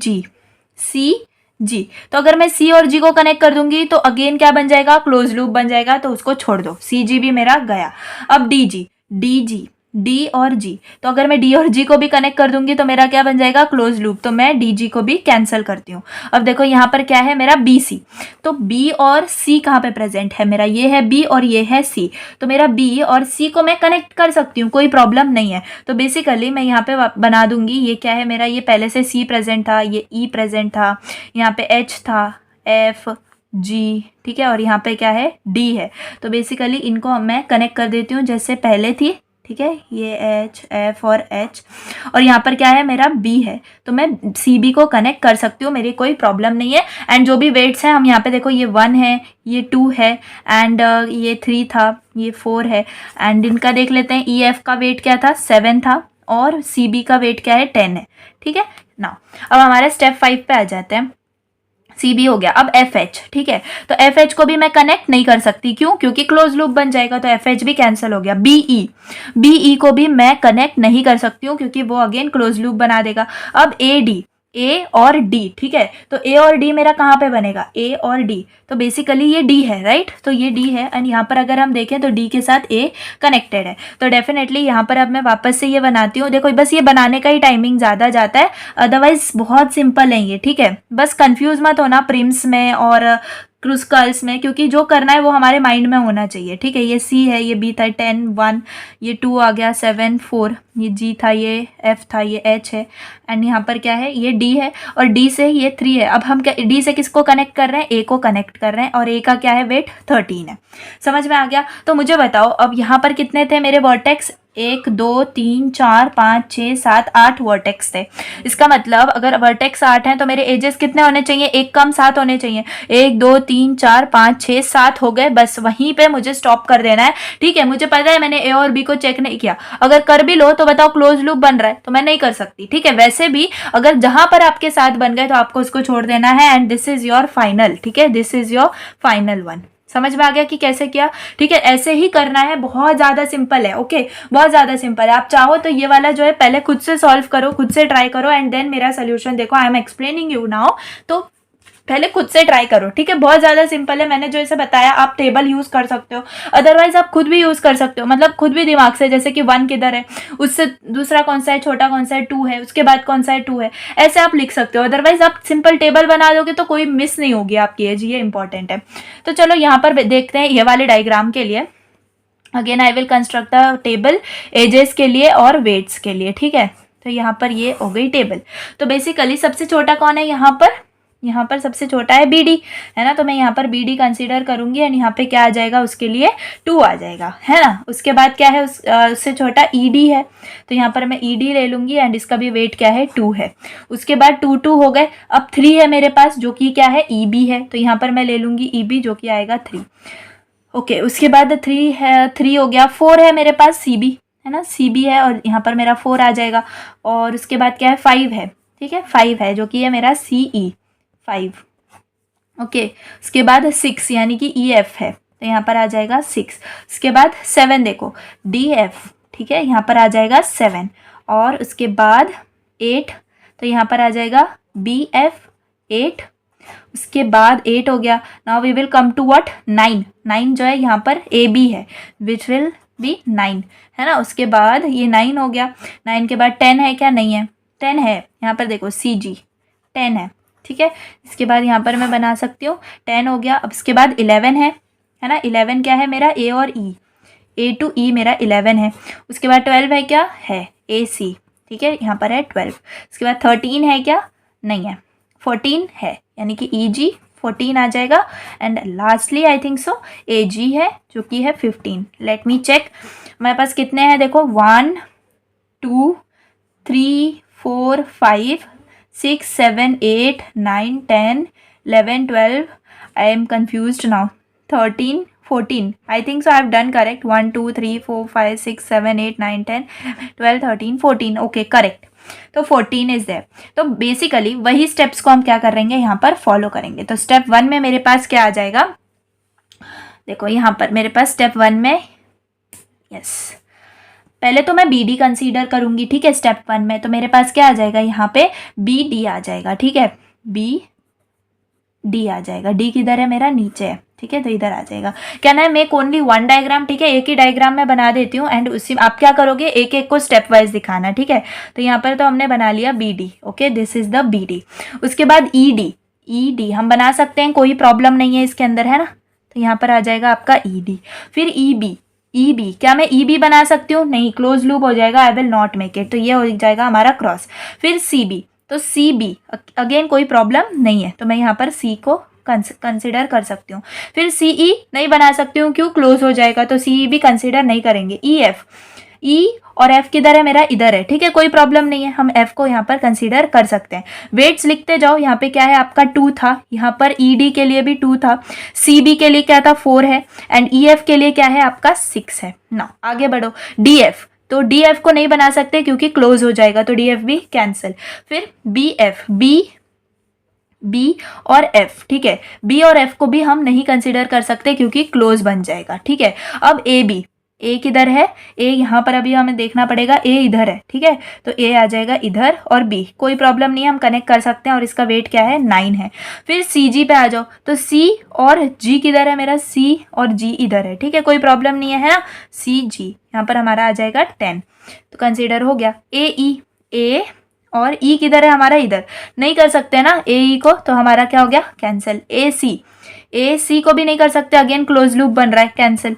जी, तो अगर मैं सी और जी को कनेक्ट कर दूंगी तो अगेन क्या बन जाएगा, क्लोज लूप बन जाएगा, तो उसको छोड़ दो, सी जी भी मेरा गया। अब डी जी, डी और जी, तो अगर मैं डी और जी को भी कनेक्ट कर दूंगी तो मेरा क्या बन जाएगा, क्लोज लूप, तो मैं डी जी को भी कैंसिल करती हूँ। अब देखो यहाँ पर क्या है मेरा बी सी, तो बी और सी कहाँ पे प्रेजेंट है, मेरा ये है बी और ये है सी, तो मेरा बी और सी को मैं कनेक्ट कर सकती हूँ, कोई प्रॉब्लम नहीं है। तो बेसिकली मैं यहाँ पे बना दूंगी, ये क्या है मेरा, ये पहले से सी प्रेजेंट था, ये ई प्रेजेंट था, यहाँ पे एच था, एफ जी, ठीक है, और यहाँ पे क्या है डी है। तो बेसिकली इनको मैं कनेक्ट कर देती हूँ जैसे पहले थी। ठीक है, ये एच, एफ और एच, और यहाँ पर क्या है मेरा बी है, तो मैं सी बी को कनेक्ट कर सकती हूँ, मेरी कोई प्रॉब्लम नहीं है। एंड जो भी वेट्स हैं हम यहाँ पे देखो, ये 1 है, ये 2 है, एंड ये 3 था, ये 4 है, एंड इनका देख लेते हैं। ई एफ का वेट क्या था, 7 था, और सी बी का वेट क्या है, 10 है। ठीक है ना। अब हमारे स्टेप 5 पे आ जाते हैं। सी बी हो गया। अब एफ एच, ठीक है, तो एफ एच को भी मैं कनेक्ट नहीं कर सकती, क्यों, क्योंकि क्लोज लूप बन जाएगा, तो एफ एच भी कैंसिल हो गया। बी ई को भी मैं कनेक्ट नहीं कर सकती हूँ क्योंकि वो अगेन क्लोज लूप बना देगा। अब ए डी, ए और डी, ठीक है, तो ए और डी मेरा कहाँ पे बनेगा, ए और डी, तो बेसिकली ये डी है, राइट, तो ये डी है, एंड यहाँ पर अगर हम देखें तो डी के साथ ए कनेक्टेड है, तो डेफिनेटली यहाँ पर अब मैं वापस से ये बनाती हूँ। देखो बस ये बनाने का ही टाइमिंग ज़्यादा जाता है, अदरवाइज बहुत सिंपल है ये। ठीक है, बस कंफ्यूज मत होना प्रिम्स में और क्रूस्कल्स में, क्योंकि जो करना है वो हमारे माइंड में होना चाहिए। ठीक है, ये सी है, ये बी था, 10 1, ये 2 आ गया, 7 4, ये जी था, ये एफ था, ये एच है, एंड यहाँ पर क्या है, ये डी है, और डी से ये 3 है। अब हम क्या डी से किसको कनेक्ट कर रहे हैं, ए को कनेक्ट कर रहे हैं, और ए का क्या है वेट 13 है। समझ में आ गया। तो मुझे बताओ अब यहाँ पर कितने थे मेरे वर्टेक्स, 1 2 3 4 5 6 7 8 वर्टेक्स थे। इसका मतलब अगर वर्टेक्स 8 हैं तो मेरे एजेस कितने होने चाहिए, एक कम 7 होने चाहिए। 1 2 3 4 5 6 7 हो गए, बस वहीं पे मुझे स्टॉप कर देना है। ठीक है, मुझे पता है मैंने ए और बी को चेक नहीं किया, अगर कर भी लो तो बताओ क्लोज लूप बन रहा है तो मैं नहीं कर सकती। ठीक है, वैसे भी अगर जहां पर आपके 7 बन गए तो आपको इसको छोड़ देना है, and this is your final. ठीक है, this is your final one. समझ में आ गया कि कैसे किया। ठीक है, ऐसे ही करना है, बहुत ज़्यादा सिंपल है। ओके, बहुत ज़्यादा सिंपल है। आप चाहो तो ये वाला जो है पहले खुद से सॉल्व करो, खुद से ट्राई करो, एंड देन मेरा सोल्यूशन देखो। I am explaining you now, तो पहले खुद से ट्राई करो, ठीक है। बहुत ज़्यादा सिंपल है, मैंने जो ऐसे बताया आप टेबल यूज़ कर सकते हो, अदरवाइज आप खुद भी यूज़ कर सकते हो, मतलब खुद भी दिमाग से, जैसे कि 1 किधर है, उससे दूसरा कौन सा है, छोटा कौन सा है, 2 है, उसके बाद कौन सा है, 2 है, ऐसे आप लिख सकते हो। अदरवाइज आप सिंपल टेबल बना दोगे तो कोई मिस नहीं होगी आपकी एज, ये इंपॉर्टेंट है। तो चलो यहाँ पर देखते हैं ये वाले डायग्राम के लिए। Again I will construct a table edges के लिए और वेट्स के लिए, ठीक है। तो यहाँ पर ये हो गई टेबल। तो बेसिकली सबसे छोटा कौन है यहाँ पर सबसे छोटा है BD, है ना। तो मैं यहाँ पर BD कंसीडर करूंगी एंड यहाँ पे क्या आ जाएगा, उसके लिए 2 आ जाएगा, है ना। उसके बाद क्या है, उससे छोटा ED है, तो यहाँ पर मैं ED ले लूंगी एंड इसका भी वेट क्या है, 2 है। उसके बाद 2 हो गए। अब 3 है मेरे पास, जो कि क्या है, EB है, तो यहाँ पर मैं ले लूंगी EB, जो कि आएगा 3। ओके, उसके बाद 3 है, 3 हो गया। 4 है मेरे पास CB, है ना, CB है और यहाँ पर मेरा 4 आ जाएगा। और उसके बाद क्या है, 5 है, ठीक है, 5 है, जो कि है मेरा CE 5। ओके, उसके बाद 6 यानी कि EF है, तो यहाँ पर आ जाएगा 6। उसके बाद 7 देखो, DF, ठीक है, यहाँ पर आ जाएगा 7। और उसके बाद 8, तो यहाँ पर आ जाएगा BF 8। उसके बाद 8 हो गया। Now we will come to what, 9 जो है यहाँ पर AB है, विच विल बी 9, है ना। उसके बाद ये 9 हो गया। 9 के बाद 10 है क्या, नहीं है, 10 है, यहाँ पर देखो CG 10 है, ठीक है। इसके बाद यहाँ पर मैं बना सकती हूँ, 10 हो गया। अब इसके बाद 11 है ना। 11 क्या है मेरा, A और E, A to E मेरा 11 है। उसके बाद 12 है क्या, है AC, ठीक है, यहाँ पर है 12। उसके बाद 13 है क्या, नहीं है, 14 है, यानी कि EG 14 आ जाएगा। And lastly I think so AG है, जो कि है 15। लेट मी चेक, हमारे पास कितने हैं, देखो 1 2 3 4 5 6 7 8 9 10 11 12, I am confused now, 13 14, I think so I have done correct, 1 2 3 4 5 6 7 8 9 10 12 13 14, okay correct। तो 14 इज देयर। तो बेसिकली वही स्टेप्स को हम क्या करेंगे, यहाँ पर फॉलो करेंगे। तो स्टेप 1 में मेरे पास क्या आ जाएगा, देखो यहाँ पर मेरे पास स्टेप 1 में, यस, पहले तो मैं BD कंसीडर करूंगी, ठीक है। स्टेप 1 में तो मेरे पास क्या आ जाएगा, यहाँ पे BD आ जाएगा, ठीक है, BD आ जाएगा। D किधर है मेरा, नीचे है, ठीक है, तो इधर आ जाएगा। क्या ना है, मेक ओनली 1 डायग्राम, ठीक है, एक ही डायग्राम में बना देती हूँ एंड उसी आप क्या करोगे, एक एक को स्टेप वाइज दिखाना, ठीक है। तो यहाँ पर तो हमने बना लिया BD, okay, this is the BD। उसके बाद ED हम बना सकते हैं, कोई प्रॉब्लम नहीं है इसके अंदर, है ना। तो यहाँ पर आ जाएगा आपका ED। फिर EB क्या मैं EB बना सकती हूँ, नहीं, क्लोज लूप हो जाएगा, I will not make it, तो ये हो जाएगा हमारा क्रॉस। फिर CB, तो CB अगेन कोई प्रॉब्लम नहीं है, तो मैं यहाँ पर C को कंसिडर कर सकती हूँ। फिर CE नहीं बना सकती हूँ, क्यों, क्लोज हो जाएगा, तो CE भी कंसिडर नहीं करेंगे। E और F किधर है मेरा, इधर है, ठीक है, कोई प्रॉब्लम नहीं है, हम F को यहाँ पर कंसीडर कर सकते हैं। वेट्स लिखते जाओ, यहाँ पे क्या है आपका 2 था, यहाँ पर ED के लिए भी 2 था, CB के लिए क्या था 4 है एंड EF के लिए क्या है आपका 6 है। ना आगे बढ़ो, DF, तो DF को नहीं बना सकते क्योंकि क्लोज हो जाएगा, तो DF भी कैंसिल। फिर BF, B और F, ठीक है, B और F को भी हम नहीं कंसिडर कर सकते क्योंकि क्लोज बन जाएगा, ठीक है। अब AB, A किधर है, A यहाँ पर अभी हमें देखना पड़ेगा, A इधर है, ठीक है, तो A आ जाएगा इधर और B कोई प्रॉब्लम नहीं है, हम कनेक्ट कर सकते हैं और इसका वेट क्या है 9 है। फिर CG पे आ जाओ, तो C और G किधर है मेरा, C और G इधर है, ठीक है, कोई प्रॉब्लम नहीं है ना। CG यहाँ पर हमारा आ जाएगा 10, तो कंसिडर हो गया। AE, A और E किधर है हमारा, इधर, नहीं कर सकते ना AE को, तो हमारा क्या हो गया, कैंसिल। AC को भी नहीं कर सकते, अगेन क्लोज लूप बन रहा है, कैंसिल।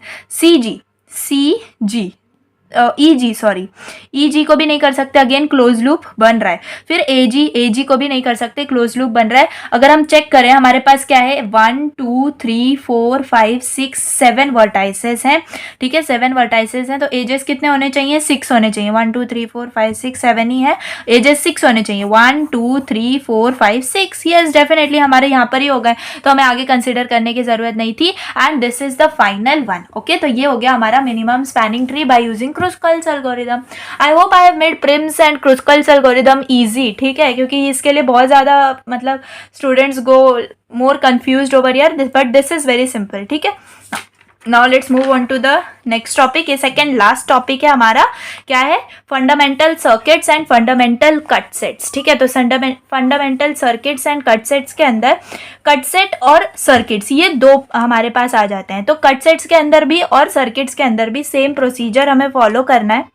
EG को भी नहीं कर सकते, अगेन क्लोज लूप बन रहा है। फिर AG को भी नहीं कर सकते, क्लोज लूप बन रहा है। अगर हम चेक करें हमारे पास क्या है, 1 2 3 4 5 6 7 वर्टाइसेस हैं, ठीक है, 7 वर्टाइसेस हैं, तो एजेस कितने होने चाहिए, 6 होने चाहिए। 1 2 3 4 5 6 7 ही है, एजेस 6 होने चाहिए। 1 2 3 4 5 6, यस डेफिनेटली हमारे यहाँ पर ही हो गए, तो हमें आगे कंसिडर करने की जरूरत नहीं थी। And this is the final one, okay. तो ये हो गया हमारा minimum spanning tree by using Kruskal's algorithm. I hope I have made Prim's and Kruskal's algorithm easy, ठीक है, क्योंकि इसके लिए बहुत ज़्यादा मतलब students go more confused over here, but this is very simple, ठीक है। Now let's move on to the next topic. ये सेकेंड लास्ट टॉपिक है हमारा, क्या है, fundamental circuits and fundamental cut sets. ठीक है, तो fundamental circuits and cut sets के अंदर कट सेट और सर्किट्स ये दो हमारे पास आ जाते हैं। तो कट सेट्स के अंदर भी और सर्किट्स के अंदर भी सेम प्रोसीजर हमें फॉलो करना है।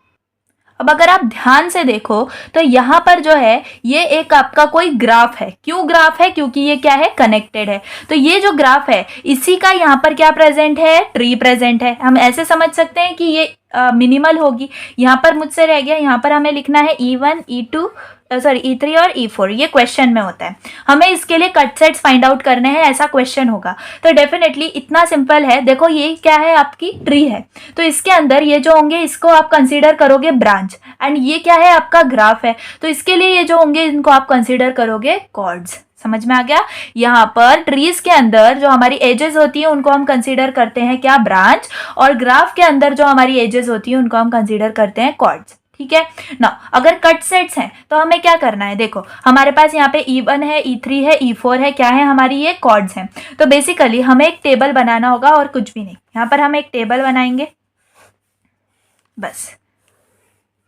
अब अगर आप ध्यान से देखो तो यहाँ पर जो है ये एक आपका कोई ग्राफ है। क्यों ग्राफ है? क्योंकि ये क्या है, कनेक्टेड है। तो ये जो ग्राफ है इसी का यहाँ पर क्या प्रेजेंट है, ट्री प्रेजेंट है। हम ऐसे समझ सकते हैं कि ये मिनिमल होगी। यहाँ पर मुझसे रह गया, यहाँ पर हमें लिखना है E1 E2 सॉरी E3 और E4, ये क्वेश्चन में होता है। हमें इसके लिए कट सेट्स फाइंड आउट करने हैं, ऐसा क्वेश्चन होगा। तो डेफिनेटली इतना सिंपल है। देखो ये क्या है, आपकी ट्री है, तो इसके अंदर ये जो होंगे इसको आप कंसीडर करोगे ब्रांच, एंड ये क्या है, आपका ग्राफ है, तो इसके लिए ये जो होंगे इनको आप कंसीडर करोगे कॉर्ड्स। समझ में आ गया? यहाँ पर ट्रीज के अंदर जो हमारी एजेस होती है उनको हम कंसीडर करते हैं क्या, ब्रांच, और ग्राफ के अंदर जो हमारी एजेस होती है उनको हम कंसीडर करते हैं कॉर्ड्स। ठीक है ना? अगर कट सेट्स हैं तो हमें क्या करना है, देखो हमारे पास यहाँ पे E1 है, E3 है, E4 है, क्या है, हमारी ये कॉर्ड्स हैं। तो बेसिकली हमें एक टेबल बनाना होगा और कुछ भी नहीं। यहाँ पर हम एक टेबल बनाएंगे बस।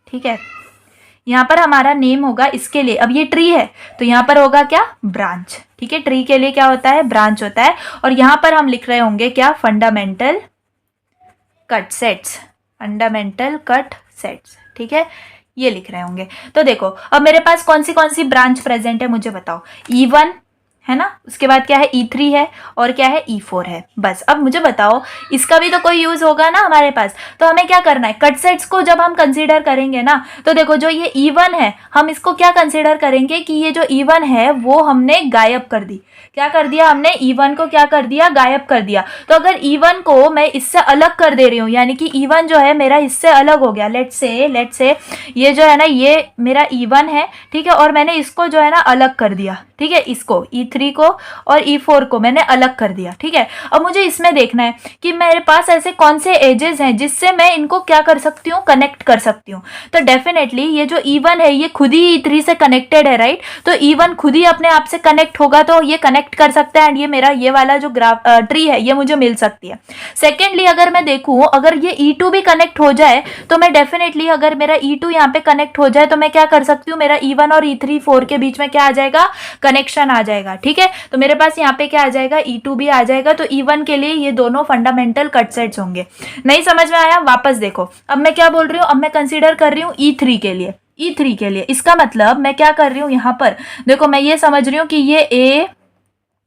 ठीक है, यहाँ पर हमारा नेम होगा इसके लिए, अब ये ट्री है तो यहाँ पर होगा क्या, ब्रांच। ठीक है, ट्री के लिए क्या होता है, ब्रांच होता है। और यहाँ पर हम लिख रहे होंगे क्या, fundamental cut sets, fundamental cut sets. ठीक है, ये लिख रहे होंगे। तो देखो अब मेरे पास कौन सी ब्रांच प्रेजेंट है मुझे बताओ। E1 है ना, उसके बाद क्या है, E3 है, और क्या है, E4 है। बस अब मुझे बताओ इसका भी तो कोई यूज होगा ना हमारे पास। तो हमें क्या करना है, कट सेट्स को जब हम कंसीडर करेंगे ना, तो देखो जो ये E1 है हम इसको क्या कंसीडर करेंगे कि ये जो E1 है वो हमने गायब कर दी। क्या कर दिया हमने, E1 को क्या कर दिया, गायब कर दिया। तो अगर E1 को मैं इससे अलग कर दे रही हूँ, यानी कि E1 जो है मेरा इससे अलग हो गया। लेट्स से ये जो है ना ये मेरा E1 है, ठीक है, और मैंने इसको जो है ना अलग कर दिया। ठीक है, इसको E3 को और E4 को मैंने अलग कर दिया। ठीक है, अब मुझे इसमें देखना है कि मेरे पास ऐसे कौन से एजेस हैं जिससे मैं इनको क्या कर सकती हूँ, कनेक्ट कर सकती हूँ। तो डेफिनेटली ये जो E1 है ये खुद ही E3 से कनेक्टेड है, राइट। तो E1 खुद ही अपने आप से कनेक्ट होगा तो ये कनेक्ट कर सकता है, एंड ये मेरा ये वाला जो ग्राफ ट्री है ये मुझे मिल सकती है। सेकेंडली अगर मैं देखूँ, अगर ये E2 भी कनेक्ट हो जाए तो मैं डेफिनेटली, अगर मेरा E2 यहाँ पे कनेक्ट हो जाए तो मैं क्या कर सकती हूँ, मेरा E1 और E3 4 के बीच में क्या आ जाएगा, कनेक्शन आ जाएगा। ठीक है, तो मेरे पास यहाँ पे क्या आ जाएगा, E2 भी आ जाएगा। तो E1 के लिए ये दोनों फंडामेंटल कट सेट्स होंगे। नहीं समझ में आया? वापस देखो, अब मैं क्या बोल रही हूँ, अब मैं कंसीडर कर रही हूँ E3 के लिए। E3 के लिए इसका मतलब मैं क्या कर रही हूँ, यहाँ पर देखो मैं ये समझ रही हूँ कि ये A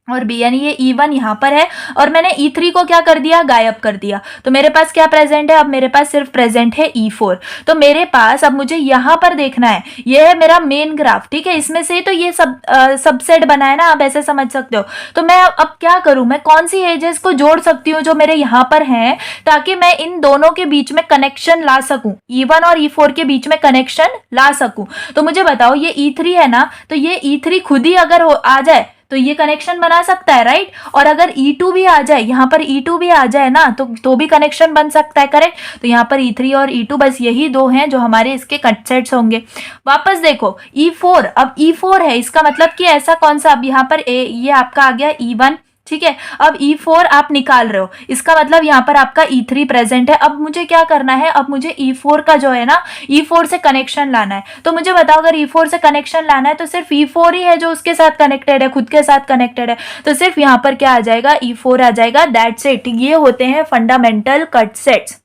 और B, यानी ये E1 यहाँ पर है और मैंने E3 को क्या कर दिया, गायब कर दिया। तो मेरे पास क्या प्रेजेंट है, अब मेरे पास सिर्फ प्रेजेंट है E4। तो मेरे पास अब मुझे यहाँ पर देखना है, ये है मेरा मेन ग्राफ। ठीक है, इसमें से तो ये सबसेट बना है ना, आप ऐसे समझ सकते हो। तो मैं अब क्या करूँ, मैं कौन सी एजेस को जोड़ सकती हूँ जो मेरे यहाँ पर हैं, ताकि मैं इन दोनों के बीच में कनेक्शन ला सकूँ, E1 और E4 के बीच में कनेक्शन ला सकूँ। तो मुझे बताओ ये E3 है ना, तो ये E3 खुद ही अगर आ जाए तो ये कनेक्शन बना सकता है, राइट। और अगर E2 भी आ जाए, यहाँ पर E2 भी आ जाए ना, तो भी कनेक्शन बन सकता है, करेक्ट। तो यहाँ पर E3 और E2 बस यही दो हैं जो हमारे इसके कट सेट्स होंगे। वापस देखो E4, अब E4 है, इसका मतलब कि ऐसा कौन सा, अब यहाँ पर ये आपका आ गया E1। ठीक है, अब E4 आप निकाल रहे हो, इसका मतलब यहाँ पर आपका E3 प्रेजेंट है। अब मुझे क्या करना है, अब मुझे E4 का जो है ना, E4 से कनेक्शन लाना है। तो मुझे बताओ अगर E4 से कनेक्शन लाना है तो सिर्फ E4 ही है जो उसके साथ कनेक्टेड है, खुद के साथ कनेक्टेड है। तो सिर्फ यहाँ पर क्या आ जाएगा, E4 आ जाएगा, दैट्स इट। ये होते हैं fundamental cut sets.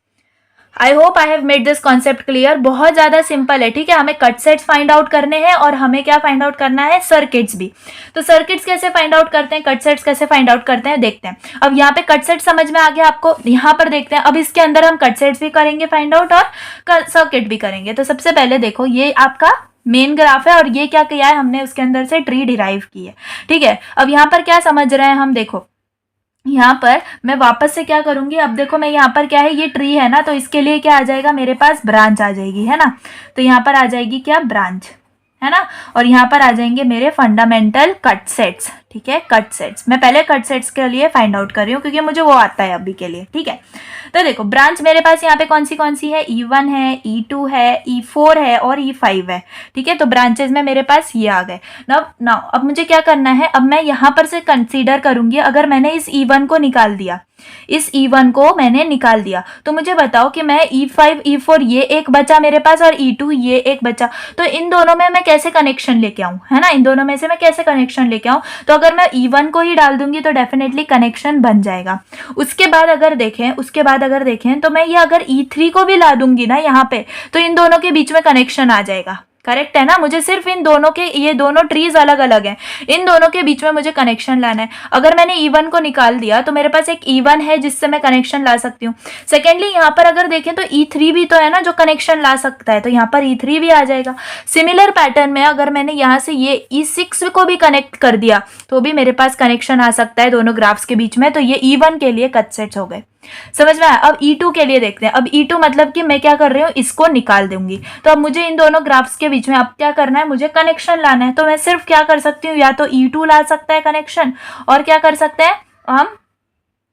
I hope I have made this concept clear. बहुत ज़्यादा सिंपल है। ठीक है, हमें कट सेट्स फाइंड आउट करने हैं और हमें क्या फाइंड आउट करना है, सर्किट्स भी। तो सर्किट्स कैसे फाइंड आउट करते हैं, कट सेट्स कैसे फाइंड आउट करते हैं, देखते हैं। अब यहाँ पे कट सेट समझ में आ गया आपको, यहाँ पर देखते हैं। अब इसके अंदर हम कट सेट्स भी करेंगे फाइंड आउट और सर्किट भी करेंगे। तो सबसे पहले देखो ये आपका मेन ग्राफ है और ये क्या किया है हमने, उसके अंदर से ट्री डिराइव की है। ठीक है, अब यहाँ पर क्या समझ रहे हैं हम, देखो यहाँ पर मैं वापस से क्या करूंगी, अब देखो मैं यहाँ पर क्या है, ये ट्री है ना, तो इसके लिए क्या आ जाएगा, मेरे पास ब्रांच आ जाएगी, है ना। तो यहाँ पर आ जाएगी क्या, ब्रांच, है ना। और यहाँ पर आ जाएंगे मेरे फंडामेंटल कट सेट्स। ठीक है, कट सेट्स मैं पहले कट सेट्स के लिए फाइंड आउट कर रही हूँ क्योंकि मुझे वो आता है अभी के लिए। ठीक है, तो देखो ब्रांच मेरे पास यहाँ पे कौन सी है, E1 है, E2 है, E4 है और E5 है। ठीक है, तो ब्रांचेस में मेरे पास ये आ गए। नाउ अब मुझे क्या करना है, अब मैं यहाँ पर से कंसीडर करूंगी, अगर मैंने इस E1 को निकाल दिया, इस E1 को मैंने निकाल दिया। तो मुझे बताओ कि मैं E5 E4 ये एक बचा मेरे पास और E2 ये एक बचा, तो इन दोनों में मैं कैसे कनेक्शन लेके आऊं, है ना, इन दोनों में से मैं कैसे कनेक्शन लेके आऊं। तो अगर मैं E1 को ही डाल दूंगी तो डेफिनेटली कनेक्शन बन जाएगा। उसके बाद अगर देखें तो मैं ये अगर E3 को भी ला दूंगी ना यहाँ पे, तो इन दोनों के बीच में कनेक्शन आ जाएगा। करेक्ट है ना, मुझे सिर्फ इन दोनों के, ये दोनों ट्रीज अलग अलग हैं, इन दोनों के बीच में मुझे कनेक्शन लाना है। अगर मैंने E1 को निकाल दिया तो मेरे पास एक E1 है जिससे मैं कनेक्शन ला सकती हूँ। सेकेंडली यहाँ पर अगर देखें तो E3 भी तो है ना जो कनेक्शन ला सकता है, तो यहाँ पर E3 भी आ जाएगा। सिमिलर पैटर्न में अगर मैंने यहाँ से ये E6 को भी कनेक्ट कर दिया तो भी मेरे पास कनेक्शन आ सकता है दोनों ग्राफ्स के बीच में। तो ये E1 के लिए कट सेट्स हो गए, समझ में आया। अब E2 के लिए देखते हैं। अब E2 मतलब कि मैं क्या कर रही हूँ, इसको निकाल दूंगी। तो अब मुझे इन दोनों ग्राफ्स के बीच में अब क्या करना है, मुझे कनेक्शन लाना है। तो मैं सिर्फ क्या कर सकती हूँ, या तो E2 ला सकता है कनेक्शन, और क्या कर सकते हैं हम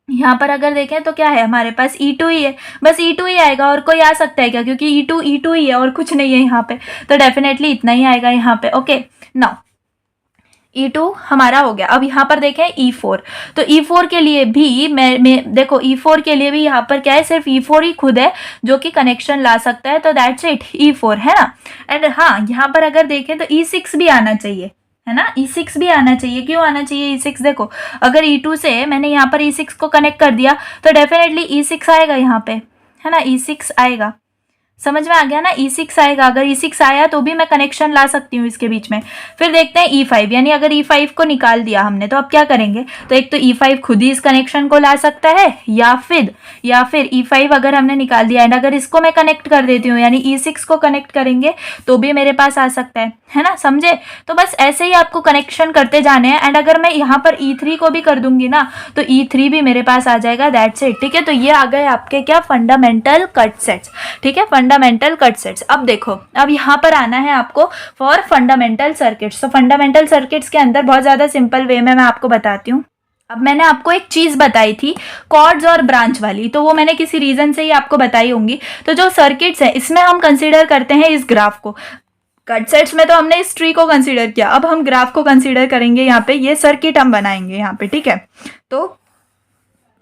यहाँ पर अगर देखें तो क्या है हमारे पास E2 ही है, बस E2 ही आएगा। और कोई आ सकता है क्या, क्योंकि E2 ही है और कुछ नहीं है यहाँ पे, तो डेफिनेटली इतना ही आएगा यहाँ पे। ओके, नाउ E2 हमारा हो गया। अब यहाँ पर देखें E4, तो E4 के लिए भी मैं देखो E4 के लिए भी यहाँ पर क्या है, सिर्फ E4 ही खुद है जो कि कनेक्शन ला सकता है। तो दैट्स इट, E4 है ना। एंड हाँ, यहाँ पर अगर देखें तो E6 भी आना चाहिए, है ना, E6 भी आना चाहिए। क्यों आना चाहिए E6, देखो अगर E2 से मैंने यहाँ पर E6 को कनेक्ट कर दिया तो डेफिनेटली E6 आएगा यहाँ पे, है ना, E6 आएगा। समझ में आ गया ना, E6 आएगा। अगर E6 आया तो भी मैं कनेक्शन ला सकती हूँ इसके बीच में। फिर देखते हैं E5, यानी अगर E5 को निकाल दिया हमने तो अब क्या करेंगे, तो एक तो E5 खुद ही इस कनेक्शन को ला सकता है, या फिर E5 अगर हमने निकाल दिया एंड अगर इसको मैं कनेक्ट कर देती हूँ यानी E6 को कनेक्ट करेंगे तो भी मेरे पास आ सकता है ना, समझे। तो बस ऐसे ही आपको कनेक्शन करते जाने हैं। एंड अगर मैं यहाँ पर E3 को भी कर दूंगी ना तो E3 भी मेरे पास आ जाएगा। दैट्स इट, ठीक है। तो ये आ गए आपके क्या, फंडामेंटल कट सेट्स, ठीक है, फंडामेंटल कट सेट्स। अब देखो, अब यहाँ पर आना है आपको फॉर फंडामेंटल सर्किट्स। तो फंडामेंटल सर्किट्स के अंदर बहुत ज़्यादा सिंपल वे में मैं आपको बताती हूँ। अब मैंने आपको एक चीज़ बताई थी कॉर्ड्स और ब्रांच वाली, तो वो मैंने किसी रीज़न से ही आपको बताई होंगी। तो जो सर्किट्स हैं इसमें हम कंसीडर करते हैं इस ग्राफ को। कट सेट्स में तो हमने इस ट्री को कंसीडर किया, अब हम ग्राफ को कंसीडर करेंगे। यहाँ पे ये सर्किट हम बनाएंगे यहाँ पे, ठीक है। तो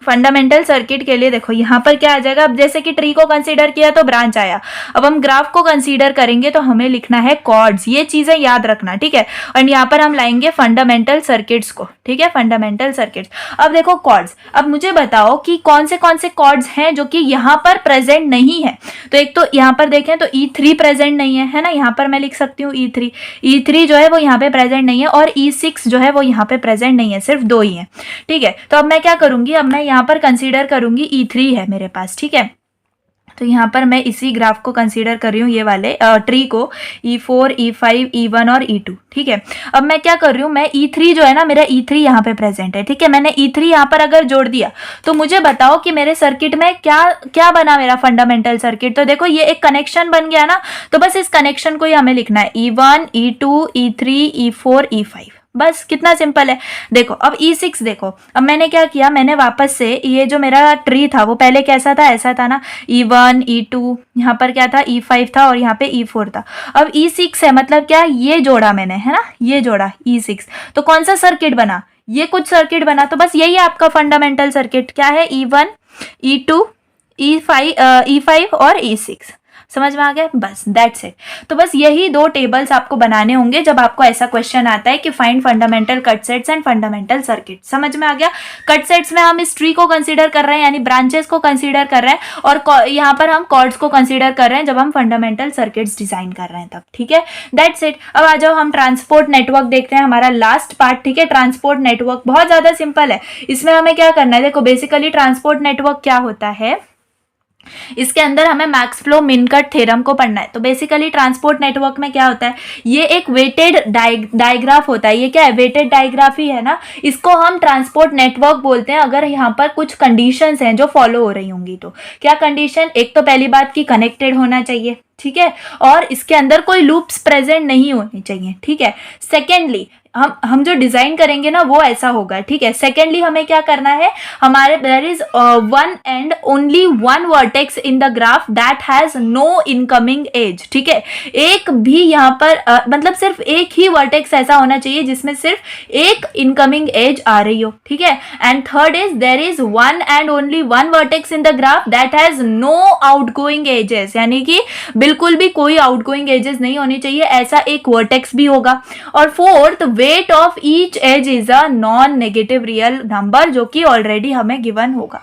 फंडामेंटल सर्किट के लिए देखो यहाँ पर क्या आ जाएगा, अब जैसे कि ट्री को कंसीडर किया तो ब्रांच आया। अब हम ग्राफ को कंसीडर करेंगे तो हमें लिखना है कॉर्ड्स, ये चीजें याद रखना, ठीक है। और यहाँ पर हम लाएंगे फंडामेंटल सर्किट्स को, ठीक है, फंडामेंटल सर्किट्स। अब देखो कॉर्ड्स, अब मुझे बताओ कि कौन से कॉर्ड्स हैं जो कि यहाँ पर प्रेजेंट नहीं है। तो एक तो यहाँ पर देखें तो E3 प्रेजेंट नहीं है ना, यहाँ पर मैं लिख सकती हूँ E3 जो है वो यहाँ पे प्रेजेंट नहीं है, और E6 जो है वो यहाँ पे प्रेजेंट नहीं है, सिर्फ 2 ही है, ठीक है। तो अब मैं क्या करूंगी, अब मैं यहाँ पर कंसीडर करूंगी E3 है मेरे पास, ठीक है। तो यहाँ पर मैं इसी ग्राफ को कंसीडर कर रही हूँ, ये वाले ट्री को, E4 E5 E1 और E2, ठीक है। अब मैं क्या कर रही हूँ, मैं E3 जो है ना, मेरा E3 यहाँ पे प्रेजेंट है, ठीक है। मैंने E3 यहाँ पर अगर जोड़ दिया तो मुझे बताओ कि मेरे सर्किट में क्या क्या बना, मेरा फंडामेंटल सर्किट। तो देखो ये एक कनेक्शन बन गया ना, तो बस इस कनेक्शन को ही हमें लिखना है, E1 E2 E3 E4 E5, बस कितना सिंपल है। देखो अब E6 देखो, अब मैंने क्या किया, मैंने वापस से ये जो मेरा ट्री था वो पहले कैसा था, ऐसा था ना, E1 E2, यहाँ पर क्या था E5 था और यहाँ पे E4 था। अब E6 है, मतलब क्या, ये जोड़ा मैंने, है ना, ये जोड़ा E6, तो कौन सा सर्किट बना, ये कुछ सर्किट बना। तो बस यही आपका फंडामेंटल सर्किट क्या है, E1 E2 E5 और E6, समझ में आ गया, बस दैट्स इट। तो बस यही 2 टेबल्स आपको बनाने होंगे जब आपको ऐसा क्वेश्चन आता है कि find fundamental cut sets and fundamental circuit. समझ में आ गया। कट सेट्स में हम इस ट्री को कंसीडर कर रहे हैं, यानी ब्रांचेस को कंसीडर कर रहे हैं, और यहाँ पर हम कॉर्ड्स को कंसीडर कर रहे हैं जब हम फंडामेंटल सर्किट्स डिजाइन कर रहे हैं तब, ठीक है, दैट्स इट। अब आ जाओ हम ट्रांसपोर्ट नेटवर्क देखते हैं, हमारा लास्ट पार्ट, ठीक है। ट्रांसपोर्ट नेटवर्क बहुत ज्यादा सिंपल है, इसमें हमें क्या करना है, देखो बेसिकली ट्रांसपोर्ट नेटवर्क क्या होता है, इसके अंदर हमें मैक्स फ्लो मिनकट थ्योरम को पढ़ना है। तो बेसिकली ट्रांसपोर्ट नेटवर्क में क्या होता है, ये एक वेटेड डायग्राफ होता है। ये क्या है, वेटेड डायग्राफ ही है ना, इसको हम ट्रांसपोर्ट नेटवर्क बोलते हैं अगर यहाँ पर कुछ कंडीशंस हैं जो फॉलो हो रही होंगी। तो क्या कंडीशन, एक तो पहली बात की कनेक्टेड होना चाहिए, ठीक है, और इसके अंदर कोई लूप्स प्रेजेंट नहीं होनी चाहिए, ठीक है। सेकेंडली हम जो डिजाइन करेंगे ना वो ऐसा होगा, ठीक है। सेकेंडली हमें क्या करना है, हमारे there is one and only one vertex in the graph that has no incoming edge, ठीक है। एक भी यहाँ पर मतलब सिर्फ एक ही वर्टेक्स ऐसा होना चाहिए जिसमें सिर्फ एक इनकमिंग एज आ रही हो, ठीक है। And third is there is one and only one vertex in the graph that has no outgoing edges, यानी कि बिल्कुल भी कोई आउटगोइंग एजेस नहीं होनी चाहिए, ऐसा एक वर्टेक्स भी होगा। और fourth, weight of each edge is a non negative real number, जो कि ऑलरेडी हमें गिवन होगा।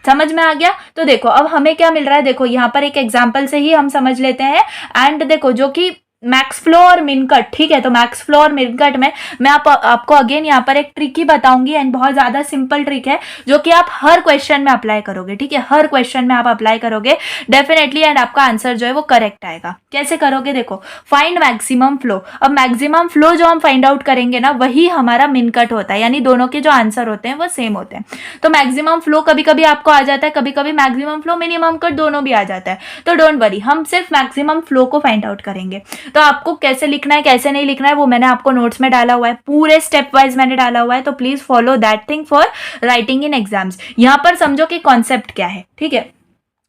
समझ में आ गया? तो देखो अब हमें क्या मिल रहा है, देखो यहाँ पर एक एग्जांपल से ही हम समझ लेते हैं। एंड देखो जो कि मैक्स फ्लो और मिन कट, ठीक है। तो मैक्स फ्लो और मिन कट में मैं आपको अगेन यहाँ पर एक ट्रिक ही बताऊंगी, एंड बहुत ज्यादा सिंपल ट्रिक है जो कि आप हर क्वेश्चन में अप्लाई करोगे, ठीक है। हर क्वेश्चन में आप अप्लाई करोगे डेफिनेटली, एंड आपका आंसर जो है वो करेक्ट आएगा। कैसे करोगे, देखो फाइंड मैक्सिमम फ्लो। अब मैक्सिमम फ्लो जो हम फाइंड आउट करेंगे ना वही हमारा मिन कट होता है, यानी दोनों के जो आंसर होते हैं वो सेम होते हैं। तो मैक्सिमम फ्लो कभी कभी आपको आ जाता है, कभी कभी मैक्सिमम फ्लो मिनिमम कट दोनों भी आ जाता है। तो डोंट वरी, हम सिर्फ मैक्सिमम फ्लो को फाइंड आउट करेंगे। तो आपको कैसे लिखना है कैसे नहीं लिखना है वो मैंने आपको नोट्स में डाला हुआ है, पूरे स्टेप वाइज मैंने डाला हुआ है। तो please follow that thing for writing in exams. यहाँ पर समझो कि कॉन्सेप्ट क्या है, ठीक है।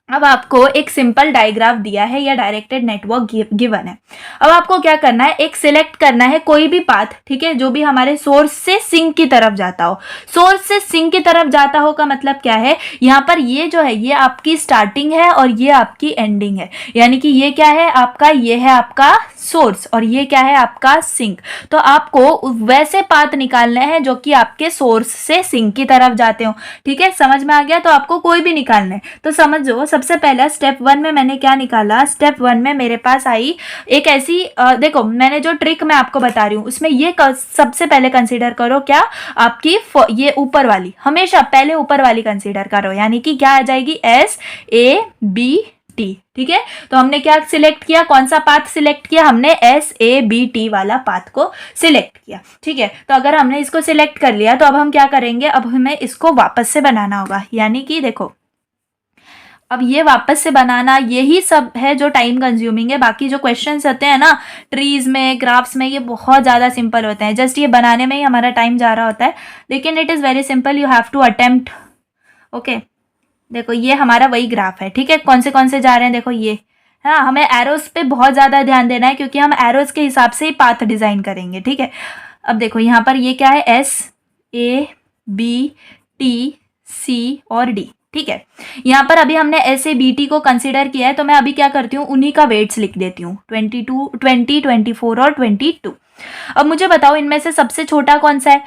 अब आपको एक सिंपल डायग्राफ दिया है या डायरेक्टेड नेटवर्क गिवन है। अब आपको क्या करना है, एक सिलेक्ट करना है कोई भी पाथ, ठीक है, जो भी हमारे सोर्स से सिंक की तरफ जाता हो। सोर्स से सिंक की तरफ जाता हो का मतलब क्या है, यहाँ पर ये जो है ये आपकी स्टार्टिंग है और ये आपकी एंडिंग है, यानी कि ये क्या है आपका, ये है आपका सोर्स और ये क्या है आपका सिंक। तो आपको वैसे पाथ निकालने हैं जो कि आपके सोर्स से सिंक की तरफ जाते हो, ठीक है। समझ में आ गया? तो आपको कोई भी निकालना है तो समझो। सबसे पहला स्टेप 1 में मैंने क्या निकाला, स्टेप 1 में मेरे पास आई एक ऐसी देखो मैंने जो ट्रिक मैं आपको बता रही हूँ उसमें ये सबसे पहले कंसीडर करो क्या, आपकी ये ऊपर वाली, हमेशा पहले ऊपर वाली कंसीडर करो, यानी कि क्या आ जाएगी SABT, ठीक है। तो हमने क्या सिलेक्ट किया, कौन सा पाथ सिलेक्ट किया, हमने SABT वाला पाथ को सिलेक्ट किया, ठीक है। तो अगर हमने इसको सिलेक्ट कर लिया तो अब हम क्या करेंगे, अब हमें इसको वापस से बनाना होगा, यानी कि देखो अब ये वापस से बनाना यही सब है जो टाइम कंज्यूमिंग है। बाकी जो क्वेश्चंस होते हैं ना ट्रीज में, ग्राफ्स में, ये बहुत ज़्यादा सिंपल होते हैं, जस्ट ये बनाने में ही हमारा टाइम जा रहा होता है, लेकिन it is very simple, you have to attempt. Okay देखो ये हमारा वही ग्राफ है, ठीक है। कौन से जा रहे हैं, देखो ये, हाँ हमें एरोस पे बहुत ज़्यादा ध्यान देना है क्योंकि हम एरोस के हिसाब से ही पाथ डिज़ाइन करेंगे, ठीक है। अब देखो यहाँ पर ये क्या है, SABTC और D, ठीक है। यहाँ पर अभी हमने SABT को कंसीडर किया है तो मैं अभी क्या करती हूँ, उन्हीं का वेट्स लिख देती हूँ, 20, 24 और 22। अब मुझे बताओ इनमें से सबसे छोटा कौन सा है,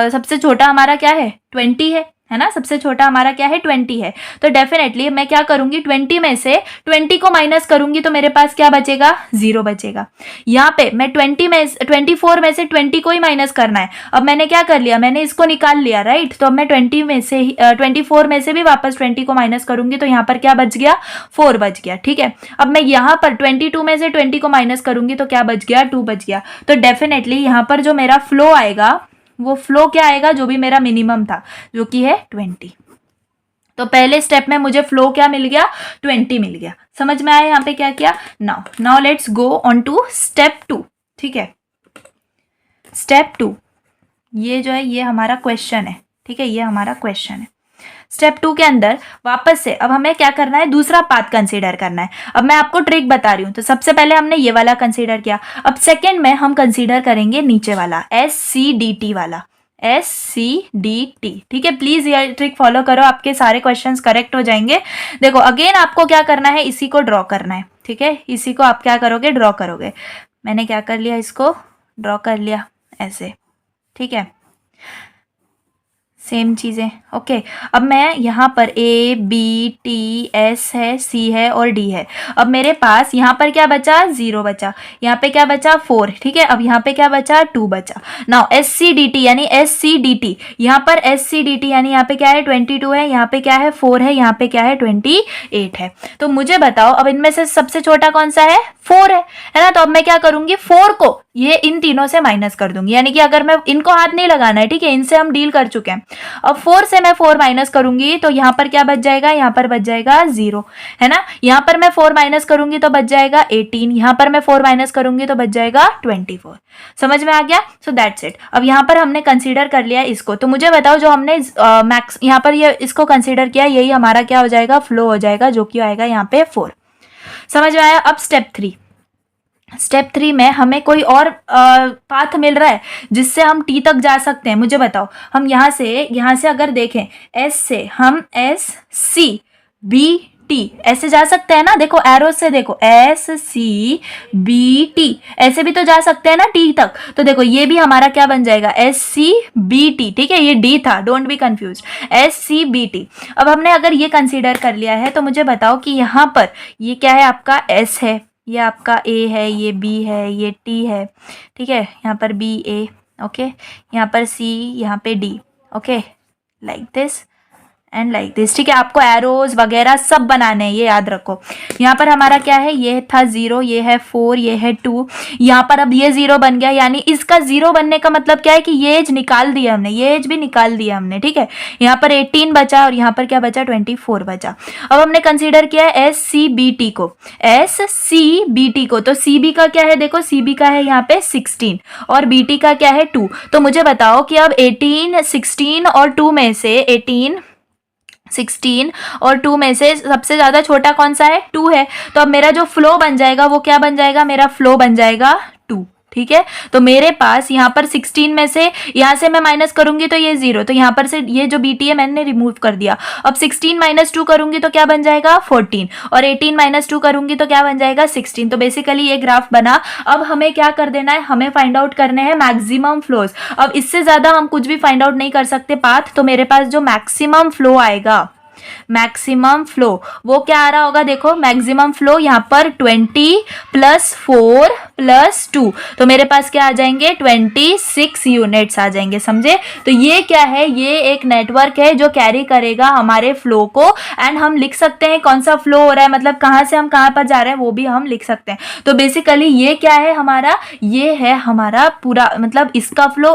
सबसे छोटा हमारा क्या है, 20 है ना, सबसे छोटा हमारा क्या है, 20 है। तो डेफिनेटली मैं क्या करूंगी, 20 में से 20 को माइनस करूंगी तो मेरे पास क्या बचेगा, 0 बचेगा। यहाँ पे मैं 24 में से 20 को ही माइनस करना है। अब मैंने क्या कर लिया, मैंने इसको निकाल लिया, राइट। तो अब मैं 24 में से भी वापस 20 को माइनस करूंगी तो यहाँ पर क्या बच गया, 4 बच गया, ठीक है। अब मैं यहाँ पर 22 में से 20 को माइनस करूंगी तो क्या बच गया, 2 बच गया। तो डेफिनेटली यहाँ पर जो मेरा फ्लो आएगा वो फ्लो क्या आएगा, जो भी मेरा मिनिमम था जो कि है 20। तो पहले स्टेप में मुझे फ्लो क्या मिल गया, 20 मिल गया। समझ में आया यहाँ पे क्या किया। Now let's go on to step 2, ठीक है। स्टेप 2 ये जो है ये हमारा क्वेश्चन है, ठीक है, ये हमारा क्वेश्चन है। स्टेप 2 के अंदर वापस से अब हमें क्या करना है, दूसरा पाथ कंसीडर करना है। अब मैं आपको ट्रिक बता रही हूँ। तो सबसे पहले हमने ये वाला कंसीडर किया, अब सेकंड में हम कंसीडर करेंगे नीचे वाला SCDT वाला, SCDT, ठीक है। प्लीज ये ट्रिक फॉलो करो, आपके सारे क्वेश्चंस करेक्ट हो जाएंगे। देखो अगेन आपको क्या करना है, इसी को ड्रॉ करना है, ठीक है। इसी को आप क्या करोगे, ड्रॉ करोगे। मैंने क्या कर लिया, इसको ड्रॉ कर लिया ऐसे, ठीक है, सेम चीज़ें। ओके अब मैं यहाँ पर ABTS है, C है और D है। अब मेरे पास यहाँ पर क्या बचा, 0 बचा, यहाँ पे क्या बचा, 4, ठीक है। अब यहाँ पे क्या बचा, 2 बचा। नाउ SCDT यानी SCDT, यहाँ पर SCDT यानी यहाँ पे क्या है, 22 है, यहाँ पे क्या है, 4 है, यहाँ पे क्या है, 28 है। तो मुझे बताओ अब इनमें से सबसे छोटा कौन सा है, 4 है ना। तो अब मैं क्या करूंगी, 4 को ये इन तीनों से माइनस कर दूंगी, यानी कि अगर मैं इनको हाथ नहीं लगाना है, ठीक है, इनसे हम डील कर चुके हैं। अब 4 से मैं 4 माइनस करूंगी तो यहाँ पर क्या बच जाएगा, यहाँ पर बच जाएगा 0, है ना। यहाँ पर मैं 4 माइनस करूंगी तो बच जाएगा 18, यहाँ पर मैं 4 माइनस करूंगी तो बच जाएगा 24। समझ में आ गया। So that's it. अब यहाँ पर हमने कंसीडर कर लिया इसको, तो मुझे बताओ जो हमने मैक्स यहाँ पर ये इसको कंसीडर किया, यही हमारा क्या हो जाएगा, फ्लो हो जाएगा, जो कि आएगा यहाँ पे 4। समझ में आया। अब स्टेप 3 में हमें कोई और पाथ मिल रहा है जिससे हम टी तक जा सकते हैं। मुझे बताओ, हम यहाँ से अगर देखें, एस से हम एस सी बी टी ऐसे जा सकते हैं ना। देखो एरो से, देखो एस सी बी टी ऐसे भी तो जा सकते हैं ना टी तक। तो देखो ये भी हमारा क्या बन जाएगा, एस सी बी टी, ठीक है, ये डी था, don't be confuse, S C B T. अब हमने अगर ये कंसीडर कर लिया है तो मुझे बताओ कि यहाँ पर ये क्या है, आपका एस है, ये आपका ए है, ये बी है, ये टी है, ठीक है, यहाँ पर बी ए, ओके, यहाँ पर सी, यहाँ पे D, okay, like this and like this, ठीक है। आपको एरोज वगैरह सब बनाने हैं, ये याद रखो। यहाँ पर हमारा क्या है, ये था 0, ये है 4, ये है 2, यहाँ पर अब ये 0 बन गया, यानी इसका 0 बनने का मतलब क्या है कि ये एज निकाल दिया हमने, ये एज भी निकाल दिया हमने, ठीक है। यहाँ पर 18 बचा और यहाँ पर क्या बचा, 24 बचा। अब हमने कंसीडर किया है एस सी बी टी को, एस सी बी टी को। तो सी बी का क्या है, देखो सी बी का है यहाँ पे 16 और बी टी का क्या है 2। तो मुझे बताओ कि अब 18, 16 और 2 में से 18, 16 और 2 में से सबसे ज्यादा छोटा कौन सा है, 2 है। तो अब मेरा जो फ्लो बन जाएगा वो क्या बन जाएगा, मेरा फ्लो बन जाएगा 2, ठीक है। तो मेरे पास यहाँ पर 16 में से, यहाँ से मैं माइनस करूंगी तो ये 0, तो यहाँ पर से ये जो बीटी है मैंने रिमूव कर दिया। अब 16 माइनस 2 करूंगी तो क्या बन जाएगा 14, और 18 माइनस 2 करूंगी तो क्या बन जाएगा 16। तो बेसिकली ये ग्राफ बना। अब हमें क्या कर देना है, हमें फाइंड आउट करने हैं मैक्सिमम फ्लोज। अब इससे ज्यादा हम कुछ भी फाइंड आउट नहीं कर सकते पाथ, तो मेरे पास जो मैक्सिमम फ्लो आएगा, मैक्सिमम फ्लो वो क्या आ रहा होगा, देखो मैक्सिमम फ्लो यहाँ पर 20 + 4 + 2, तो मेरे पास क्या आ जाएंगे 26 यूनिट्स आ जाएंगे, समझे। तो ये क्या है, ये एक नेटवर्क है जो कैरी करेगा हमारे फ्लो को, एंड हम लिख सकते हैं कौन सा फ्लो हो रहा है, मतलब कहाँ से हम कहाँ पर जा रहे हैं वो भी हम लिख सकते हैं। तो बेसिकली ये क्या है हमारा, ये है हमारा पूरा, मतलब इसका फ्लो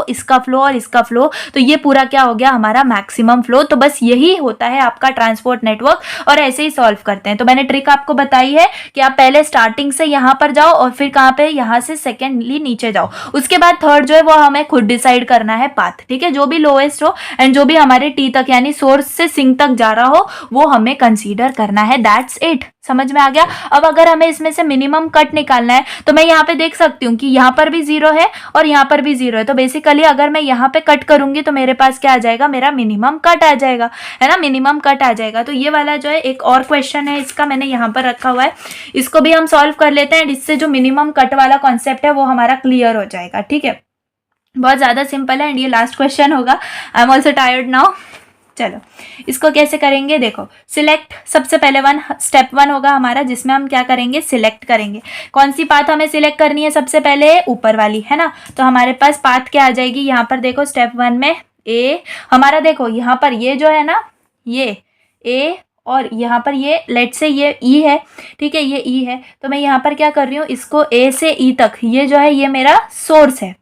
और इसका फ्लो, तो ये पूरा क्या हो गया हमारा मैक्सिमम फ्लो। तो बस यही होता है आपका ट्रांसपोर्ट नेटवर्क, और ऐसे ही सॉल्व करते हैं। तो मैंने ट्रिक आपको बताई है कि आप पहले स्टार्टिंग से यहाँ पर जाओ और फिर कहाँ पे, यहाँ से सेकेंडली नीचे जाओ, उसके बाद थर्ड जो है वो हमें खुद डिसाइड करना है पाथ, ठीक है। जो भी लोएस्ट हो एंड जो भी हमारे टी तक यानी सोर्स से सिंक तक जा रहा हो वो हमें कंसीडर करना है, दैट्स इट। समझ में आ गया। अब अगर हमें इसमें से मिनिमम कट निकालना है तो मैं यहाँ पे देख सकती हूँ कि यहाँ पर भी 0 है और यहाँ पर भी 0 है। तो बेसिकली अगर मैं यहाँ पे कट करूंगी तो मेरे पास क्या आ जाएगा, मेरा मिनिमम कट आ जाएगा, है ना, मिनिमम कट आ जाएगा। तो ये वाला जो है एक और क्वेश्चन है, इसका मैंने यहाँ पर रखा हुआ है, इसको भी हम सॉल्व कर लेते हैं। इससे जो मिनिमम कट वाला कॉन्सेप्ट है वो हमारा क्लियर हो जाएगा, ठीक है। बहुत ज्यादा सिंपल है एंड ये लास्ट क्वेश्चन होगा। I am also tired now. चलो इसको कैसे करेंगे, देखो सिलेक्ट, सबसे पहले स्टेप 1 होगा हमारा जिसमें हम क्या करेंगे, सिलेक्ट करेंगे। कौन सी पाथ हमें सिलेक्ट करनी है, सबसे पहले ऊपर वाली, है ना। तो हमारे पास पाथ क्या आ जाएगी, यहाँ पर देखो स्टेप 1 में ए हमारा, देखो यहाँ पर ये जो है ना, ये ए और यहाँ पर ये लेट से ये ई है, ठीक है, ये ई है। तो मैं यहाँ पर क्या कर रही हूँ, इसको ए से ई तक, ये जो है ये मेरा सोर्स है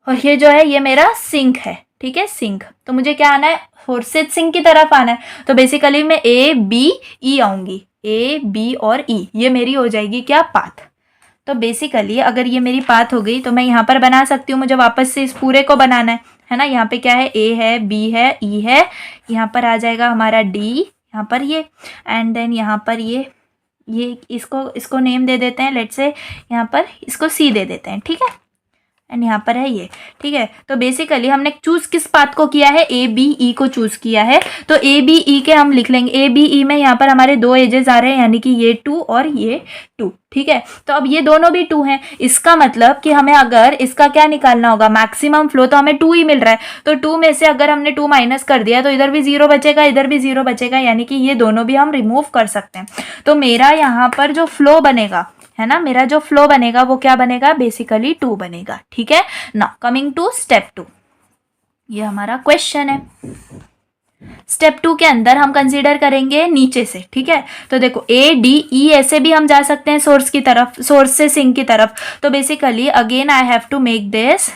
और ये जो है ये मेरा सिंक है, ठीक है, सिंक। तो मुझे क्या आना है, सोर्स से सिंक की तरफ आना है। तो बेसिकली मैं ए बी ई आऊंगी, ए बी और ई, ये मेरी हो जाएगी क्या, पाथ। तो बेसिकली अगर ये मेरी पाथ हो गई तो मैं यहाँ पर बना सकती हूँ, मुझे वापस से इस पूरे को बनाना है ना। यहाँ पे क्या है, ए है, बी है, ई है, यहाँ पर आ जाएगा हमारा डी, यहाँ पर ये, एंड देन यहाँ पर ये इसको नेम दे देते हैं, लेट से यहाँ पर इसको सी दे देते हैं, ठीक है, एंड यहाँ पर है ये, ठीक है। तो बेसिकली हमने चूज किस पाथ को किया है, ए बी ई को चूज किया है। तो ए बी ई के हम लिख लेंगे, ए बी ई में यहाँ पर हमारे 2 एजेस आ रहे हैं, यानी कि ये 2 और ये 2, ठीक है। तो अब ये दोनों भी 2 हैं, इसका मतलब कि हमें अगर इसका क्या निकालना होगा, मैक्सिमम फ्लो, तो हमें 2 ही मिल रहा है। तो 2 में से अगर हमने 2 माइनस कर दिया तो इधर भी 0 बचेगा, इधर भी 0 बचेगा, यानी कि ये दोनों भी हम रिमूव कर सकते हैं। तो मेरा यहाँ पर जो फ्लो बनेगा, है ना, मेरा जो फ्लो बनेगा वो क्या बनेगा, बेसिकली 2 बनेगा, ठीक है ना। कमिंग टू स्टेप 2, ये हमारा क्वेश्चन है। स्टेप 2 के अंदर हम कंसीडर करेंगे नीचे से, ठीक है। तो देखो ए डी ई ऐसे भी हम जा सकते हैं सोर्स की तरफ, सोर्स से सिंक की तरफ। तो basically again I have to make this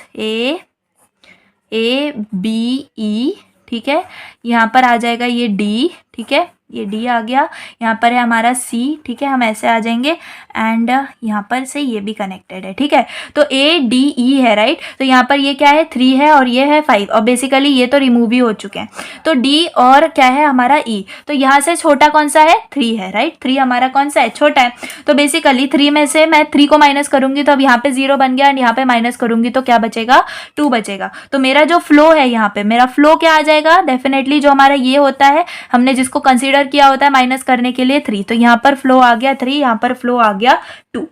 A B E, ठीक है। यहाँ पर आ जाएगा ये डी, ठीक है, ये डी आ गया। यहाँ पर है हमारा सी, ठीक है, हम ऐसे आ जाएंगे एंड यहाँ पर से ये भी कनेक्टेड है, ठीक है। तो ए डी ई है, राइट। तो यहाँ पर ये क्या है 3 है और ये है 5 और बेसिकली ये तो रिमूव ही हो चुके हैं। तो डी और क्या है हमारा ई, तो यहाँ से छोटा कौन सा है 3 है, राइट। 3 हमारा कौन सा है, छोटा है। तो बेसिकली 3 में से मैं 3 को माइनस करूंगी तो अब यहाँ पे 0 बन गया एंड यहाँ पे माइनस करूंगी तो क्या बचेगा 2 बचेगा। तो मेरा जो फ्लो है यहाँ पे, मेरा फ्लो क्या आ जाएगा, डेफिनेटली जो हमारा ये होता है हमने जिसको कंसीडर किया होता है माइनस करने के लिए 3, तो यहाँ पर फ्लो आ गया 3, यहाँ पर फ्लो आ गया 2,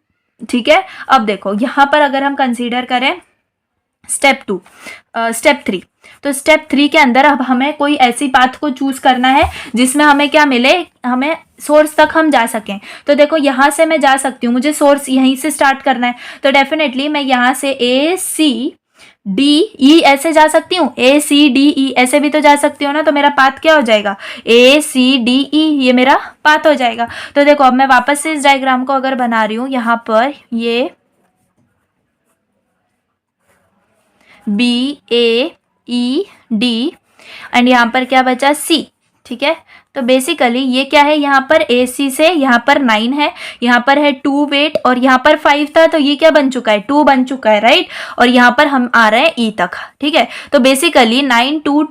ठीक है। अब देखो यहाँ पर अगर हम कंसीडर करें स्टेप 3, तो स्टेप 3 के अंदर अब हमें कोई ऐसी पाथ को चूज करना है जिसमें हमें क्या मिले, हमें सोर्स तक हम जा सकें। तो देखो यहाँ से मैं जा सकती हूँ, मुझे सोर्स यहीं से स्टार्ट करना है। तो डेफिनेटली मैं यहाँ से ए सी डी ई ऐसे जा सकती हूँ, ए सी डी ई ऐसे भी तो जा सकती हूँ ना। तो मेरा पाथ क्या हो जाएगा, ए सी डी ई, ये मेरा पाथ हो जाएगा। तो देखो अब मैं वापस से इस डायग्राम को अगर बना रही हूँ, यहाँ पर ये B A E D and यहाँ पर क्या बचा सी, ठीक है। तो बेसिकली ये क्या है, यहाँ पर ए सी से यहाँ पर 9 है, यहाँ पर है 2 वेट और यहाँ पर 5 था, तो ये क्या बन चुका है 2 बन चुका है, राइट। और यहाँ पर हम आ रहे हैं ई तक, ठीक है। तो बेसिकली 9 2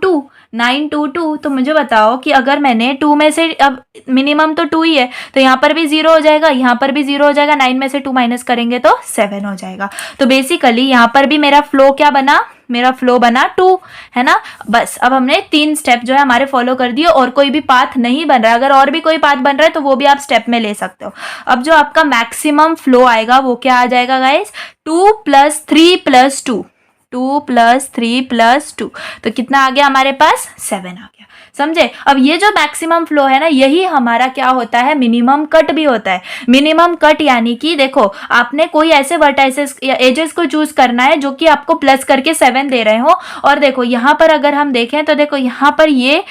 2, तो मुझे बताओ कि अगर मैंने 2 में से, अब मिनिमम तो 2 ही है, तो यहाँ पर भी 0 हो जाएगा, यहाँ पर भी 0 हो जाएगा, 9 में से 2 माइनस करेंगे तो 7 हो जाएगा। तो बेसिकली यहाँ पर भी मेरा फ्लो क्या बना, मेरा फ्लो बना 2, है ना। बस अब हमने 3 स्टेप जो है हमारे फॉलो कर दिए और कोई भी पाथ नहीं बन रहा है। अगर और भी कोई पाथ बन रहा है तो वो भी आप स्टेप में ले सकते हो। अब जो आपका मैक्सिमम फ्लो आएगा वो क्या आ जाएगा गाइस, 2 + 3 + 2, 2 + 3 + 2, तो कितना आ गया हमारे पास 7 आ गया, समझे। अब ये जो मैक्सिमम फ्लो है ना, यही हमारा क्या होता है, मिनिमम कट भी होता है। मिनिमम कट यानी कि देखो आपने कोई ऐसे वर्टाइसेस या एजेस को चूज करना है जो कि आपको प्लस करके 7 दे रहे हो। और देखो यहाँ पर अगर हम देखें तो देखो यहाँ पर ये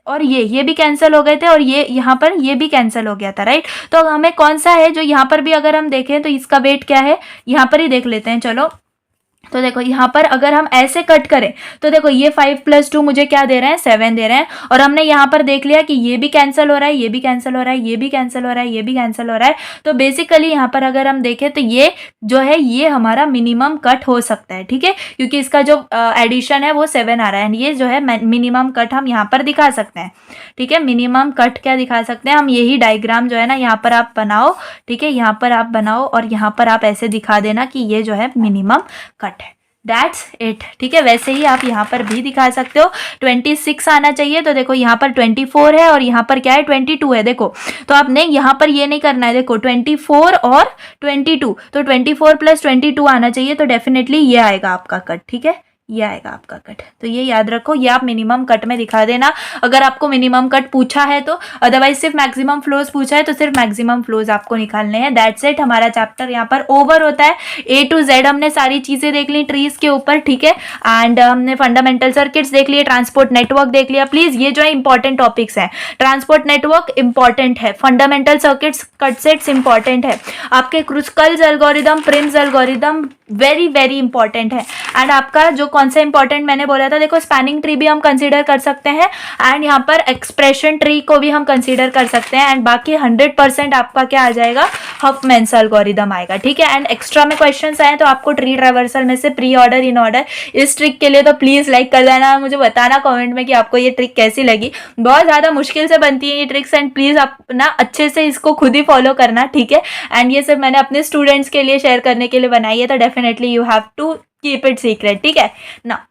और ये भी कैंसिल हो गए थे और ये यहाँ पर ये भी कैंसिल हो गया था, राइट। तो हमें कौन सा है जो यहाँ पर भी अगर हम देखें तो इसका वेट क्या है, यहाँ पर ही देख लेते हैं, चलो। तो देखो यहाँ पर अगर हम ऐसे कट करें तो देखो ये 5 + 2 मुझे क्या दे रहे हैं, 7 दे रहे हैं। और हमने यहाँ पर देख लिया कि ये भी कैंसिल हो रहा है, ये भी कैंसिल हो रहा है, ये भी कैंसिल हो रहा है, ये भी कैंसिल हो रहा है। तो बेसिकली यहाँ पर अगर हम देखें तो ये जो है ये हमारा मिनिमम कट हो सकता है, ठीक है, क्योंकि इसका जो एडिशन है वो 7 आ रहा है एंड ये जो है मिनिमम कट हम यहाँ पर दिखा सकते हैं, ठीक है। मिनिमम कट क्या दिखा सकते हैं हम, यही डायग्राम जो है ना यहाँ पर आप बनाओ, ठीक है, यहाँ पर आप बनाओ और यहाँ पर आप ऐसे दिखा देना कि ये जो है मिनिमम कट है। दैट्स इट, ठीक है। वैसे ही आप यहाँ पर भी दिखा सकते हो, 26 आना चाहिए। तो देखो यहाँ पर 24 है और यहाँ पर क्या है 22 है, देखो। तो आपने यहाँ पर ये नहीं करना है, देखो 24 और 22, तो 24 + 22 आना चाहिए। तो डेफिनेटली ये आएगा आपका कट, ठीक है, ये आएगा आपका कट। तो ये याद रखो, ये आप मिनिमम कट में दिखा देना अगर आपको मिनिमम कट पूछा है तो। अदरवाइज सिर्फ मैक्सिमम फ्लोज पूछा है तो सिर्फ मैक्सिमम फ्लोज आपको निकालने हैं। दैट्स इट, हमारा चैप्टर यहाँ पर ओवर होता है। A to Z हमने सारी चीजें देख ली ट्रीज के ऊपर, ठीक है। एंड हमने फंडामेंटल सर्किट्स देख लिए, ट्रांसपोर्ट नेटवर्क देख लिया। प्लीज ये जो है इंपॉर्टेंट टॉपिक्स हैं, ट्रांसपोर्ट नेटवर्क इंपॉर्टेंट है, fundamental circuits cut sets important है, आपके Kruskal's algorithm, Prim's algorithm very very important है। एंड आपका जो कौन सा इंपॉर्टेंट मैंने बोला था, देखो स्पैनिंग ट्री भी हम कंसीडर कर सकते हैं एंड यहाँ पर एक्सप्रेशन ट्री को भी हम कंसीडर कर सकते हैं। एंड बाकी 100% आपका क्या आ जाएगा, हफमैन्स एल्गोरिदम आएगा, ठीक है। एंड एक्स्ट्रा में क्वेश्चंस आए तो आपको ट्री ट्रावर्सल में से प्री ऑर्डर, इन ऑर्डर, इस ट्रिक के लिए तो प्लीज लाइक कर देना, मुझे बताना कमेंट में कि आपको ये ट्रिक कैसी लगी। बहुत ज्यादा मुश्किल से बनती है ये ट्रिक्स एंड प्लीज आप ना अच्छे से इसको खुद ही फॉलो करना, ठीक है। एंड ये सब मैंने अपने स्टूडेंट्स के लिए शेयर करने के लिए बनाई है, तो definitely you have to keep it secret, ठीक है ना।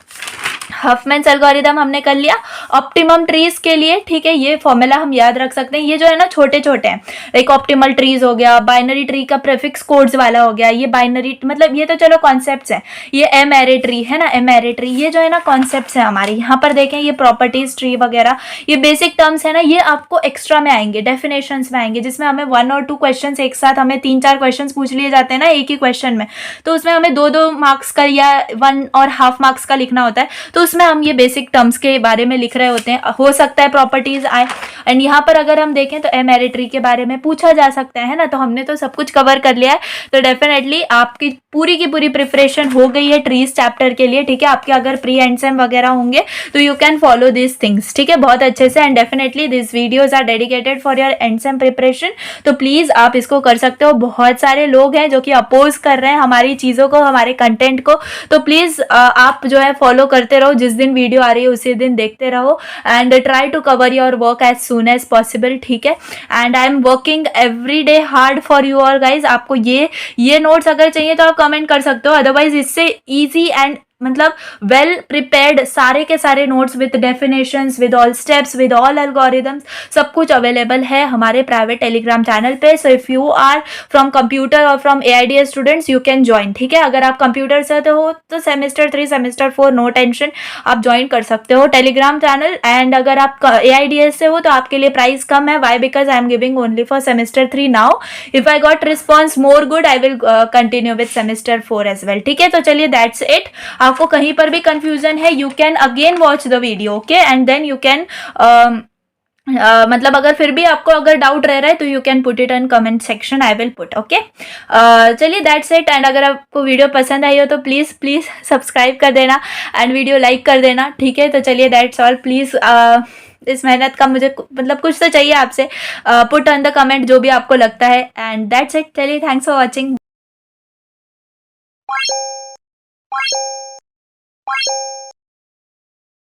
हफमैन्स एल्गोरिदम हमने कर लिया ऑप्टिमम ट्रीज के लिए, ठीक है। ये फॉर्मूला हम याद रख सकते हैं। ये जो है ना छोटे छोटे हैं, एक ऑप्टिमल ट्रीज हो गया, बाइनरी ट्री का प्रीफिक्स कोड्स वाला हो गया, ये बाइनरी मतलब ये तो चलो कॉन्सेप्ट्स हैं। ये एम एरे ट्री है ना, एम एरे ट्री, ये जो है ना कॉन्सेप्ट्स हैं हमारे। यहाँ पर देखें ये प्रॉपर्टीज ट्री वगैरह, ये बेसिक टर्म्स है ना, ये आपको एक्स्ट्रा में आएंगे, डेफिनेशंस में आएंगे, जिसमें हमें 1 और 2 क्वेश्चन एक साथ, हमें 3-4 क्वेश्चन पूछ लिए जाते हैं ना एक ही क्वेश्चन में, तो उसमें हमें 2-2 मार्क्स का या 1 और ½ मार्क्स का लिखना होता है। तो उसमें हम ये बेसिक टर्म्स के बारे में लिख रहे होते हैं, हो सकता है प्रॉपर्टीज आए। एंड यहाँ पर अगर हम देखें तो एमेरिटरी के बारे में पूछा जा सकता है ना, तो हमने तो सब कुछ कवर कर लिया है। तो डेफिनेटली आपकी पूरी की पूरी प्रिपरेशन हो गई है ट्रीज चैप्टर के लिए, ठीक है। आपके अगर प्री एंड सेम वगैरह होंगे तो you can follow this things, ठीक है, बहुत अच्छे से। And definitely this videos are dedicated for your and sem preparation, तो प्लीज आप इसको कर सकते हो। बहुत सारे लोग हैं जो कि अपोज कर रहे हैं हमारी चीजों को, हमारे कंटेंट को, तो प्लीज आप जो है फॉलो करते रहो, जिस दिन वीडियो आ रही है उसी दिन देखते रहो। And try to cover your work as soon as possible, ठीक है। And I am working every day hard for you all guys. आपको ये नोट्स अगर चाहिए तो आप कमेंट कर सकते हो, अदरवाइज इससे इजी एंड मतलब वेल प्रिपेयर्ड सारे के सारे notes with definitions, with all steps, with all algorithms, सब कुछ अवेलेबल है हमारे प्राइवेट टेलीग्राम चैनल पे। So if you are from computer और from AIDS students you can join, ठीक है। अगर आप कंप्यूटर से हो तो सेमेस्टर 3 सेमेस्टर 4 नो टेंशन, आप ज्वाइन कर सकते हो टेलीग्राम चैनल। एंड अगर आप AIDS से हो तो आपके लिए प्राइस कम है, why, because I am giving only for semester 3 now. If I got response more good I will continue with semester 4 as well, ठीक है। तो चलिए दैट्स इट। आपको कहीं पर भी कंफ्यूजन है you can again watch the video, okay, and then you can मतलब अगर फिर भी आपको अगर डाउट रह रहा है तो you can put it in comment section, I will put, okay. चलिए दैट्स इट। एंड अगर आपको वीडियो पसंद आई हो तो प्लीज़ प्लीज़ सब्सक्राइब कर देना एंड वीडियो लाइक कर देना, ठीक है। तो चलिए दैट्स ऑल। प्लीज़ इस मेहनत का मुझे मतलब कुछ तो चाहिए आपसे, पुट ऑन द कमेंट जो भी आपको लगता है। And that's it. चलिए थैंक्स फॉर वॉचिंग।